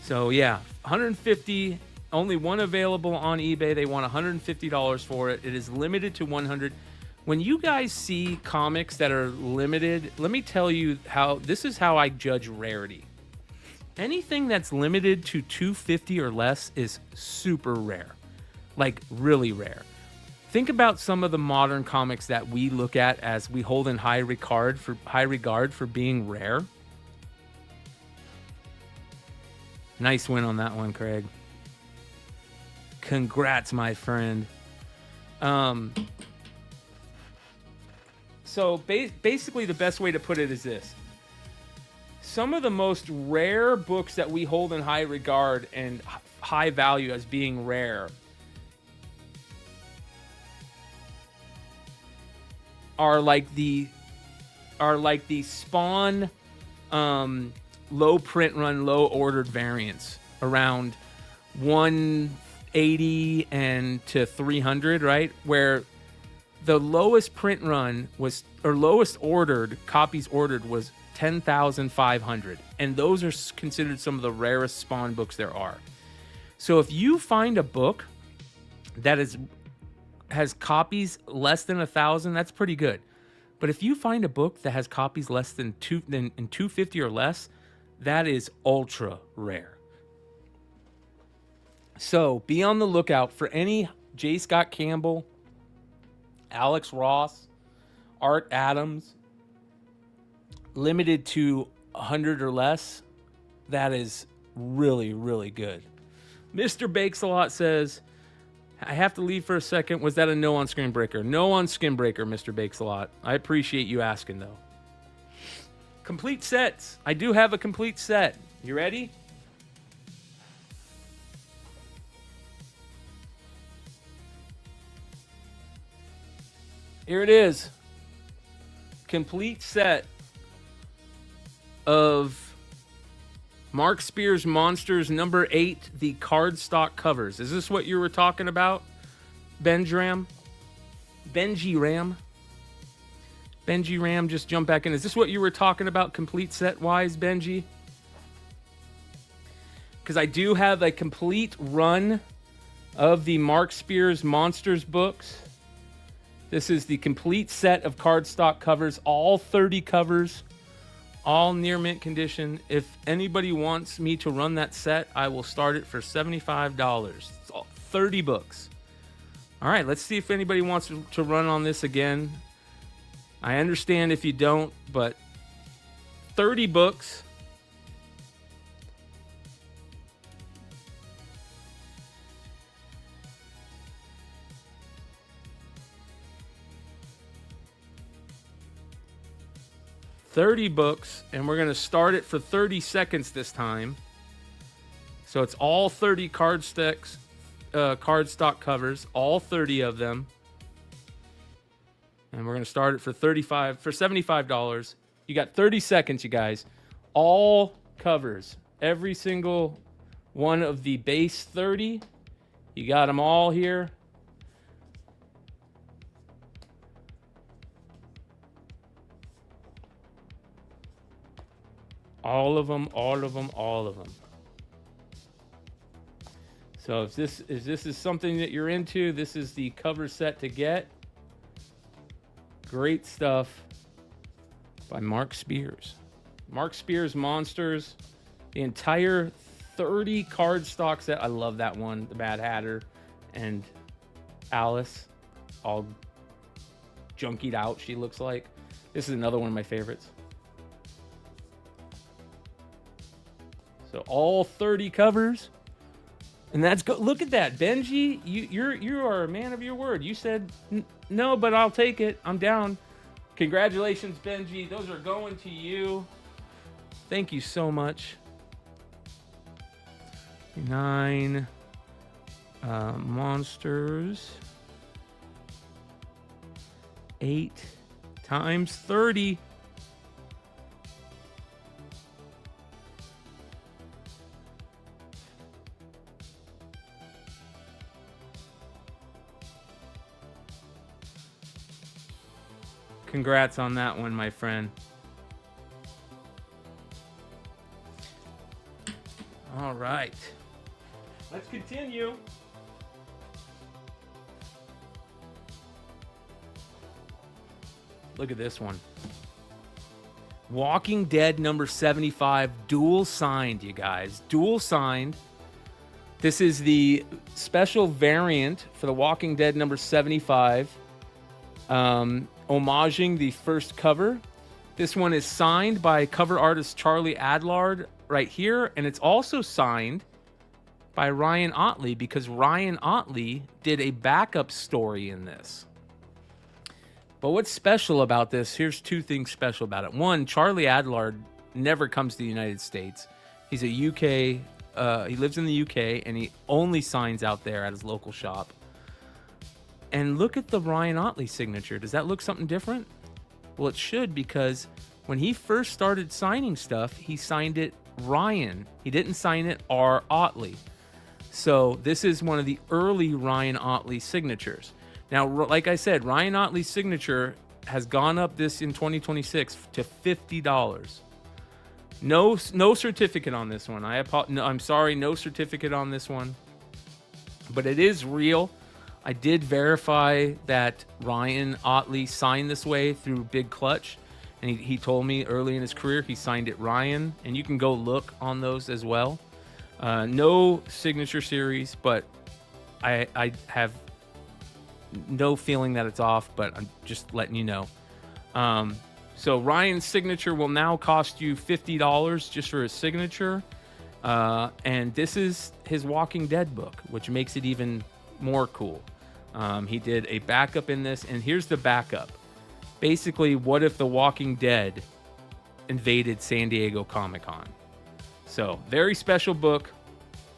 So yeah, 150. Only one available on eBay. They want $150 for it. It is limited to 100. When you guys see comics that are limited, let me tell you this is how I judge rarity. Anything that's limited to 250 or less is super rare. Like really rare. Think about some of the modern comics that we look at as we hold in high regard for being rare. Nice win on that one, Craig. Congrats, my friend. So basically the best way to put it is this. Some of the most rare books that we hold in high regard and high value as being rare are like the Spawn low print run, low ordered variants around 180 and to 300, right? Where the lowest print run was, or lowest ordered copies ordered was 10,500, and those are considered some of the rarest Spawn books there are. So if you find a book that has copies less than 1,000, that's pretty good. But if you find a book that has copies less than 250 or less, that is ultra rare. So be on the lookout for any J. Scott Campbell, Alex Ross, Art Adams, limited to 100 or less. That is really, really good. Mr. Bakes-a-Lot says, I have to leave for a second. Was that a no on Skinbreaker? No on Skinbreaker, Mr. Bakes-a-Lot. I appreciate you asking, though. Complete sets. I do have a complete set. You ready? Here it is. Complete set of Mark Spears Monsters #8, the cardstock covers. Is this what you were talking about, Benji Ram? Benji Ram, just jump back in. Is this what you were talking about complete set-wise, Benji? Because I do have a complete run of the Mark Spears Monsters books. This is the complete set of cardstock covers, all 30 covers, all near mint condition. If anybody wants me to run that set, I will start it for $75. It's all 30 books. All right, let's see if anybody wants to run on this again. I understand if you don't, but 30 books. And we're going to start it for 30 seconds this time. So it's all 30 cardstock covers, all 30 of them. And we're going to start it for $75. You got 30 seconds, you guys. All covers, every single one of the base 30. You got them all here. All of them. So if this is something that you're into, this is the cover set to get. Great stuff by Mark Spears. Mark Spears Monsters. The entire 30 card stock set. I love that one. The Mad Hatter and Alice, all junkied out, she looks like. This is another one of my favorites. So all 30 covers. And that's good. Look at that, Benji. You are a man of your word. You said no, but I'll take it. I'm down. Congratulations, Benji. Those are going to you. Thank you so much. 9 monsters. 8 times 30. Congrats on that one, my friend. All right. Let's continue. Look at this one. Walking Dead number 75, dual signed, you guys. Dual signed. This is the special variant for the Walking Dead number 75. Homaging the first cover. This one is signed by cover artist Charlie Adlard right here, and it's also signed by Ryan Ottley because Ryan Ottley did a backup story in this. But what's special about this, here's 2 things special about it. One, Charlie Adlard never comes to the United States. He's a UK, he lives in the UK, and he only signs out there at his local shop. And look at the Ryan Ottley signature. Does that look something different? Well, it should, because when he first started signing stuff, he signed it Ryan. He didn't sign it R. Ottley. So this is one of the early Ryan Ottley signatures. Now, like I said, Ryan Ottley's signature has gone up this in 2026 to $50. No certificate on this one. I'm sorry, no certificate on this one. But it is real. I did verify that Ryan Ottley signed this way through Big Clutch, and he told me early in his career he signed it Ryan, and you can go look on those as well. No signature series, but I have no feeling that it's off, but I'm just letting you know. So Ryan's signature will now cost you $50 just for his signature, and this is his Walking Dead book, which makes it even more cool. He did a backup in this, and here's the backup. Basically, what if the Walking Dead invaded San Diego Comic-Con? So, very special book.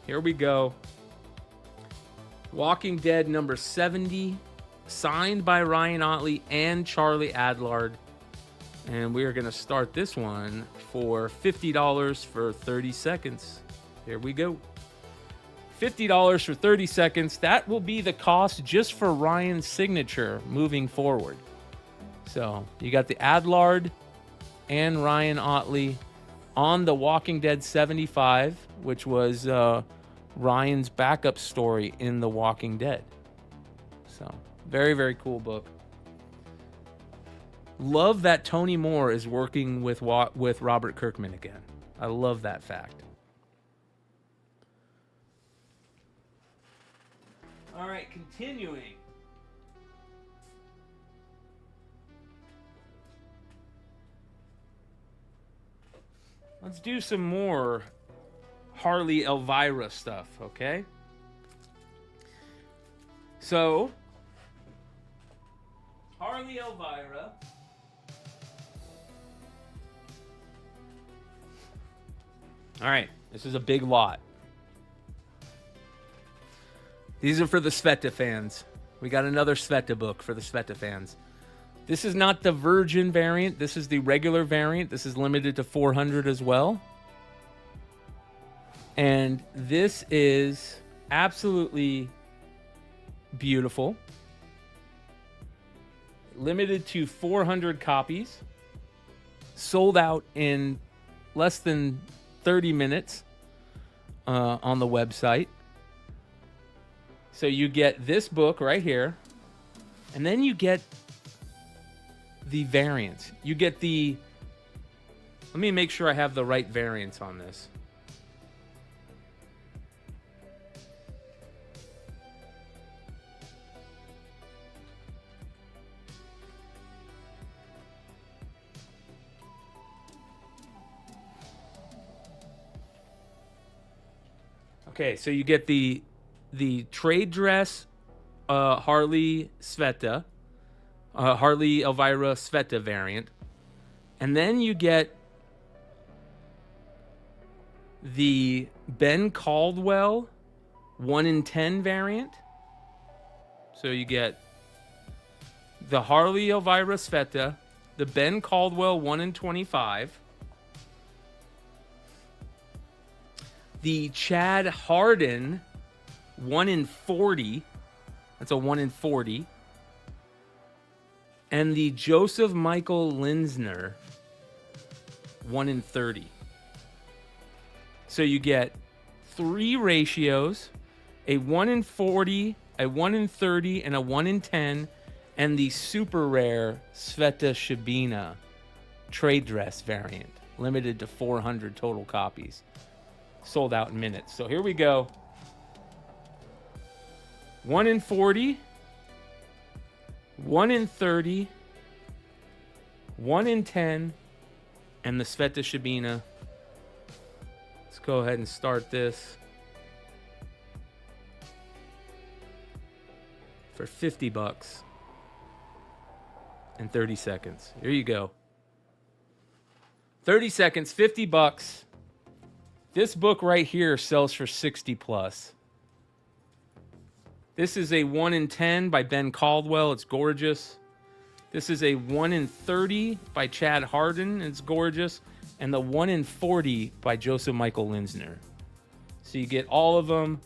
Here we go. Walking Dead number 70, signed by Ryan Ottley and Charlie Adlard. And we are going to start this one for $50 for 30 seconds. Here we go. $50 for 30 seconds. That will be the cost just for Ryan's signature moving forward. So you got the Adlard and Ryan Ottley on the Walking Dead 75, which was Ryan's backup story in The Walking Dead. So very, very cool book. Love that Tony Moore is working with Robert Kirkman again. I love that fact. All right, continuing. Let's do some more Harley Elvira stuff, okay? So, Harley Elvira. All right, this is a big lot. These are for the Sveta fans. We got another Sveta book for the Sveta fans. This is not the Virgin variant. This is the regular variant. This is limited to 400 as well. And this is absolutely beautiful. Limited to 400 copies. Sold out in less than 30 minutes on the website. So you get this book right here, and then you get the variants. You get the... Let me make sure I have the right variants on this. Okay, so you get the trade dress Harley Sveta, Harley Elvira Sveta variant. And then you get the Ben Caldwell 1 in 10 variant. So you get the Harley Elvira Sveta, the Ben Caldwell 1 in 25, the Chad Harden 1 in 40. That's a 1 in 40. And the Joseph Michael Linsner 1 in 30. So you get 3 ratios, a 1 in 40, a 1 in 30, and a 1 in 10, and the super rare Sveta Shabina trade dress variant, limited to 400 total copies. Sold out in minutes. So here we go. 1 in 40, 1 in 30, 1 in 10, and the Sveta Shabina. Let's go ahead and start this for $50 in 30 seconds. Here you go. 30 seconds, $50. This book right here sells for 60 plus. This is a 1 in 10 by Ben Caldwell. It's gorgeous. This is a 1 in 30 by Chad Harden. It's gorgeous. And the 1 in 40 by Joseph Michael Linsner. So you get all of them.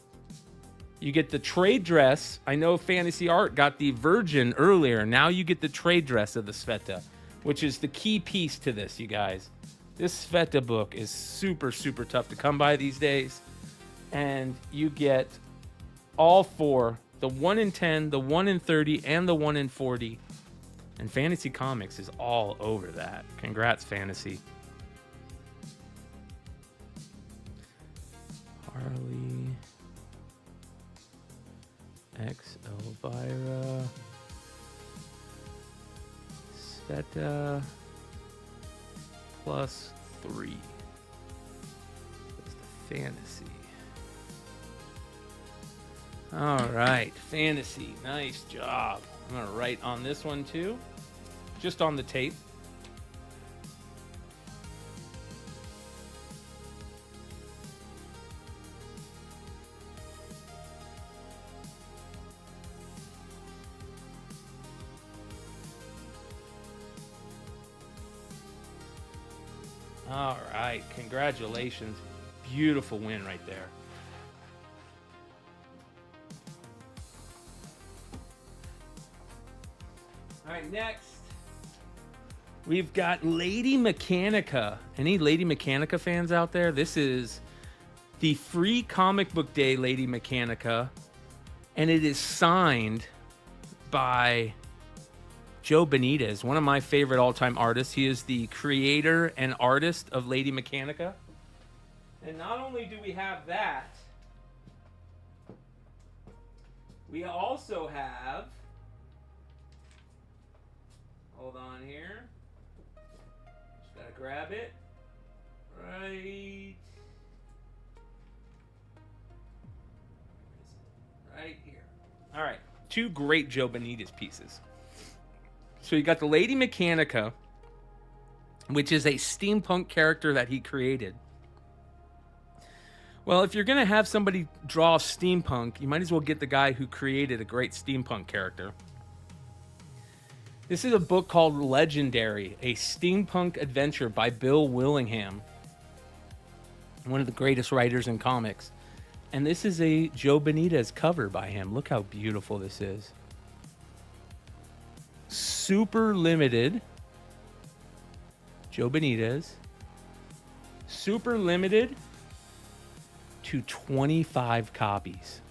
You get the trade dress. I know Fantasy Art got the Virgin earlier. Now you get the trade dress of the Sveta, which is the key piece to this, you guys. This Sveta book is super, super tough to come by these days. And you get all 4, the 1 in 10, the 1 in 30, and the 1 in 40. And Fantasy Comics is all over that. Congrats, Fantasy. Harley X Elvira Sveta plus 3. That's the Fantasy. All right, Fantasy. Nice job. I'm going to write on this one too, just on the tape. All right, congratulations. Beautiful win right there. All right, next, we've got Lady Mechanica. Any Lady Mechanica fans out there? This is the free comic book day Lady Mechanica, and it is signed by Joe Benitez, one of my favorite all-time artists. He is the creator and artist of Lady Mechanica. And not only do we have that, we also have, hold on here, just gotta grab it, right here. All right, 2 great Joe Benitez pieces. So you got the Lady Mechanica, which is a steampunk character that he created. Well, if you're going to have somebody draw steampunk, you might as well get the guy who created a great steampunk character. This is a book called Legendary, a steampunk adventure by Bill Willingham, one of the greatest writers in comics. And this is a Joe Benitez cover by him. Look how beautiful this is. Super limited. Joe Benitez. Super limited to 25 copies.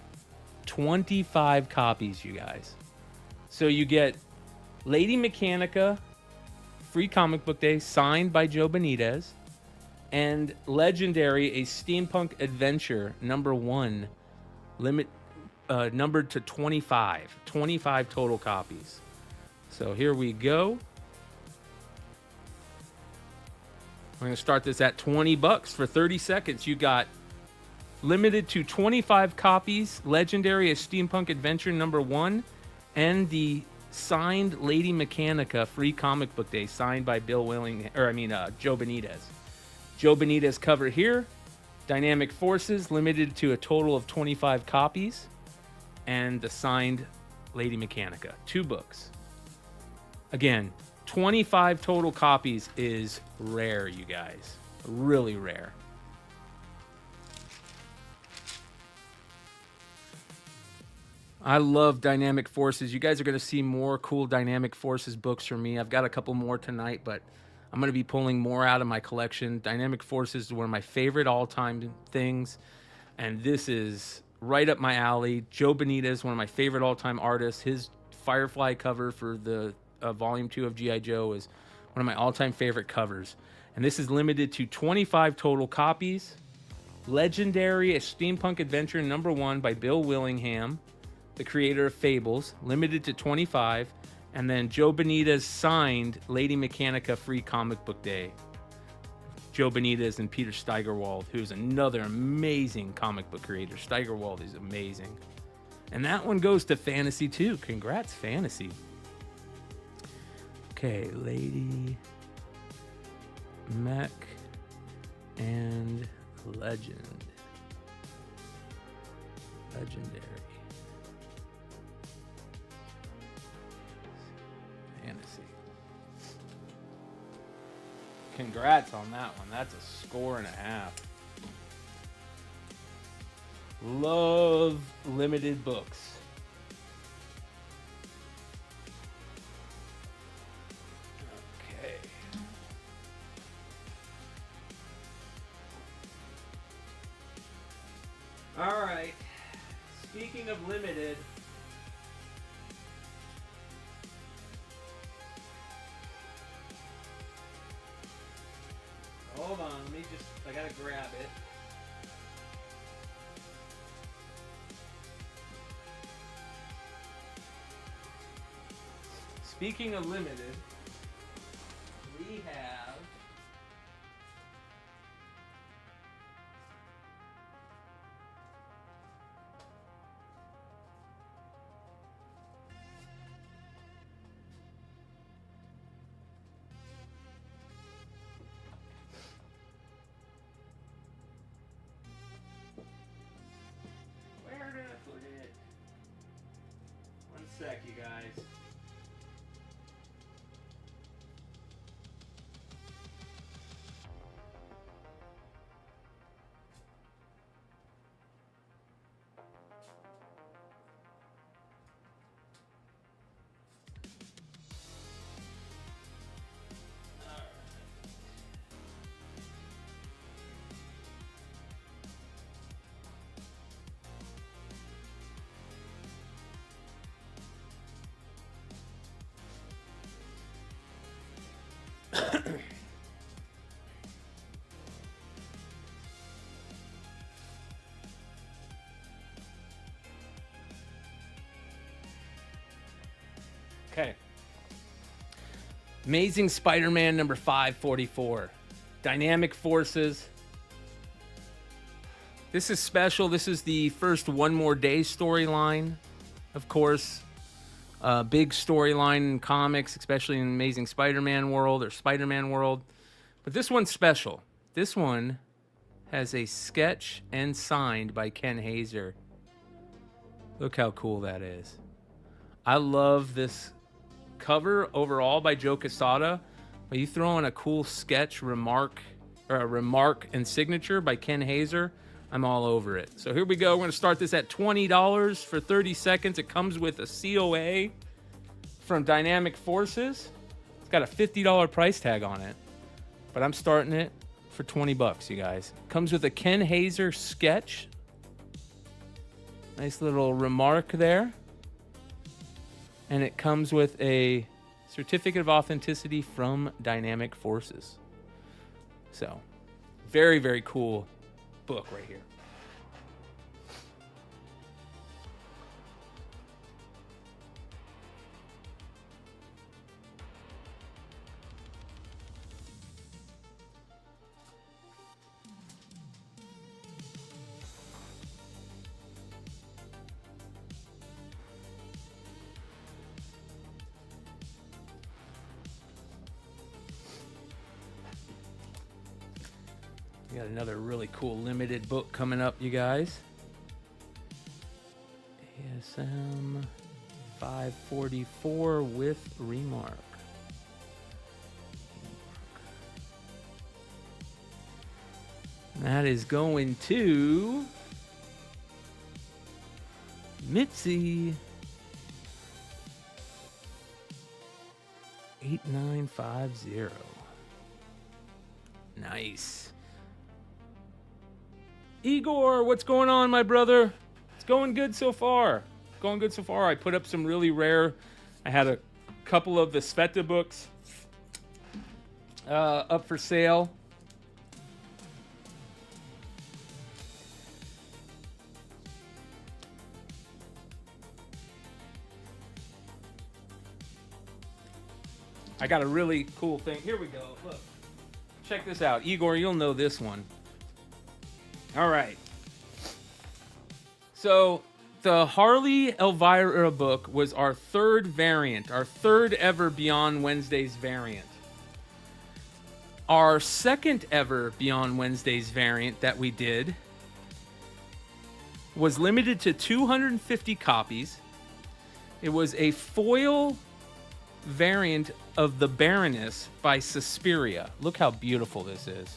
25 copies, you guys. So you get Lady Mechanica, free comic book day, signed by Joe Benitez, and Legendary, a steampunk adventure, #1, numbered to 25. 25 total copies. So here we go. We're going to start this at $20 for 30 seconds. You got Limited to 25 copies. Legendary as Steampunk Adventure #1, and the signed Lady Mechanica free comic book day, signed by Joe Benitez. Joe Benitez cover here. Dynamic Forces, limited to a total of 25 copies, and the signed Lady Mechanica. 2 books. Again, 25 total copies is rare, you guys. Really rare. I love Dynamic Forces. You guys are going to see more cool Dynamic Forces books from me. I've got a couple more tonight, but I'm going to be pulling more out of my collection. Dynamic Forces is one of my favorite all-time things, and this is right up my alley. Joe Benitez, one of my favorite all-time artists. His Firefly cover for the Volume 2 of G.I. Joe is one of my all-time favorite covers. And this is limited to 25 total copies. Legendary A Steampunk Adventure #1 by Bill Willingham, the creator of Fables, limited to 25. And then Joe Benitez signed Lady Mechanica free comic book day. Joe Benitez and Peter Steigerwald, who's another amazing comic book creator. Steigerwald is amazing. And that one goes to Fantasy too. Congrats, Fantasy. Okay, Lady Mech and Legend. Legendary. Fantasy. Congrats on that one. That's a score and a half. Love limited books. Okay. All right. Speaking of limited, hold on, I gotta grab it. Speaking of limited, we have where did I put it? One sec, you guys. Okay. Amazing Spider-Man number 544. Dynamic Forces. This is special. This is the first One More Day storyline. Of course, big storyline in comics, especially in Amazing Spider-Man world or Spider-Man world. But this one's special. This one has a sketch and signed by Ken Hazer. Look how cool that is. I love this cover overall by Joe Quesada, but you throw in a cool sketch, remark and signature by Ken Hazer, I'm all over it. So here we go. We're going to start this at $20 for 30 seconds. It comes with a COA from Dynamic Forces. It's got a $50 price tag on it, but I'm starting it for 20 bucks, you guys. Comes with a Ken Hazer sketch. Nice little remark there. And it comes with a certificate of authenticity from Dynamic Forces. So, very, very cool book right here. Got another really cool limited book coming up, you guys. ASM 544 with remark. That is going to Mitzi. 8950. Nice. Igor, what's going on, my brother? It's going good so far. Going good so far. I put up some really rare. I had a couple of the Sveta books up for sale. I got a really cool thing. Here we go. Look. Check this out. Igor, you'll know this one. All right. So the Harley Elvira book was our third variant, our third ever Beyond Wednesdays variant. Our second ever Beyond Wednesdays variant that we did was limited to 250 copies. It was a foil variant of the Baroness by Suspiria. Look how beautiful this is.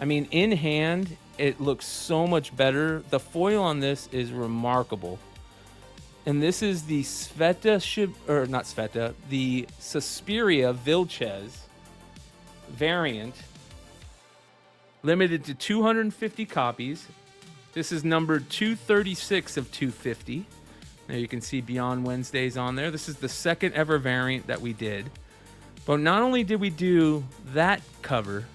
I mean, in hand, it looks so much better. The foil on this is remarkable. And this is the the Suspiria Vilches variant, limited to 250 copies. This is numbered 236 of 250. Now you can see Beyond Wednesdays on there. This is the second ever variant that we did. But not only did we do that cover,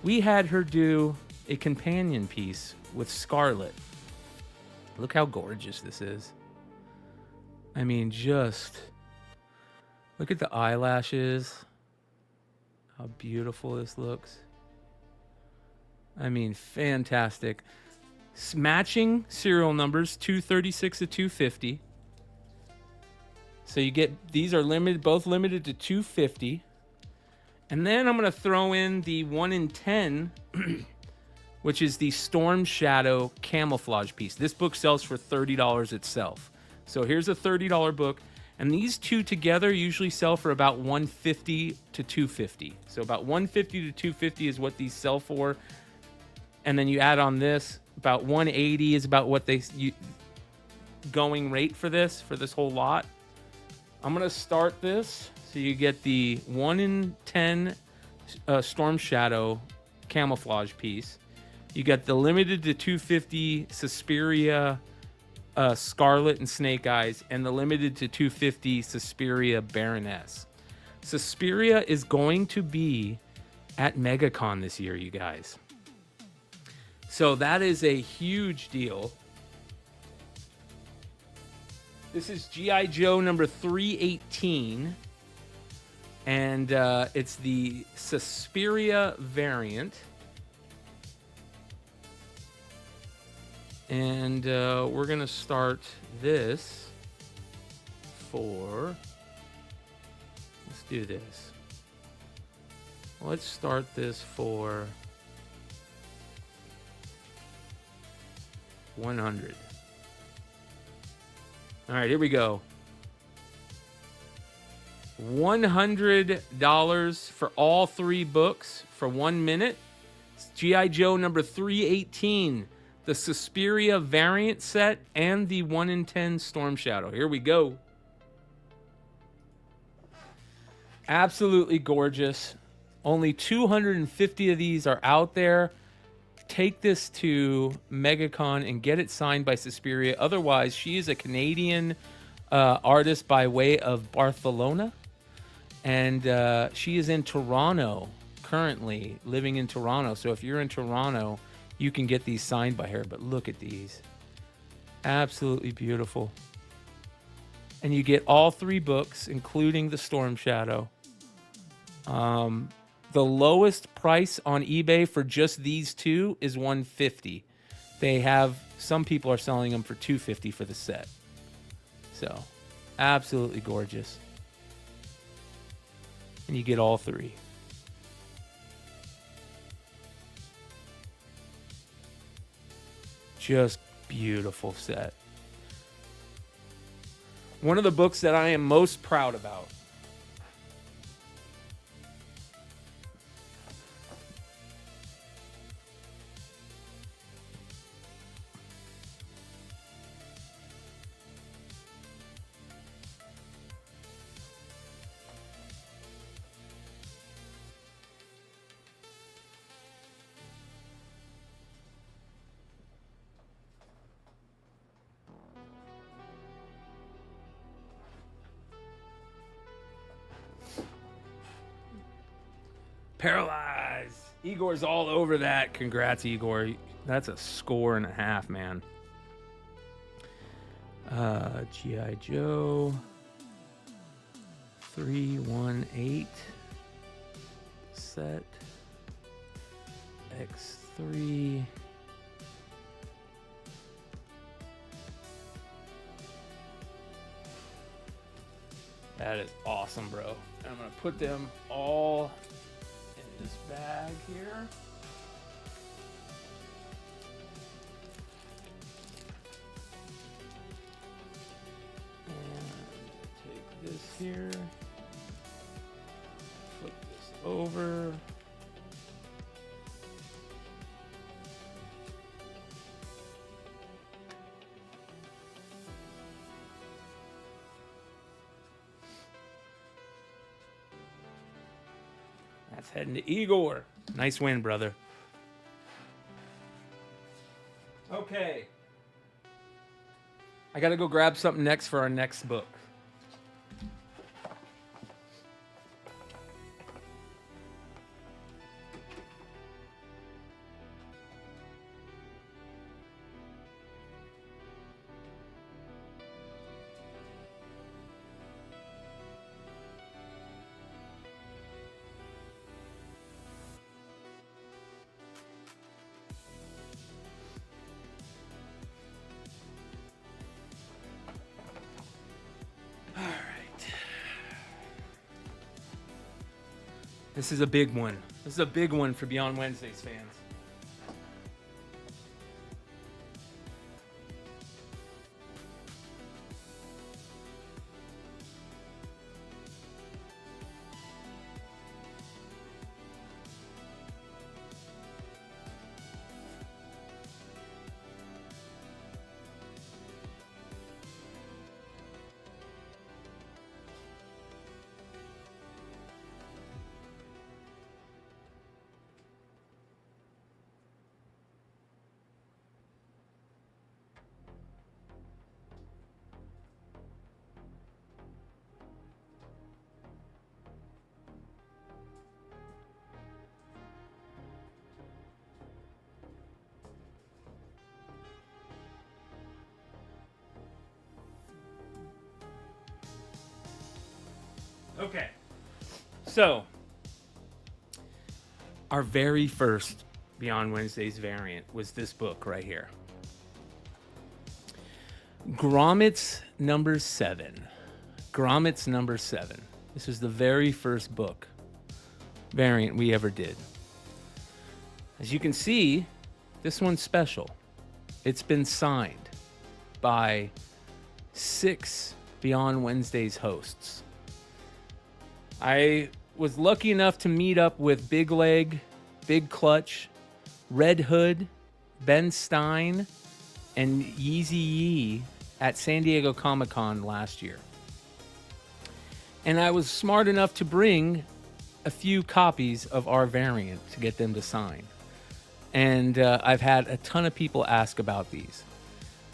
we had her do a companion piece with Scarlet. Look how gorgeous this is. I mean, just look at the eyelashes. How beautiful this looks. I mean, fantastic. Matching serial numbers, 236 to 250. So you get, these are limited, both limited to 250. And then I'm going to throw in the 1 in 10, which is the Storm Shadow camouflage piece. This book sells for $30 itself. So here's a $30 book. And these two together usually sell for about $150 to $250. So about $150 to $250 is what these sell for. And then you add on this, about $180 is about what they going rate for this whole lot. I'm going to start this. So you get the 1 in 10 Storm Shadow camouflage piece. You get the limited to 250 Suspiria Scarlet and Snake Eyes, and the limited to 250 Suspiria Baroness. Suspiria is going to be at MegaCon this year, you guys. So that is a huge deal. This is G.I. Joe number 318. And it's the Suspiria variant. And we're going to start this for... Let's do this. Let's start this for 100. All right, here we go. $100 for all three books for 1 minute. It's G.I. Joe number 318, the Suspiria variant set, and the 1 in 10 Storm Shadow. Here we go. Absolutely gorgeous. Only 250 of these are out there. Take this to MegaCon and get it signed by Suspiria. Otherwise, she is a Canadian artist by way of Barcelona. And she is in Toronto, currently living in Toronto. So if you're in Toronto, you can get these signed by her. But look at these. Absolutely beautiful. And you get all three books, including the Storm Shadow. The lowest price on eBay for just these two is $150. They have, some people are selling them for $250 for the set. So, absolutely gorgeous. And you get all three. Just beautiful set. One of the books that I am most proud about. Paralyzed. Igor's all over that. Congrats, Igor. That's a score and a half, man. G.I. Joe. 318. Set. X3. That is awesome, bro. And I'm going to put them all in this bag here. And take this here. Flip this over. That's heading to Igor. Nice win, brother. Okay. I got to go grab something next for our next book. This is a big one. This is a big one for Beyond Wednesdays fans. Okay, so our very first Beyond Wednesdays variant was this book right here. Gromit's number 7. Gromit's number 7. This was the very first book variant we ever did. As you can see, this one's special. It's been signed by 6 Beyond Wednesdays hosts. I was lucky enough to meet up with Big Leg, Big Clutch, Red Hood, Ben Stein, and Yeezy Yee at San Diego Comic-Con last year. And I was smart enough to bring a few copies of our variant to get them to sign. And I've had a ton of people ask about these.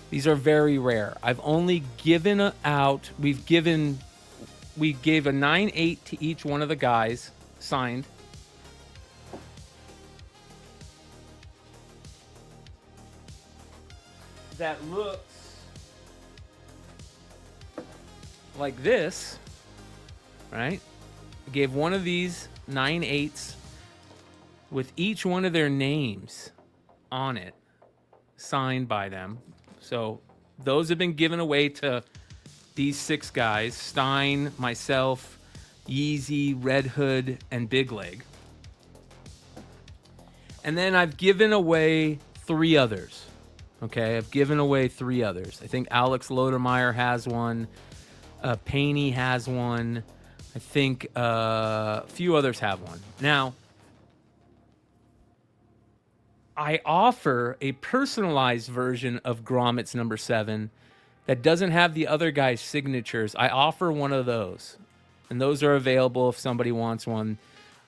These are very rare. I've only given out, we gave a 9/8 to each one of the guys signed. That looks like this, right? I gave one of these 9/8 with each one of their names on it, signed by them. So those have been given away to these 6 guys: Stein, myself, Yeezy, Red Hood, and Big Leg. And then I've given away 3 others. Okay, I've given away 3 others. I think Alex Lodermeyer has one. Paney has one. I think a few others have one. Now, I offer a personalized version of Gromit's number 7 that doesn't have the other guy's signatures. I offer one of those, and those are available if somebody wants one.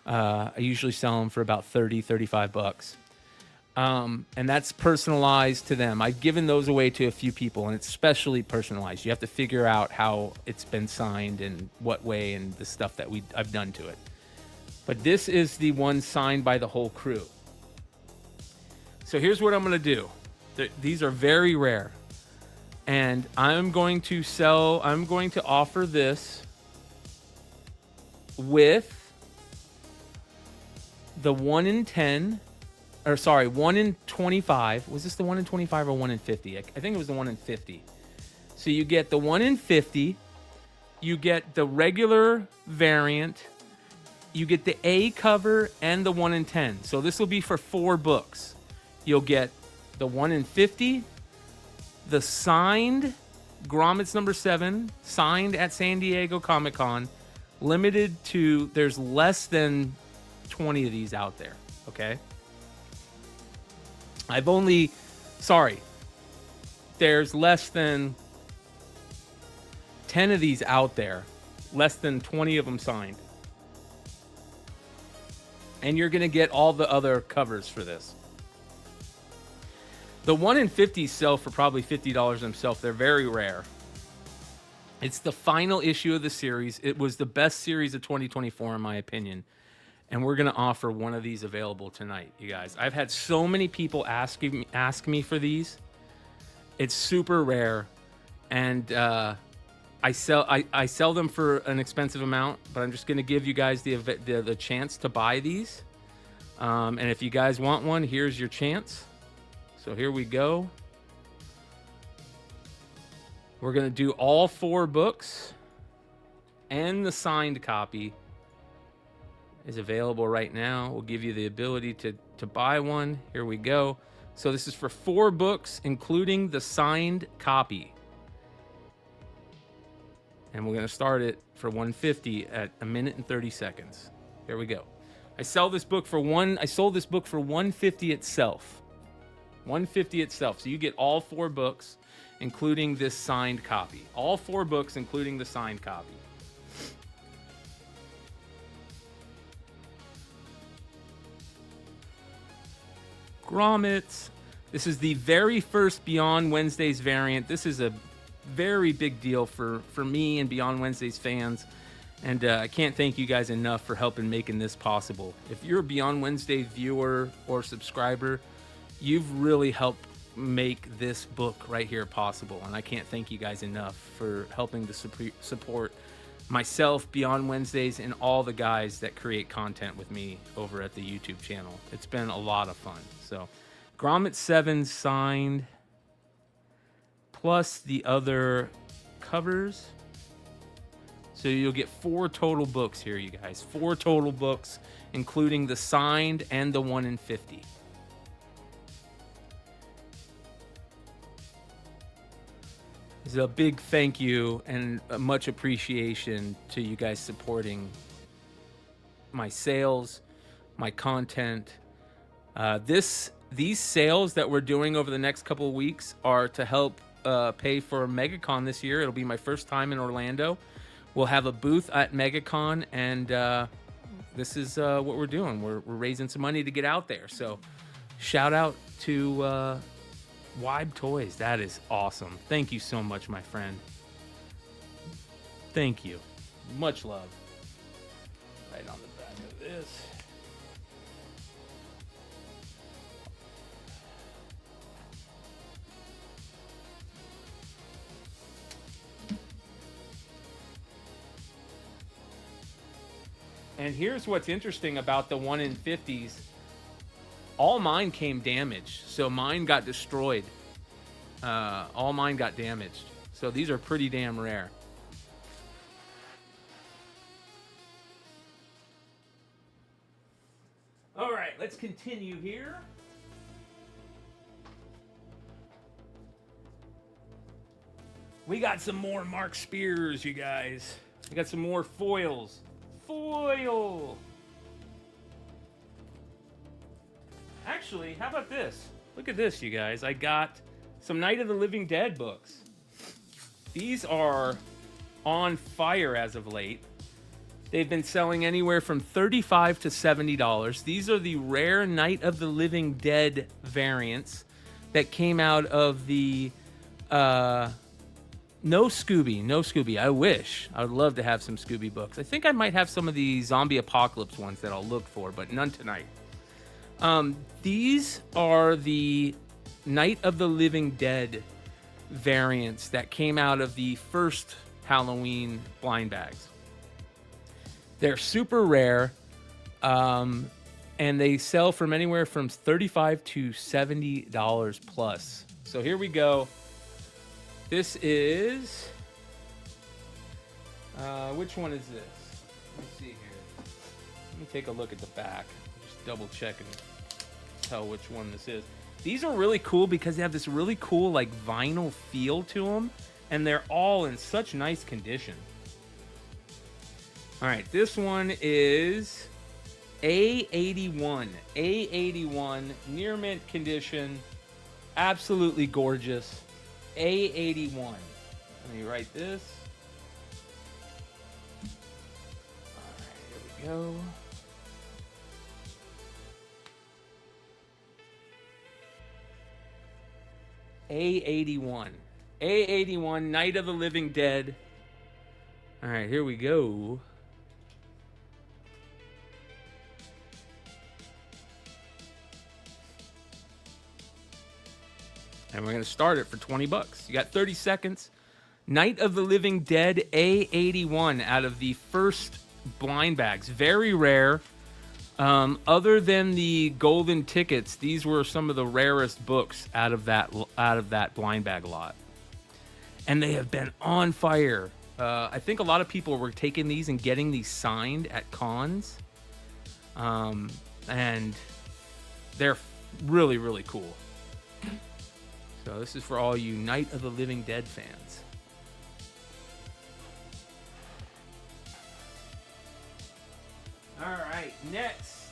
I usually sell them for about $30-$35. And that's personalized to them. I've given those away to a few people, and it's specially personalized. You have to figure out how it's been signed and what way and the stuff that I've done to it. But this is the one signed by the whole crew. So here's what I'm going to do. These are very rare. And I'm going to offer this with the 1 in 10, or sorry, 1 in 25. Was this the 1 in 25 or 1 in 50? I think it was the 1 in 50. So you get the 1 in 50, you get the regular variant, you get the A cover, and the 1 in 10. So this will be for 4 books. You'll get the 1 in 50, the signed Gromit's number 7, signed at San Diego Comic-Con, limited to, there's less than 20 of these out there, okay? There's less than 10 of these out there, less than 20 of them signed. And you're going to get all the other covers for this. The 1 in 50s sell for probably $50 themselves. They're very rare. It's the final issue of the series. It was the best series of 2024, in my opinion. And we're going to offer one of these available tonight, you guys. I've had so many people ask me for these. It's super rare. And I sell them for an expensive amount, but I'm just going to give you guys the chance to buy these. And if you guys want one, here's your chance. So here we go. We're going to do all 4 books, and the signed copy is available right now. We'll give you the ability to buy one. Here we go. So this is for 4 books, including the signed copy. And we're going to start it for $150 at 1 minute and 30 seconds. Here we go. I sold this book for $150 itself. $150 itself. So you get all 4 books, including this signed copy. All 4 books, including the signed copy. Grommets. This is the very first Beyond Wednesdays variant. This is a very big deal for me and Beyond Wednesdays fans. And I can't thank you guys enough for helping making this possible. If you're a Beyond Wednesday viewer or subscriber, you've really helped make this book right here possible. And I can't thank you guys enough for helping to support myself, Beyond Wednesdays, and all the guys that create content with me over at the YouTube channel. It's been a lot of fun. So Grommet 7 signed, plus the other covers. So you'll get 4 total books here, you guys. 4 total books, including the signed and the 1 in 50. This is a big thank you and a much appreciation to you guys supporting my sales, my content. These sales that we're doing over the next couple of weeks are to help pay for MegaCon this year. It'll be my first time in Orlando. We'll have a booth at MegaCon, and this is what we're doing. We're raising some money to get out there. So shout out to Wibe Toys. That is awesome. Thank you so much, my friend. Thank you. Much love. Right on the back of this. And here's what's interesting about the 1 in 50s. All mine came damaged, so mine got destroyed. All mine got damaged. So these are pretty damn rare. All right, let's continue here. We got some more Mark Spears, you guys. We got some more foils. Foil! Actually, how about this? Look at this, you guys. I got some Night of the Living Dead books. These are on fire as of late. They've been selling anywhere from $35 to $70. These are the rare Night of the Living Dead variants that came out of the no Scooby. I wish. I would love to have some Scooby books. I think I might have some of the Zombie Apocalypse ones that I'll look for, but none tonight. These are the Night of the Living Dead variants that came out of the first Halloween blind bags. They're super rare, and they sell from anywhere from $35 to $70 plus. So here we go. This is... which one is this? Let me see here. Let me take a look at the back. Just double check and tell which one this is. These are really cool because they have this really cool like vinyl feel to them, and they're all in such nice condition. All right, this one is A81. A81, near mint condition, absolutely gorgeous. A81. Let me write this. All right, here we go. A81. A81, Night of the Living Dead. All right, here we go. And we're going to start it for 20 bucks. You got 30 seconds. Night of the Living Dead A81 out of the first blind bags. Very rare. Other than the golden tickets, these were some of the rarest books out of that blind bag lot. And they have been on fire. I think a lot of people were taking these and getting these signed at cons. And they're really, really cool. So this is for all you Night of the Living Dead fans. All right, next.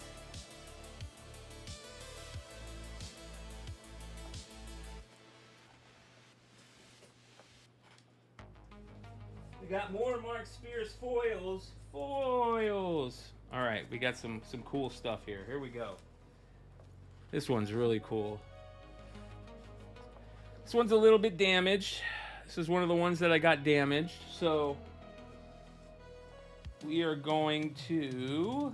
We got more Mark Spears foils. Foils. All right, we got some cool stuff here. Here we go. This one's really cool. This one's a little bit damaged. This is one of the ones that I got damaged. So we are going to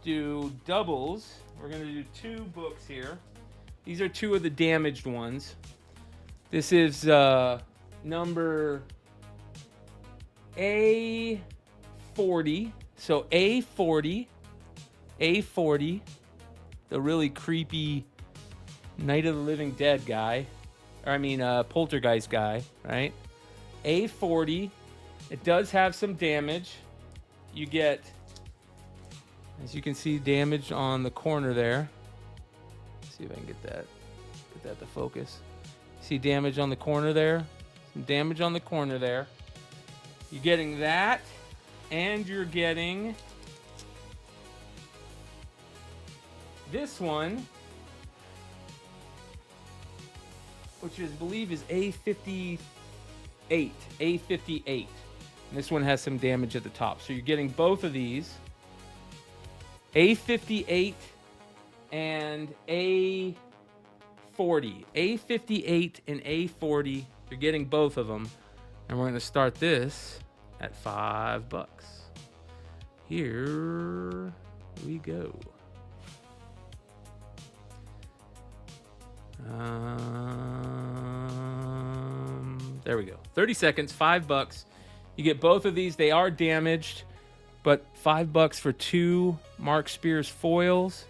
do doubles. We're going to do 2 books here. These are 2 of the damaged ones. This is number A40. So A40. A40. The really creepy Night of the Living Dead guy. Or I mean, Poltergeist guy, right? A40. It does have some damage. You get, as you can see, damage on the corner there. Let's see if I can get that to focus. See damage on the corner there? Some damage on the corner there. You're getting that, and you're getting this one, which I believe is A58. A58. And this one has some damage at the top. So you're getting both of these. A58 and A40. A58 and A40. You're getting both of them. And we're going to start this at $5. Here we go. There we go. 30 seconds, $5. You get both of these. They are damaged, but $5 for 2 Mark Spears foils.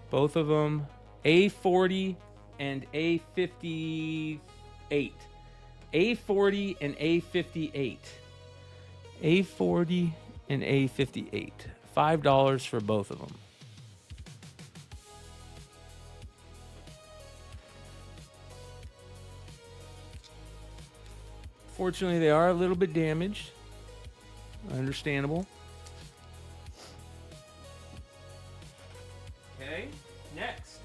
Both of them. A40 and A58. A40 and A58. A40 and A58. $5 for both of them. Fortunately, they are a little bit damaged. Understandable. Okay, next.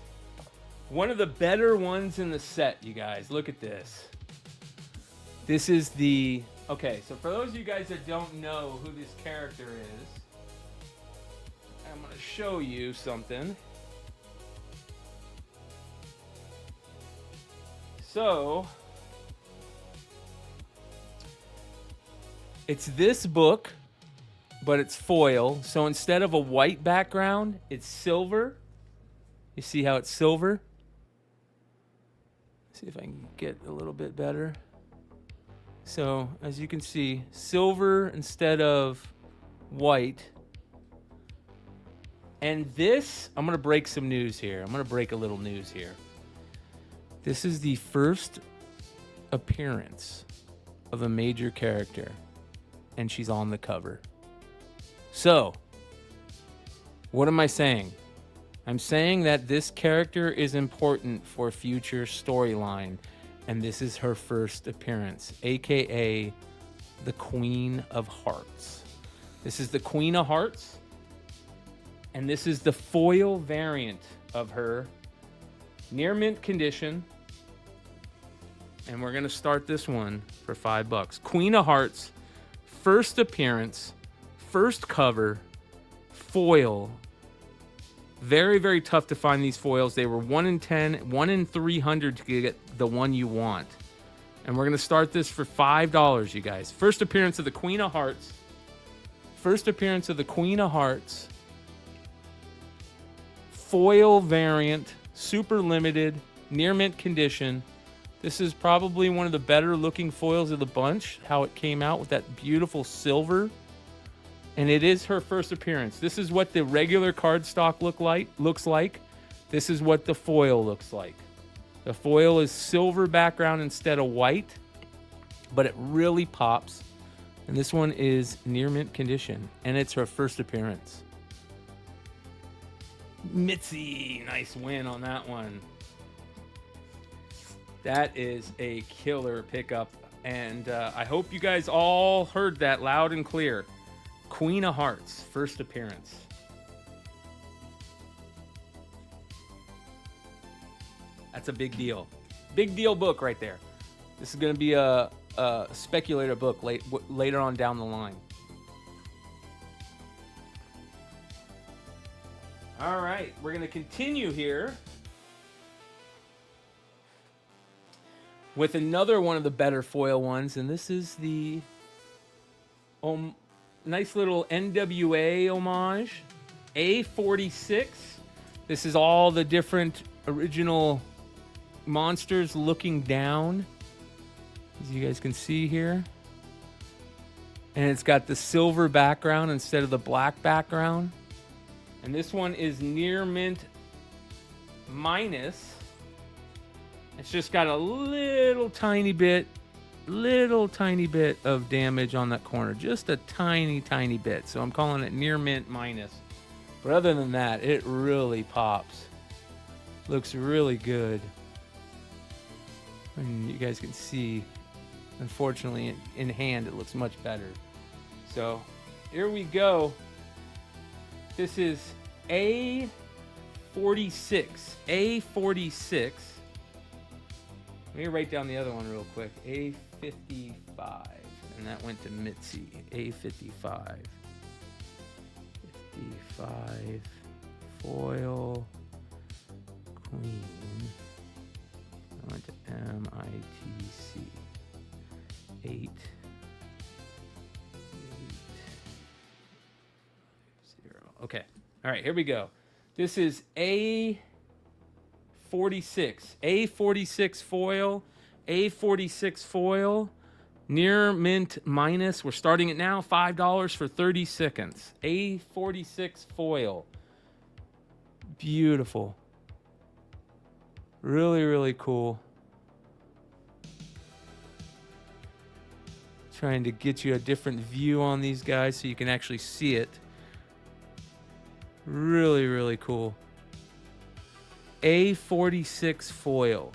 One of the better ones in the set, you guys. Look at this. This is the... Okay, so for those of you guys that don't know who this character is, I'm going to show you something. So, it's this book, but it's foil. So instead of a white background, it's silver. You see how it's silver? See if I can get a little bit better. So, as you can see, silver instead of white. And this, I'm going to break some news here. I'm going to break a little news here. This is the first appearance of a major character, and she's on the cover. So, what am I saying? I'm saying that this character is important for future storyline, and this is her first appearance, aka the Queen of Hearts. This is the Queen of Hearts, and this is the foil variant of her, near mint condition, and we're gonna start this one for $5. Queen of Hearts, first appearance, first cover, foil. Very, very tough to find these foils. They were 1 in 10, 1 in 300 to get the one you want. And we're going to start this for $5, you guys. First appearance of the Queen of Hearts. First appearance of the Queen of Hearts. Foil variant, super limited, near mint condition. This is probably one of the better looking foils of the bunch, how it came out with that beautiful silver. And it is her first appearance. This is what the regular cardstock looks like. This is what the foil looks like. The foil is silver background instead of white, but it really pops. And this one is near mint condition, and it's her first appearance. Mitzi, nice win on that one. That is a killer pickup, and I hope you guys all heard that loud and clear. Queen of Hearts, first appearance. That's a big deal. Big deal book right there. This is going to be a speculator book later on down the line. All right, we're going to continue here with another one of the better foil ones, and this is the nice little NWA homage, A46. This is all the different original monsters looking down, as you guys can see here. And it's got the silver background instead of the black background. And this one is near mint minus. It's just got a little tiny bit of damage on that corner. Just a tiny bit. So I'm calling it near mint minus. But other than that, it really pops. Looks really good. And you guys can see, unfortunately, in hand, it looks much better. So here we go. This is A46. A46. Let me write down the other one real quick. A55. And that went to Mitzi. A55. 55. Foil. Queen. I went to MITC. 8. 0. Okay. All right, here we go. This is A46. A46 foil. A46 foil. Near mint minus. We're starting it now. $5 for 30 seconds. A46 foil. Beautiful. Really, really cool. Trying to get you a different view on these guys so you can actually see it. Really, really cool. A46 foil.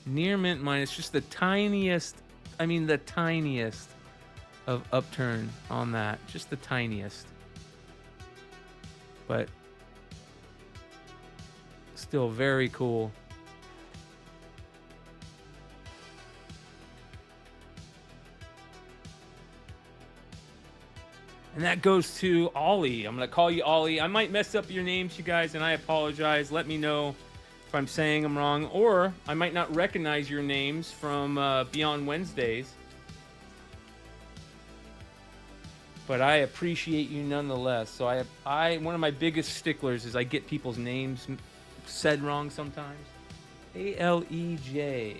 Near mint minus, just the tiniest, I mean the tiniest of upturn on that. Just the tiniest. But still very cool. And that goes to Ollie. I'm going to call you Ollie. I might mess up your names, you guys, and I apologize. Let me know if I'm saying them wrong. Or I might not recognize your names from Beyond Wednesdays. But I appreciate you nonetheless. So I one of my biggest sticklers is I get people's names said wrong sometimes. A-L-E-J.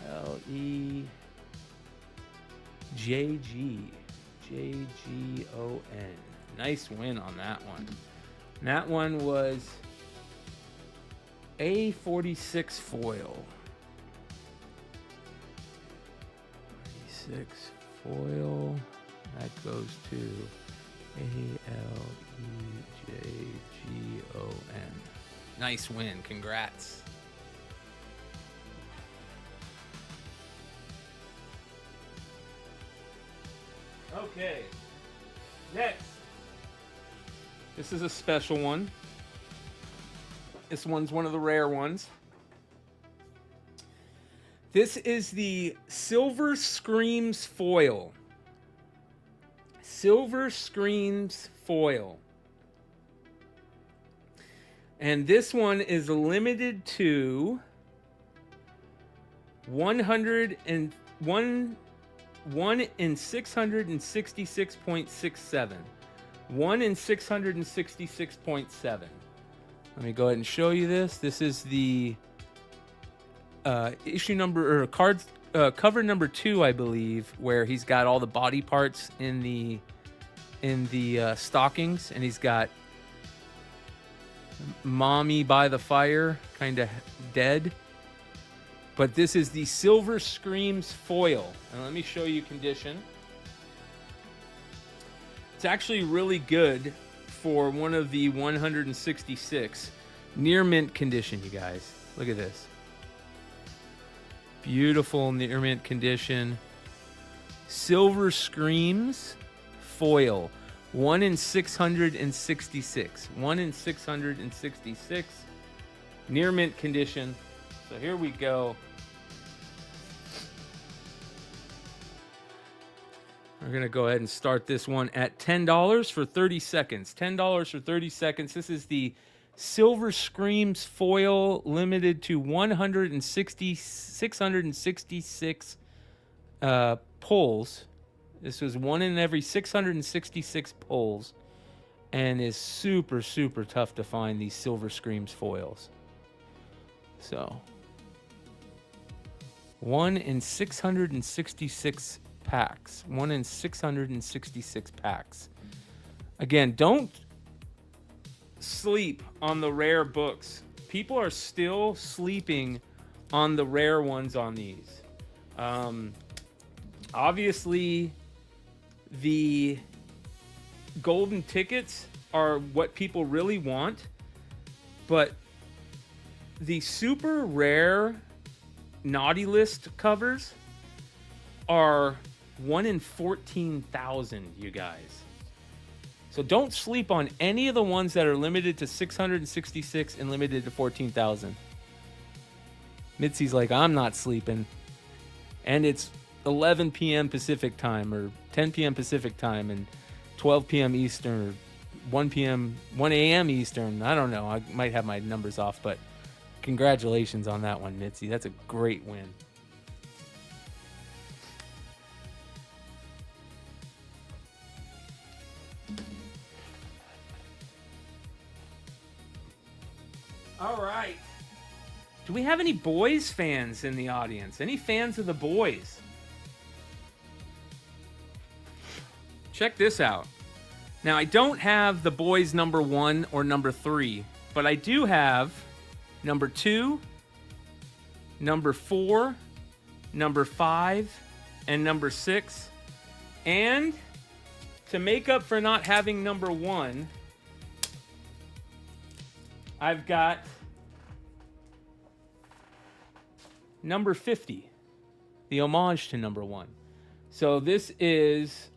L-E-J-G. J-G-O-N. Nice win on that one. And that one was A46 foil. 46 foil. That goes to A-L-E-J-G-O-N. Nice win. Congrats. Okay. Next. This is a special one. This one's one of the rare ones. This is the Silver Screams foil. Silver Screams foil. And this one is limited to 1 in 666.67. 1 in 666.7. Let me go ahead and show you this. This is the issue number or card cover number 2, I believe, where he's got all the body parts in the stockings, and he's got mommy by the fire, kind of dead. But this is the Silver Screams foil. And let me show you condition. It's actually really good for one of the 166. Near mint condition, you guys. Look at this. Beautiful near mint condition. Silver Screams foil. 1 in 666. 1 in 666. Near mint condition. So here we go. We're going to go ahead and start this one at $10 for 30 seconds. $10 for 30 seconds. This is the Silver Screams foil, limited to 666 pulls. This was 1 in every 666 pulls, and is super, super tough to find these Silver Screams foils. So 1 in 666 packs. 1 in 666 packs. Again, don't sleep on the rare books. People are still sleeping on the rare ones on these. Obviously, the golden tickets are what people really want, but the super rare naughty list covers are 1 in 14,000, you guys. So don't sleep on any of the ones that are limited to 666 and limited to 14,000. Mitzi's like, I'm not sleeping. And it's 11 p.m. Pacific time, or 10 p.m. Pacific time, and 12 p.m. Eastern, or 1 a.m. Eastern. I don't know. I might have my numbers off, but congratulations on that one, Mitzi. That's a great win. All right. Do we have any boys fans in the audience? Any fans of the boys? Check this out. Now, I don't have the boys number 1 or number 3, but I do have number 2, number 4, number 5, and number 6. And to make up for not having number 1, I've got number 50, the homage to number 1. So this is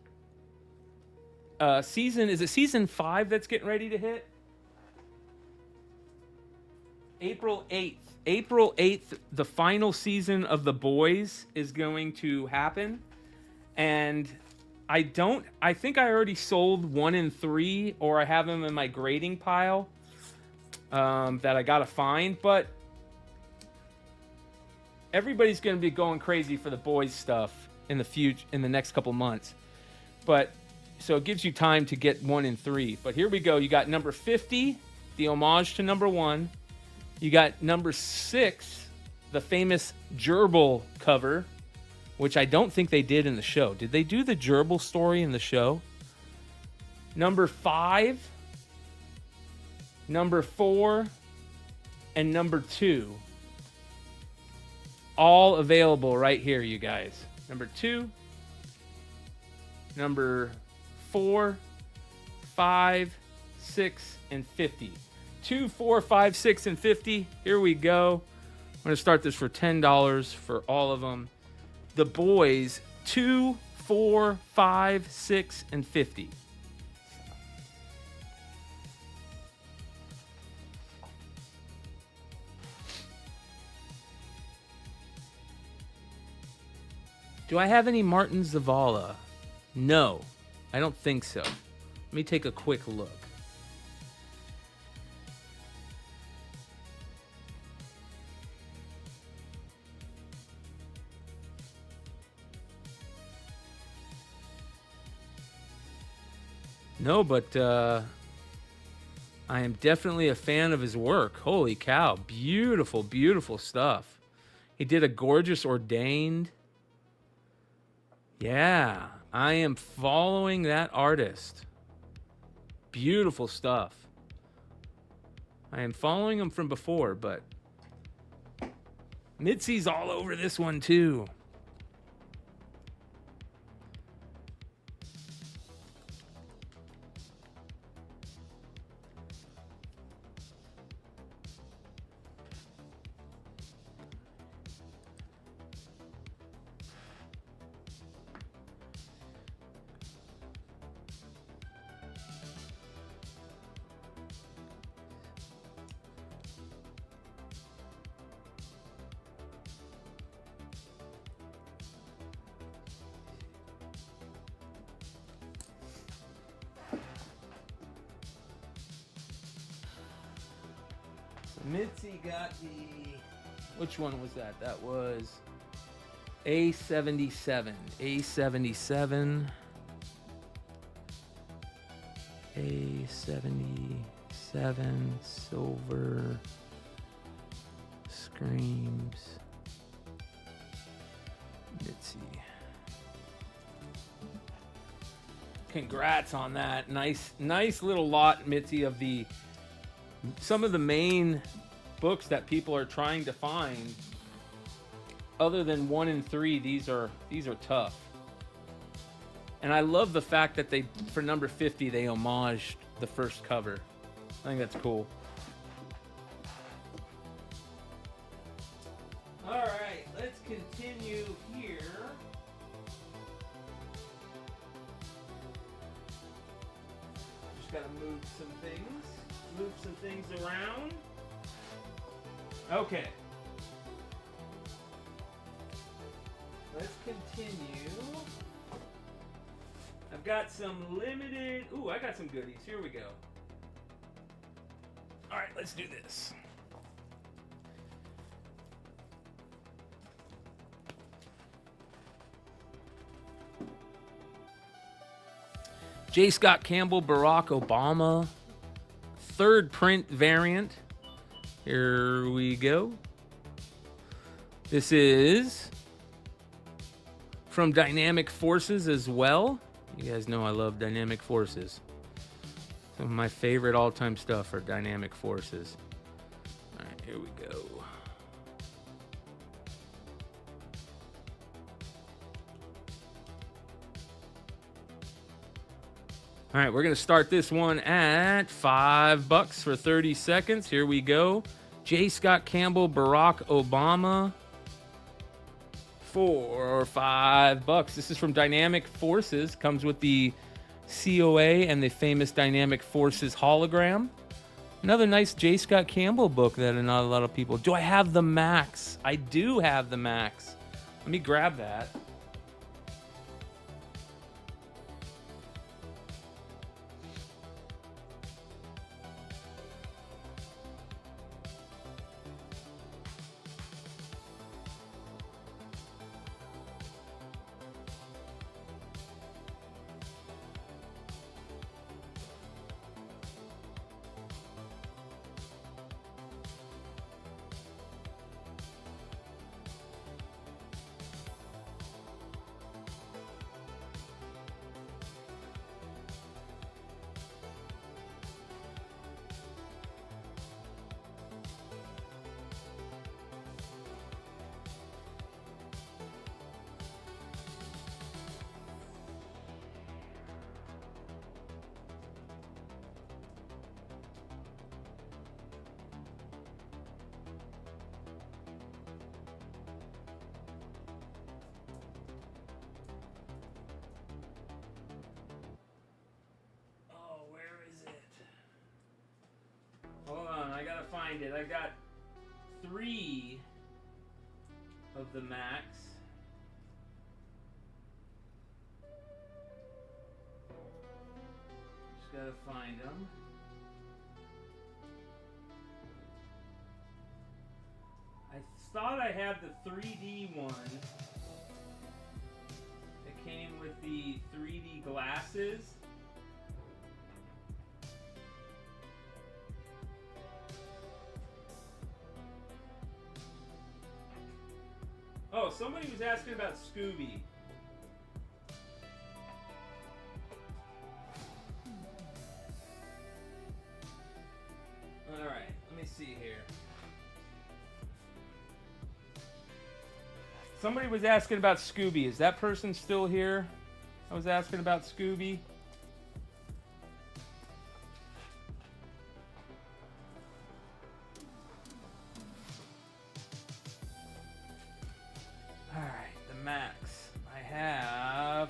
season 5 that's getting ready to hit? April 8th. April 8th, the final season of The Boys is going to happen. And I think I already sold 1 and 3, or I have them in my grading pile that I gotta find. But everybody's gonna be going crazy for The Boys stuff in the next couple months. But so it gives you time to get 1 and 3. But here we go. You got number 50, the homage to number 1. You got number 6, the famous gerbil cover, which I don't think they did in the show. Did they do the gerbil story in the show? Number 5, number 4, and number 2. All available right here, you guys. Number 2, number 4, 5, 6, and 50. 2, 4, 5, 6, and 50. Here we go. I'm going to start this for $10 for all of them. The Boys, 2, 4, 5, 6, and 50. Do I have any Martin Zavala? No, I don't think so. Let me take a quick look. No, but I am definitely a fan of his work. Holy cow. Beautiful, beautiful stuff. He did a gorgeous Ordained. Yeah, I am following that artist. Beautiful stuff. I am following him from before, but Mitzi's all over this one too. Mitzi got the... Which one was that? That was A77. A77. A77. Silver. Screams. Mitzi. Congrats on that. Nice little lot, Mitzi, of the... Some of the main books that people are trying to find, other than 1 and 3, these are tough. And I love the fact that they, for number 50, they homaged the first cover. I think that's cool. All right, let's continue here. Just gotta move some things around. Okay. Let's continue. I've got some limited... Ooh, I got some goodies. Here we go. All right, let's do this. J. Scott Campbell, Barack Obama. 3rd print variant. Here we go. This is from Dynamic Forces as well. You guys know I love Dynamic Forces. Some of my favorite all-time stuff are Dynamic Forces. All right, here we go. All right, we're going to start this one at $5 for 30 seconds. Here we go. J. Scott Campbell, Barack Obama. $4 or $5. This is from Dynamic Forces. Comes with the COA and the famous Dynamic Forces hologram. Another nice J. Scott Campbell book that not a lot of people... Do I have the Max? I do have the Max. Let me grab that. Hold on, I gotta find it. I got 3 of the Max. Just gotta find them. I thought I had the 3D one. It came with the 3D glasses. Oh, somebody was asking about Scooby. Alright, let me see here. Somebody was asking about Scooby. Is that person still here? I was asking about Scooby.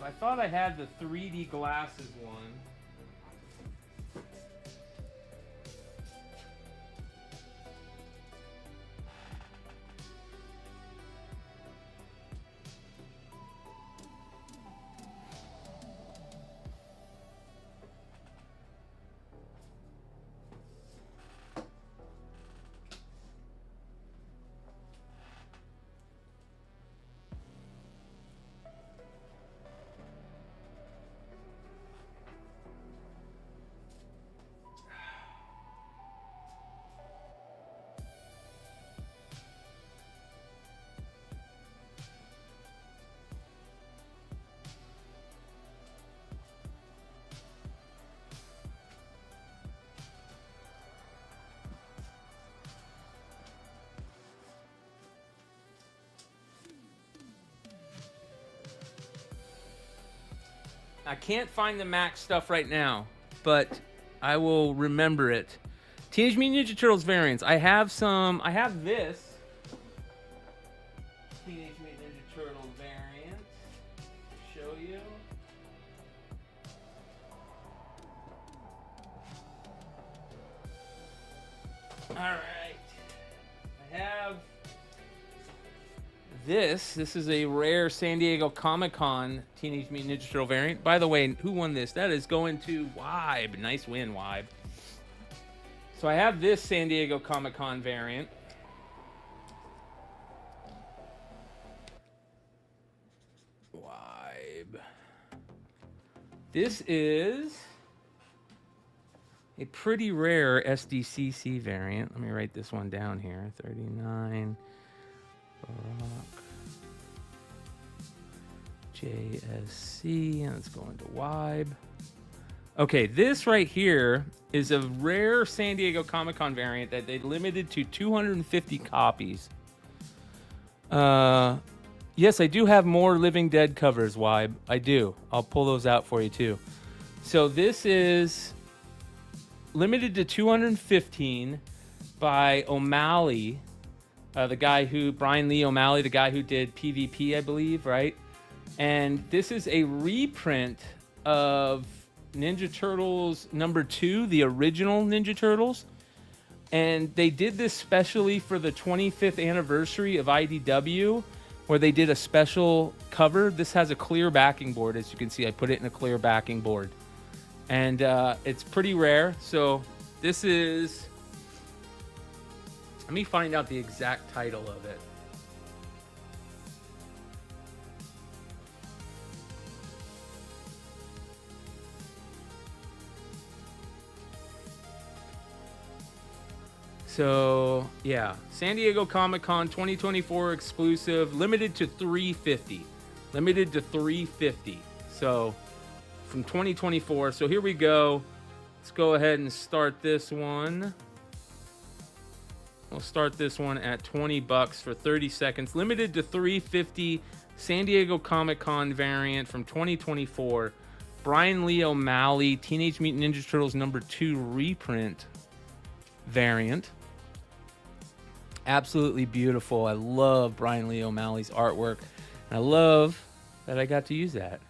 I thought I had the 3D glasses one. I can't find the Max stuff right now, but I will remember it. Teenage Mutant Ninja Turtles variants. I have some. I have this Teenage Mutant Ninja Turtle variant. Show you. All right. I have this. This is a rare San Diego Comic-Con Teenage Mutant Ninja Turtle variant. By the way, who won this? That is going to Wibe. Nice win, Wibe. So I have this San Diego Comic-Con variant. Wibe. This is a pretty rare SDCC variant. Let me write this one down here. 39. Barack. JSC. And let's go into Wibe. Okay, this right here is a rare San Diego Comic-Con variant that they limited to 250 copies. Yes, I do have more Living Dead covers, Wibe. I do. I'll pull those out for you, too. So this is limited to 215 by O'Malley. The guy who, Brian Lee O'Malley, the guy who did PvP, I believe, right? And this is a reprint of Ninja Turtles #2, the original Ninja Turtles. And they did this specially for the 25th anniversary of IDW, where they did a special cover. This has a clear backing board, as you can see. I put it in a clear backing board. And it's pretty rare. So this is... Let me find out the exact title of it. So, yeah. San Diego Comic-Con 2024 exclusive, limited to 350. Limited to 350. So, from 2024. So, here we go. Let's go ahead and start this one. We'll start this one at $20 for 30 seconds. Limited to 350. San Diego Comic-Con variant from 2024. Brian Lee O'Malley, Teenage Mutant Ninja Turtles #2 reprint variant. Absolutely beautiful. I love Brian Lee O'Malley's artwork. And I love that I got to use that.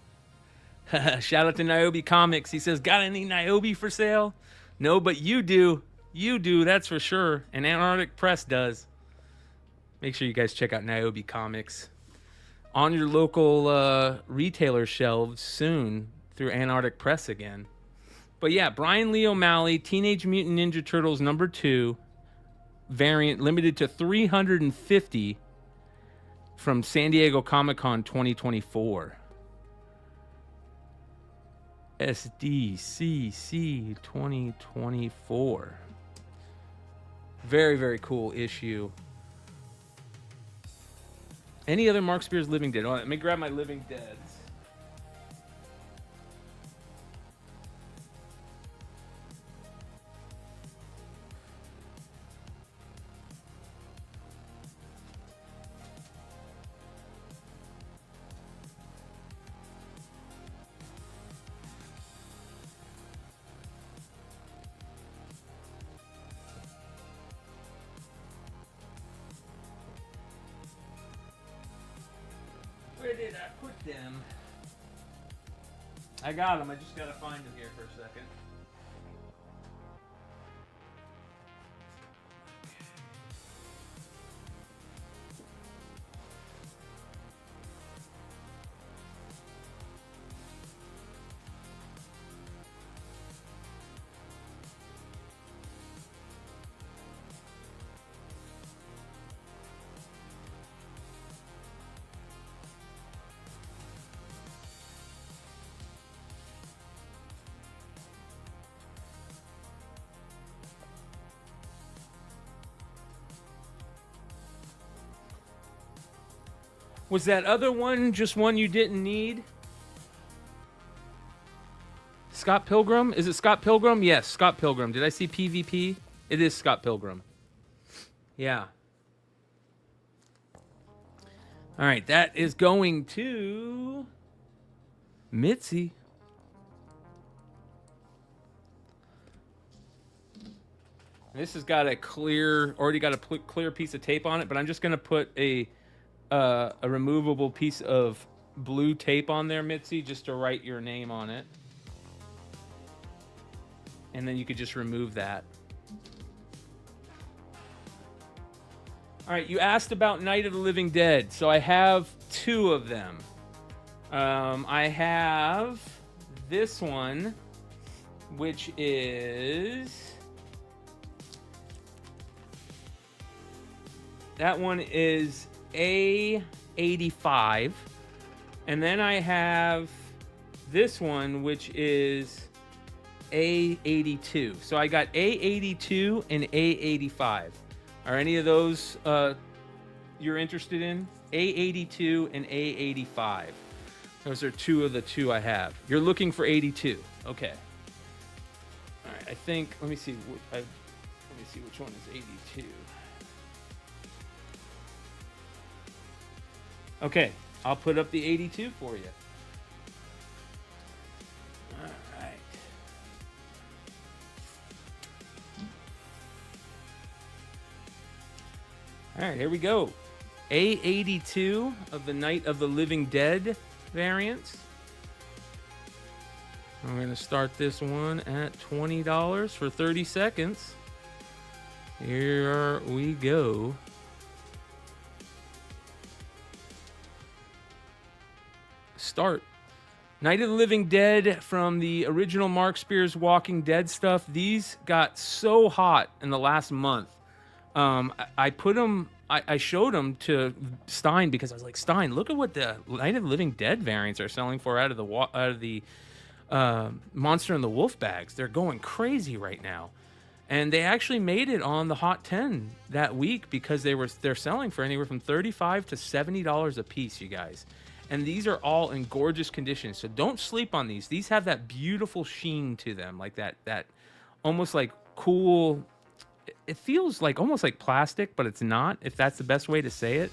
Shout out to Niobe Comics. He says, got any Niobe for sale? No, but you do. You do, that's for sure. And Antarctic Press does. Make sure you guys check out Niobe Comics on your local retailer shelves soon through Antarctic Press again. But yeah, Brian Lee O'Malley, Teenage Mutant Ninja Turtles #2 variant, limited to 350 from San Diego Comic-Con 2024. SDCC 2024. Very, very cool issue. Any other Mark Spears Living Dead? Oh, let me grab my Living Deads. Where did I put them? I got them. I just gotta find them here for a second. Was that other one just one you didn't need? Scott Pilgrim? Is it Scott Pilgrim? Yes, Scott Pilgrim. Did I see PvP? It is Scott Pilgrim. Yeah. All right, that is going to Mitzi. This has got a clear, already got a clear piece of tape on it, but I'm just going to put a removable piece of blue tape on there, Mitzi, just to write your name on it. And then you could just remove that. All right, you asked about Night of the Living Dead. So I have two of them. I have this one, which is... That one is A85. And then I have this one, which is A82. So I got A82 and A85. Are any of those you're interested in? A82 and A85. Those are two of the two I have. You're looking for 82. Okay. All right. I think. Let me see. Let me see which one is 82. Okay. I'll put up the 82 for you. All right. All right, here we go. A82 of the Night of the Living Dead variants. I'm going to start this one at $20 for 30 seconds. Here we go. Start. Night of the Living Dead from the original Mark Spears Walking Dead stuff. These got so hot in the last month. I put them, I showed them to Stein because I was like, Stein, look at what the Night of the Living Dead variants are selling for out of the Monster and the Wolf bags. They're going crazy right now, and they actually made it on the Hot 10 that week because they're selling for anywhere from $35 to $70 a piece, you guys. And these are all in gorgeous condition, so don't sleep on these. These have that beautiful sheen to them, like that almost like cool. It feels like almost like plastic, but it's not. If that's the best way to say it.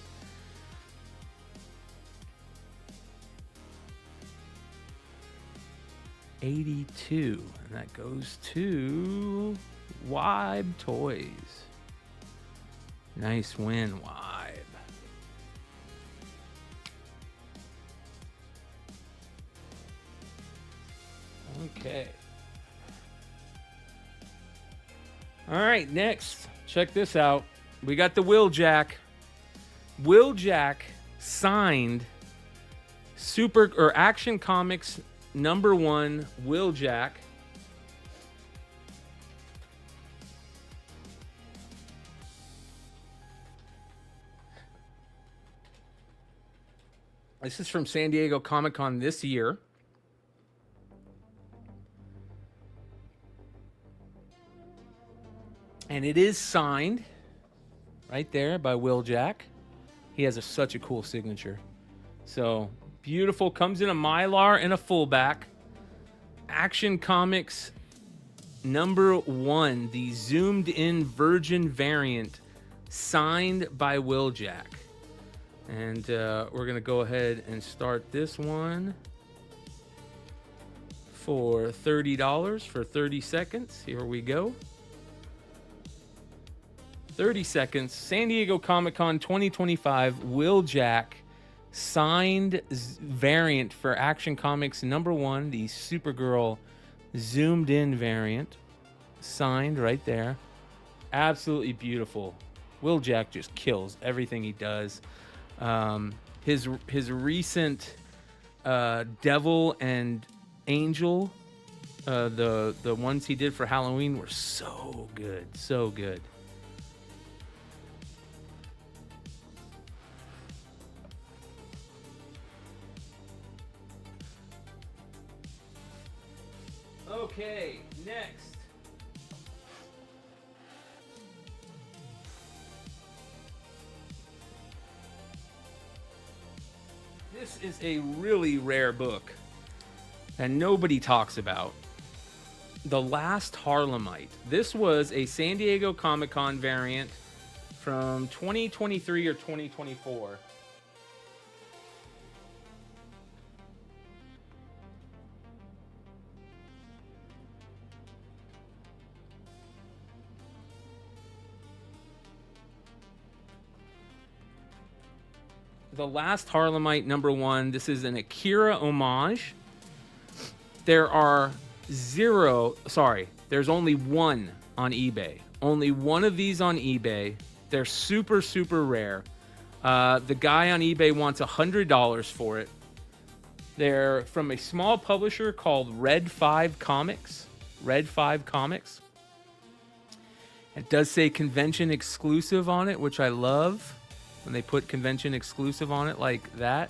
$82, and that goes to Wibe Toys. Nice win, Wibe. Okay. All right, next. Check this out. We got the Wheeljack. Wheeljack signed Action Comics #1 Wheeljack. This is from San Diego Comic-Con this year. And it is signed right there by Wheeljack. He has such a cool signature. So beautiful. Comes in a Mylar and a fullback. Action Comics #1, the zoomed in Virgin variant, signed by Wheeljack. And we're going to go ahead and start this one for $30 for 30 seconds. Here we go. 30 seconds. San Diego Comic-Con 2025 Wheeljack signed variant for Action Comics #1, the Supergirl zoomed in variant. Signed right there. Absolutely beautiful. Wheeljack just kills everything he does. His recent Devil and Angel, the ones he did for Halloween were so good. So good. Okay, next. This is a really rare book that nobody talks about. The Last Harlemite. This was a San Diego Comic-Con variant from 2023 or 2024. The Last Harlemite #1. This is an Akira homage. There's only one on eBay. Only one of these on eBay. They're super, super rare. The guy on eBay wants $100 for it. They're from a small publisher called Red 5 Comics. Red 5 Comics. It does say convention exclusive on it, which I love. When they put convention exclusive on it like that.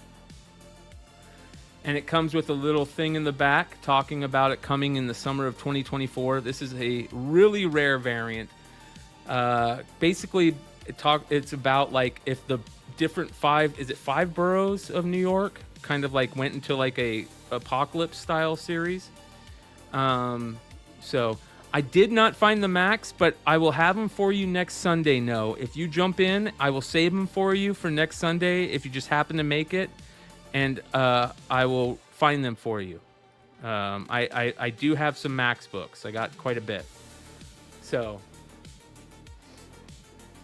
And it comes with a little thing in the back talking about it coming in the summer of 2024. This is a really rare variant. Basically, it's about like if the different five boroughs of New York kind of like went into like a apocalypse style series. So I did not find the Max, but I will have them for you next Sunday. No, if you jump in, I will save them for you for next Sunday if you just happen to make it, and I will find them for you. I do have some Max books. I got quite a bit. So,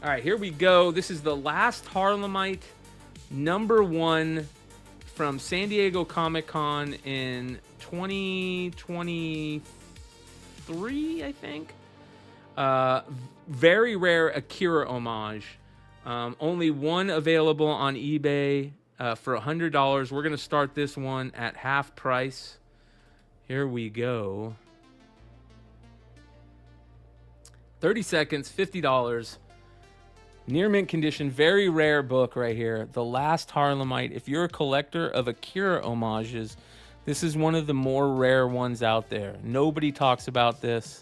All right, here we go. This is the last Harlemite #1 from San Diego Comic-Con in 2023, I think. Very rare Akira homage. Only one available on eBay for $100. We're going to start this one at half price. Here we go. 30 seconds, $50. Near mint condition, very rare book right here. The Last Harlemite. If you're a collector of Akira homages, this is one of the more rare ones out there. Nobody talks about this.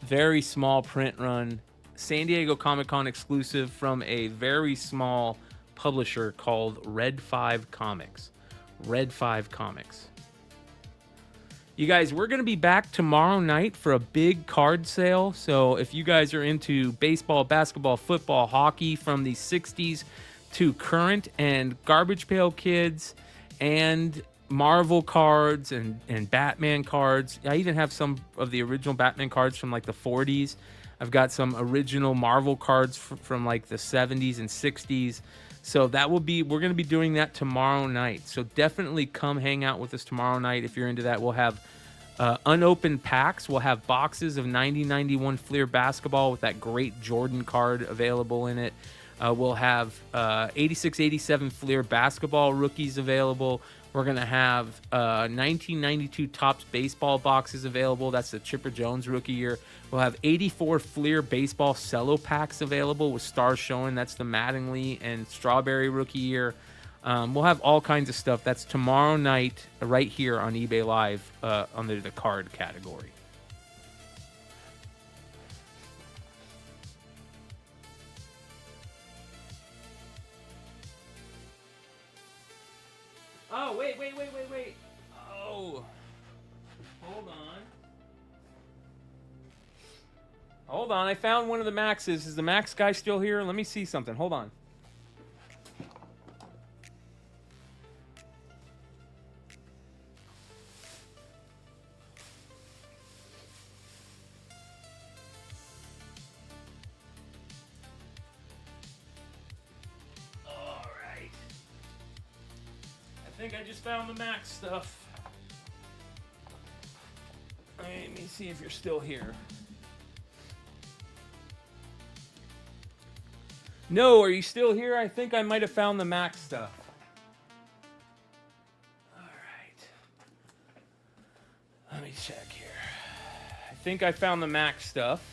Very small print run. San Diego Comic-Con exclusive from a very small publisher called Red 5 Comics. Red 5 Comics. You guys, we're going to be back tomorrow night for a big card sale. So if you guys are into baseball, basketball, football, hockey from the 60s to current, and Garbage Pail Kids and Marvel cards and Batman cards. I even have some of the original Batman cards from like the 40s. I've got some original Marvel cards from like the 70s and 60s. So we're going to be doing that tomorrow night. So definitely come hang out with us tomorrow night if you're into that. We'll have unopened packs. We'll have boxes of 90-91 Fleer basketball with that great Jordan card available in it. We'll have 86-87 Fleer basketball rookies available. We're going to have 1992 Topps baseball boxes available. That's the Chipper Jones rookie year. We'll have 84 Fleer baseball cello packs available with stars showing. That's the Mattingly and Strawberry rookie year. We'll have all kinds of stuff. That's tomorrow night right here on eBay Live under the card category. Oh, wait. Oh, hold on. I found one of the Maxes. Is the Max guy still here? Let me see something. Hold on. All right. I think I just found the Max stuff. Let me see if you're still here. No, are you still here? I think I might have found the Max stuff. All right. Let me check here. I think I found the Max stuff.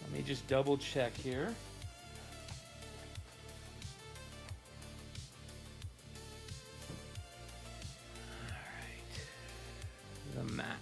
Let me just double check here. The Max.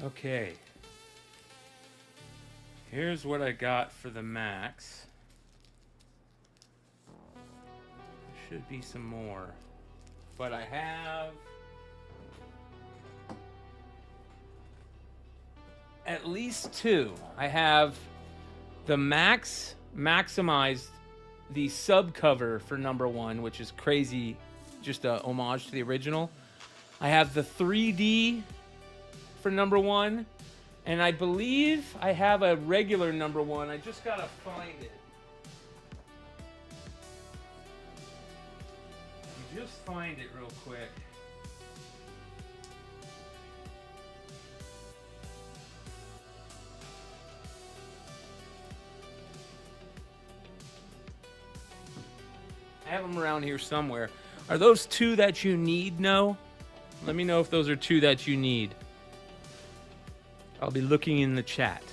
Okay. Here's what I got for the Max. Should be some more, but I have at least two. I have the Max maximized the sub cover for #1, which is crazy, just a homage to the original. I have the 3D for #1, and I believe I have a regular #1. I just gotta find it. Just find it real quick. I have them around here somewhere. Are those two that you need? No? Let me know if those are two that you need. I'll be looking in the chat.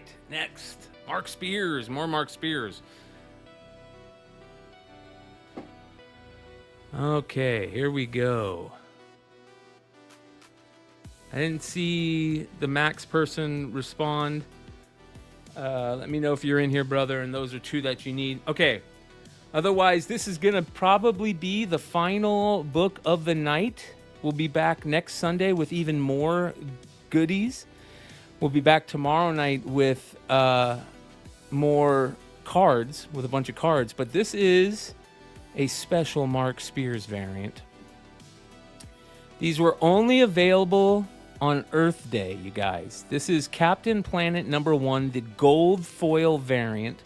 right, next. Mark Spears. More Mark Spears. Okay, here we go. I didn't see the Max person respond. Let me know if you're in here, brother, and those are two that you need. Okay. Otherwise, this is going to probably be the final book of the night. We'll be back next Sunday with even more goodies. We'll be back tomorrow night with more cards, with a bunch of cards. But this is a special Mark Spears variant. These were only available on Earth Day, you guys. This is Captain Planet #1, the gold foil variant.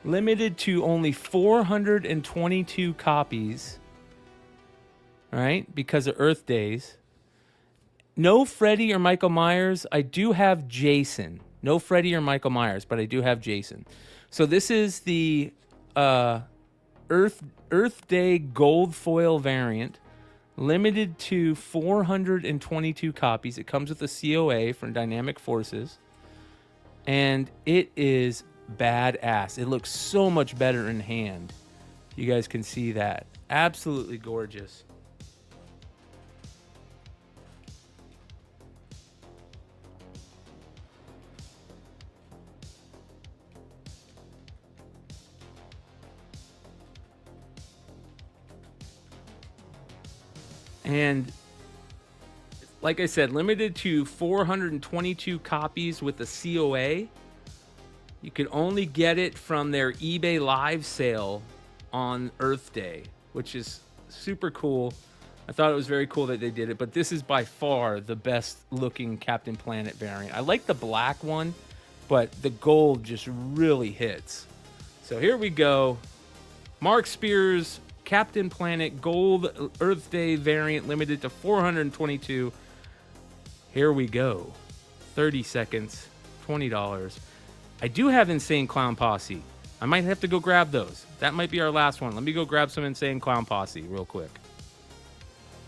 Limited to only 422 copies. All right, because of Earth Days. No Freddy or Michael Myers. I do have Jason. No Freddy or Michael Myers, but I do have Jason. So this is the Earth Day gold foil variant. Limited to 422 copies. It comes with a COA from Dynamic Forces. And it is badass. It looks so much better in hand. You guys can see that. Absolutely gorgeous. And like I said, limited to 422 copies with the COA. You can only get it from their eBay live sale on Earth Day, which is super cool. I thought it was very cool that they did it, but this is by far the best looking Captain Planet variant. I like the black one, but the gold just really hits. So here we go. Mark Spears, Captain Planet Gold Earth Day variant, limited to 422. Here we go. 30 seconds, $20. I do have Insane Clown Posse. I might have to go grab those. That might be our last one. Let me go grab some Insane Clown Posse real quick.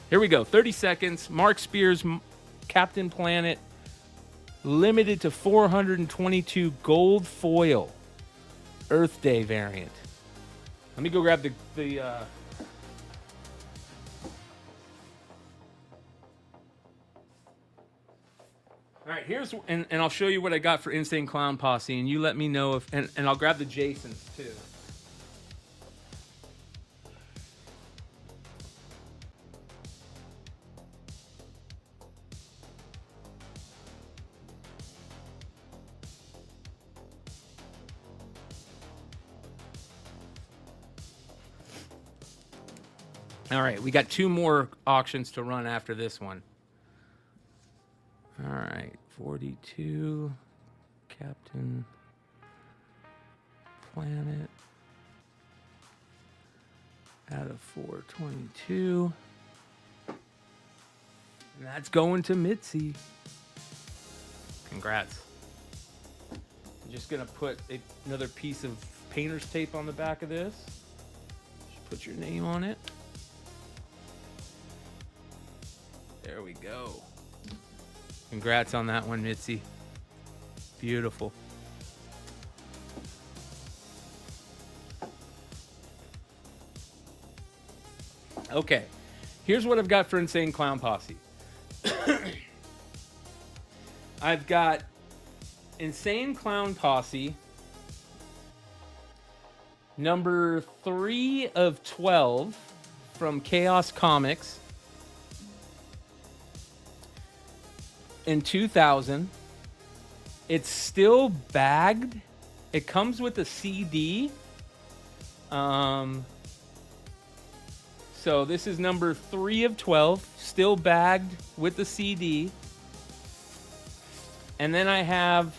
Here we go. 30 seconds. Mark Spears, Captain Planet, limited to 422 gold foil Earth Day variant. Let me go grab the All right, here's and I'll show you what I got for Insane Clown Posse, and you let me know if and I'll grab the Jasons too. All right, we got two more auctions to run after this one. All right, 42, Captain Planet, out of 422. And that's going to Mitzi. Congrats. I'm just going to put another piece of painter's tape on the back of this. Just put your name on it. There we go. Congrats on that one, Mitzi. Beautiful. Okay, here's what I've got for Insane Clown Posse. I've got Insane Clown Posse, number 3 of 12 from Chaos Comics. In 2000, it's still bagged. It comes with a CD. So this is number 3 of 12, still bagged with the CD. And then I have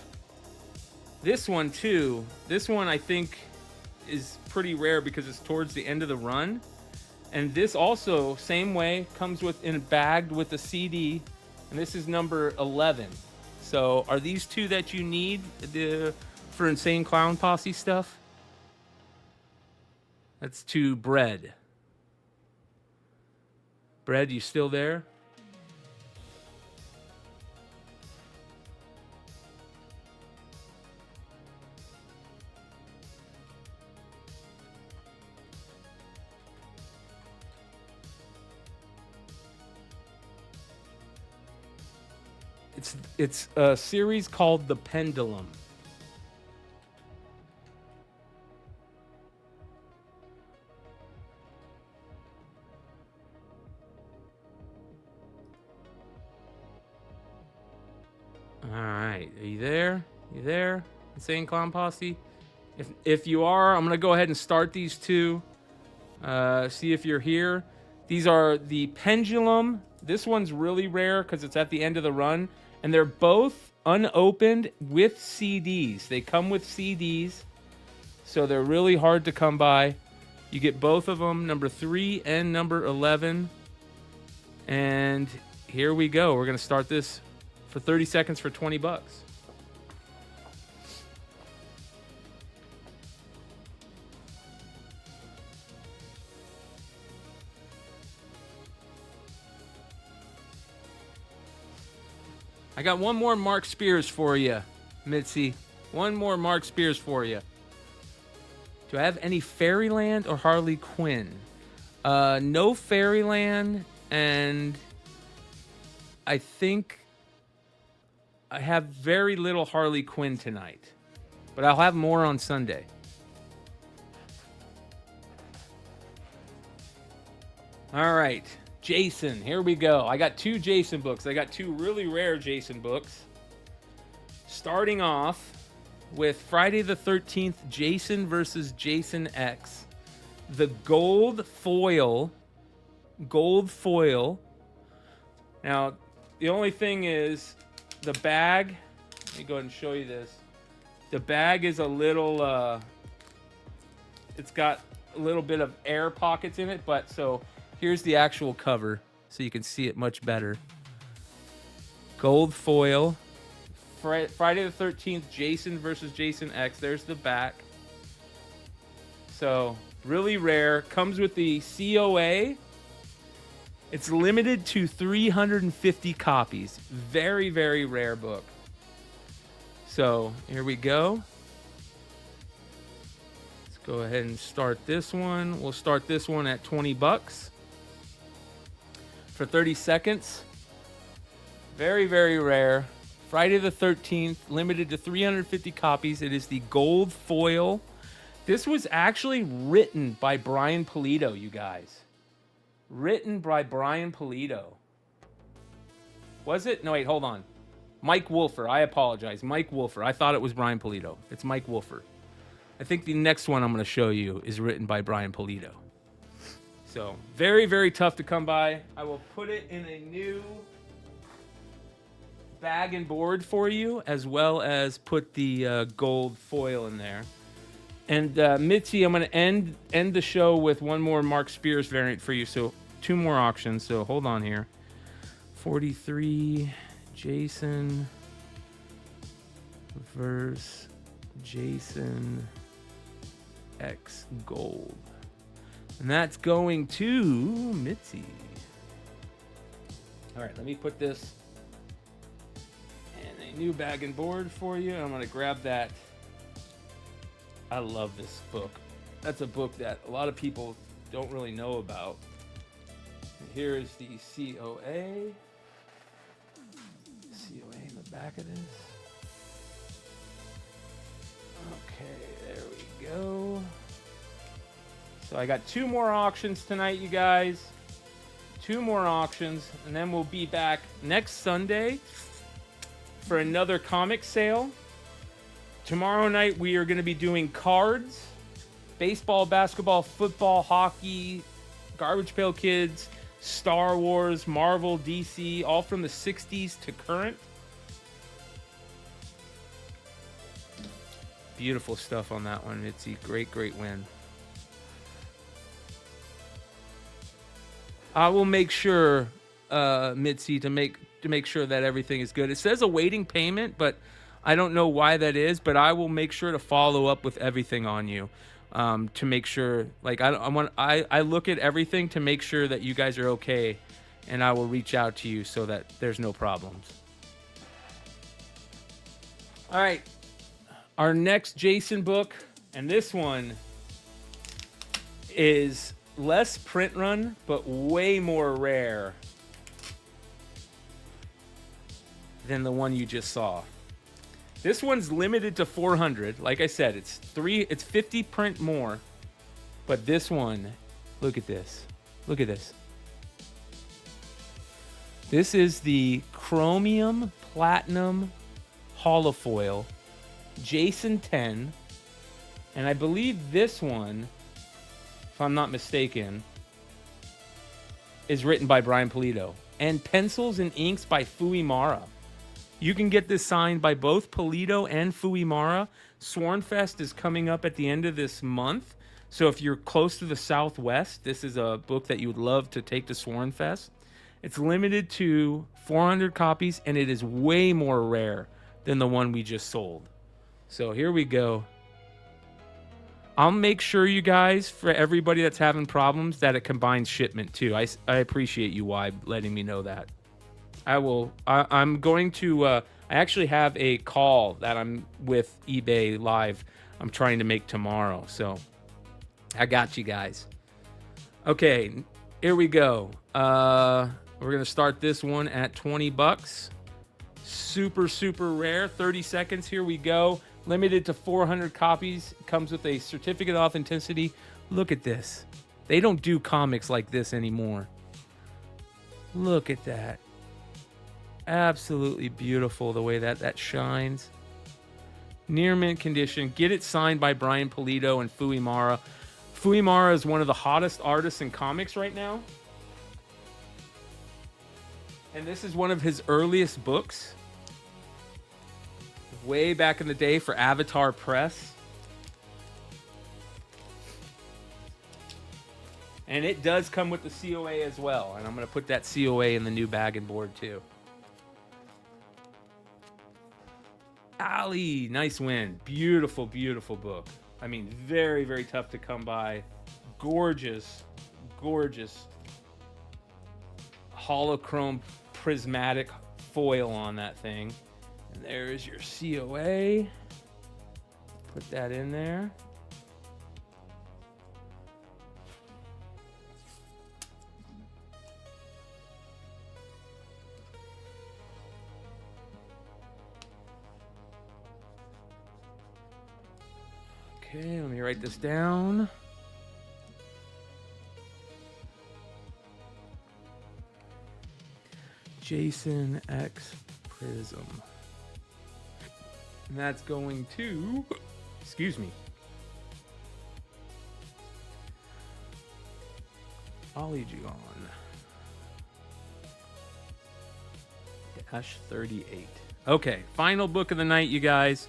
this one too. This one I think is pretty rare because it's towards the end of the run. And this also, same way, comes with bagged with the CD. And this is number 11. So are these two that you need for Insane Clown Posse stuff? That's to Bread. Bread, you still there? It's a series called The Pendulum. All right, are you there? You there? Insane Clown Posse? If you are, I'm gonna go ahead and start these two. See if you're here. These are the Pendulum. This one's really rare because it's at the end of the run, and they're both unopened with CDs. They come with CDs, so they're really hard to come by. You get both of them, number 3 and number 11. And here we go. We're gonna start this for 30 seconds for $20. I got one more Mark Spears for you, Mitzi. One more Mark Spears for you. Do I have any Fairyland or Harley Quinn? No Fairyland, and I think I have very little Harley Quinn tonight, but I'll have more on Sunday. All right, Jason, here we go. I got 2 Jason books. I got 2 really rare Jason books. Starting off with Friday the 13th, Jason versus Jason X. The gold foil. Now, the only thing is the bag. Let me go ahead and show you this. The bag is a little, it's got a little bit of air pockets in it, but so here's the actual cover so you can see it much better. Gold foil. Friday the 13th, Jason versus Jason X. There's the back. So, really rare. Comes with the COA. It's limited to 350 copies. Very, very rare book. So, here we go. Let's go ahead and start this one. We'll start this one at $20 for 30 seconds. Very, very rare. Friday the 13th, limited to 350 copies. It is the gold foil. This was actually written by Brian Pulido, you guys. Written by Brian Pulido. Was it? No, wait, hold on. Mike Wolfer. I apologize. Mike Wolfer. I thought it was Brian Pulido. It's Mike Wolfer. I think the next one I'm going to show you is written by Brian Pulido. So, very, very tough to come by. I will put it in a new bag and board for you, as well as put the gold foil in there. And Mitzi, I'm going to end the show with one more Mark Spears variant for you. So 2 more auctions. So hold on here. 43 Jason versus Jason X gold. And that's going to Mitzi. All right, let me put this in a new bag and board for you. I'm going to grab that. I love this book. That's a book that a lot of people don't really know about. Here is the COA. COA in the back of this. Okay, there we go. So I got 2 more auctions tonight, you guys. 2 more auctions, and then we'll be back next Sunday for another comic sale. Tomorrow night, we are going to be doing cards, baseball, basketball, football, hockey, Garbage Pail Kids, Star Wars, Marvel, DC, all from the 60s to current. Beautiful stuff on that one. It's a great, great win. I will make sure, Mitzi, to make sure that everything is good. It says awaiting payment, but I don't know why that is, but I will make sure to follow up with everything on you, to make sure. Like I look at everything to make sure that you guys are okay, and I will reach out to you so that there's no problems. All right, our next Jason book, and this one is less print run, but way more rare than the one you just saw. This one's limited to 400. Like I said, it's 50 print more. But this one, look at this. Look at this. This is the chromium platinum holofoil Jason 10. And I believe this one, if I'm not mistaken, is written by Brian Pulido. And pencils and inks by Fuimara. You can get this signed by both Pulido and Fuimara. Swornfest is coming up at the end of this month. So if you're close to the Southwest, this is a book that you would love to take to Swornfest. It's limited to 400 copies, and it is way more rare than the one we just sold. So here we go. I'll make sure, you guys, for everybody that's having problems, that it combines shipment too. I appreciate you, Wibe, letting me know that. I'm going to, I actually have a call that I'm with eBay Live I'm trying to make tomorrow. So I got you guys. Okay, here we go. We're going to start this one at $20. Super, super rare. 30 seconds. Here we go. Limited to 400 copies. Comes with a certificate of authenticity. Look at this. They don't do comics like this anymore. Look at that. Absolutely beautiful the way that shines. Near mint condition. Get it signed by Brian Pulido and Fuimara. Fuimara is one of the hottest artists in comics right now. And this is one of his earliest books. Way back in the day for Avatar Press. And it does come with the COA as well. And I'm going to put that COA in the new bag and board too. Ali, nice win. Beautiful, beautiful book. I mean, very, very tough to come by. Gorgeous, gorgeous holochrome prismatic foil on that thing. And there's your COA. Put that in there. Okay, let me write this down. Jason X Prism. And that's going to, excuse me, Ollie John. -38. Okay, final book of the night, you guys.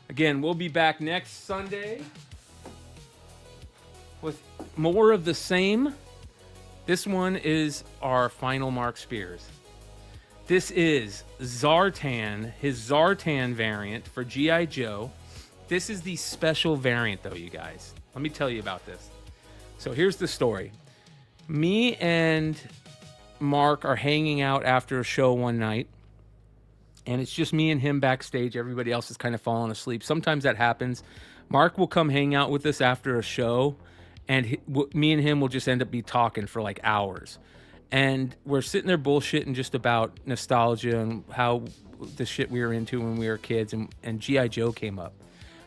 Again, we'll be back next Sunday with more of the same. This one is our final Mark Spears. This is Zartan, his Zartan variant for G.I. Joe. This is the special variant, though, you guys. Let me tell you about this. So here's the story. Me and Mark are hanging out after a show one night. And it's just me and him backstage. Everybody else is kind of falling asleep. Sometimes that happens. Mark will come hang out with us after a show. And me and him will just end up be talking for like hours. And we're sitting there bullshitting just about nostalgia and how the shit we were into when we were kids. And G.I. Joe came up.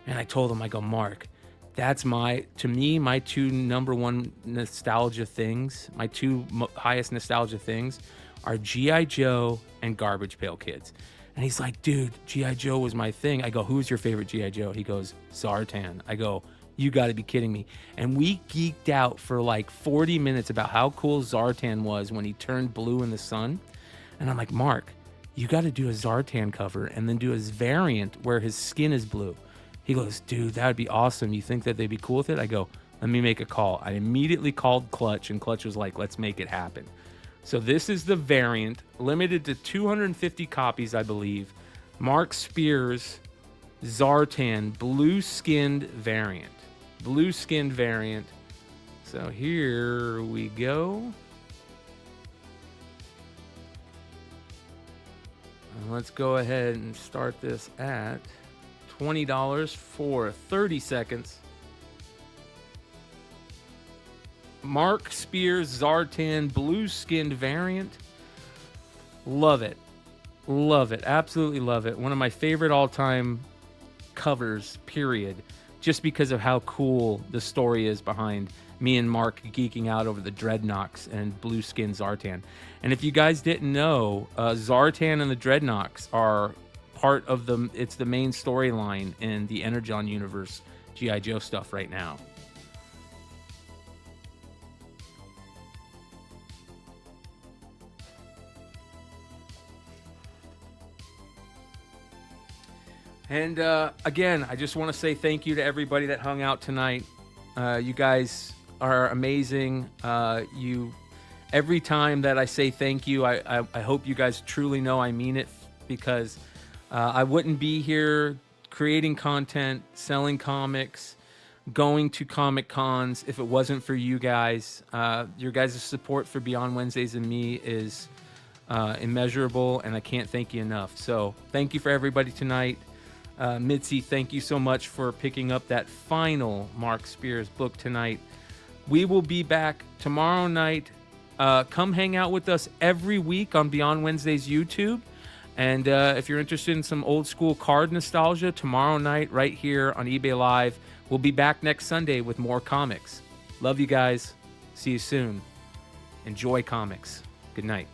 And I told him, I go, Mark, that's my two number one nostalgia things, my two highest nostalgia things are G.I. Joe and Garbage Pail Kids. And he's like, dude, G.I. Joe was my thing. I go, who's your favorite G.I. Joe? He goes, Zartan. I go, you got to be kidding me. And we geeked out for like 40 minutes about how cool Zartan was when he turned blue in the sun. And I'm like, Mark, you got to do a Zartan cover and then do his variant where his skin is blue. He goes, dude, that would be awesome. You think that they'd be cool with it? I go, let me make a call. I immediately called Clutch, and Clutch was like, let's make it happen. So this is the variant, limited to 250 copies, I believe. Mark Spears Zartan blue-skinned variant. Blue-skinned variant. So here we go. Let's go ahead and start this at $20 for 30 seconds. Mark Spears Zartan blue-skinned variant. Love it. Love it. Absolutely love it. One of my favorite all-time covers, period. Just because of how cool the story is behind me and Mark geeking out over the Dreadnoks and Blue Skin Zartan. And if you guys didn't know, Zartan and the Dreadnoks are part of it's the main storyline in the Energon universe G.I. Joe stuff right now. And again, I just want to say thank you to everybody that hung out tonight. You guys are amazing. Every time that I say thank you, I hope you guys truly know I mean it, because I wouldn't be here creating content, selling comics, going to Comic Cons if it wasn't for you guys. Your guys' support for Beyond Wednesdays and me is immeasurable, and I can't thank you enough. So thank you for everybody tonight. Mitzi, thank you so much for picking up that final Mark Spears book tonight. We will be back tomorrow night. Come hang out with us every week on Beyond Wednesday's YouTube. And if you're interested in some old school card nostalgia, tomorrow night right here on eBay Live. We'll be back next Sunday with more comics. Love you guys. See you soon. Enjoy comics. Good night.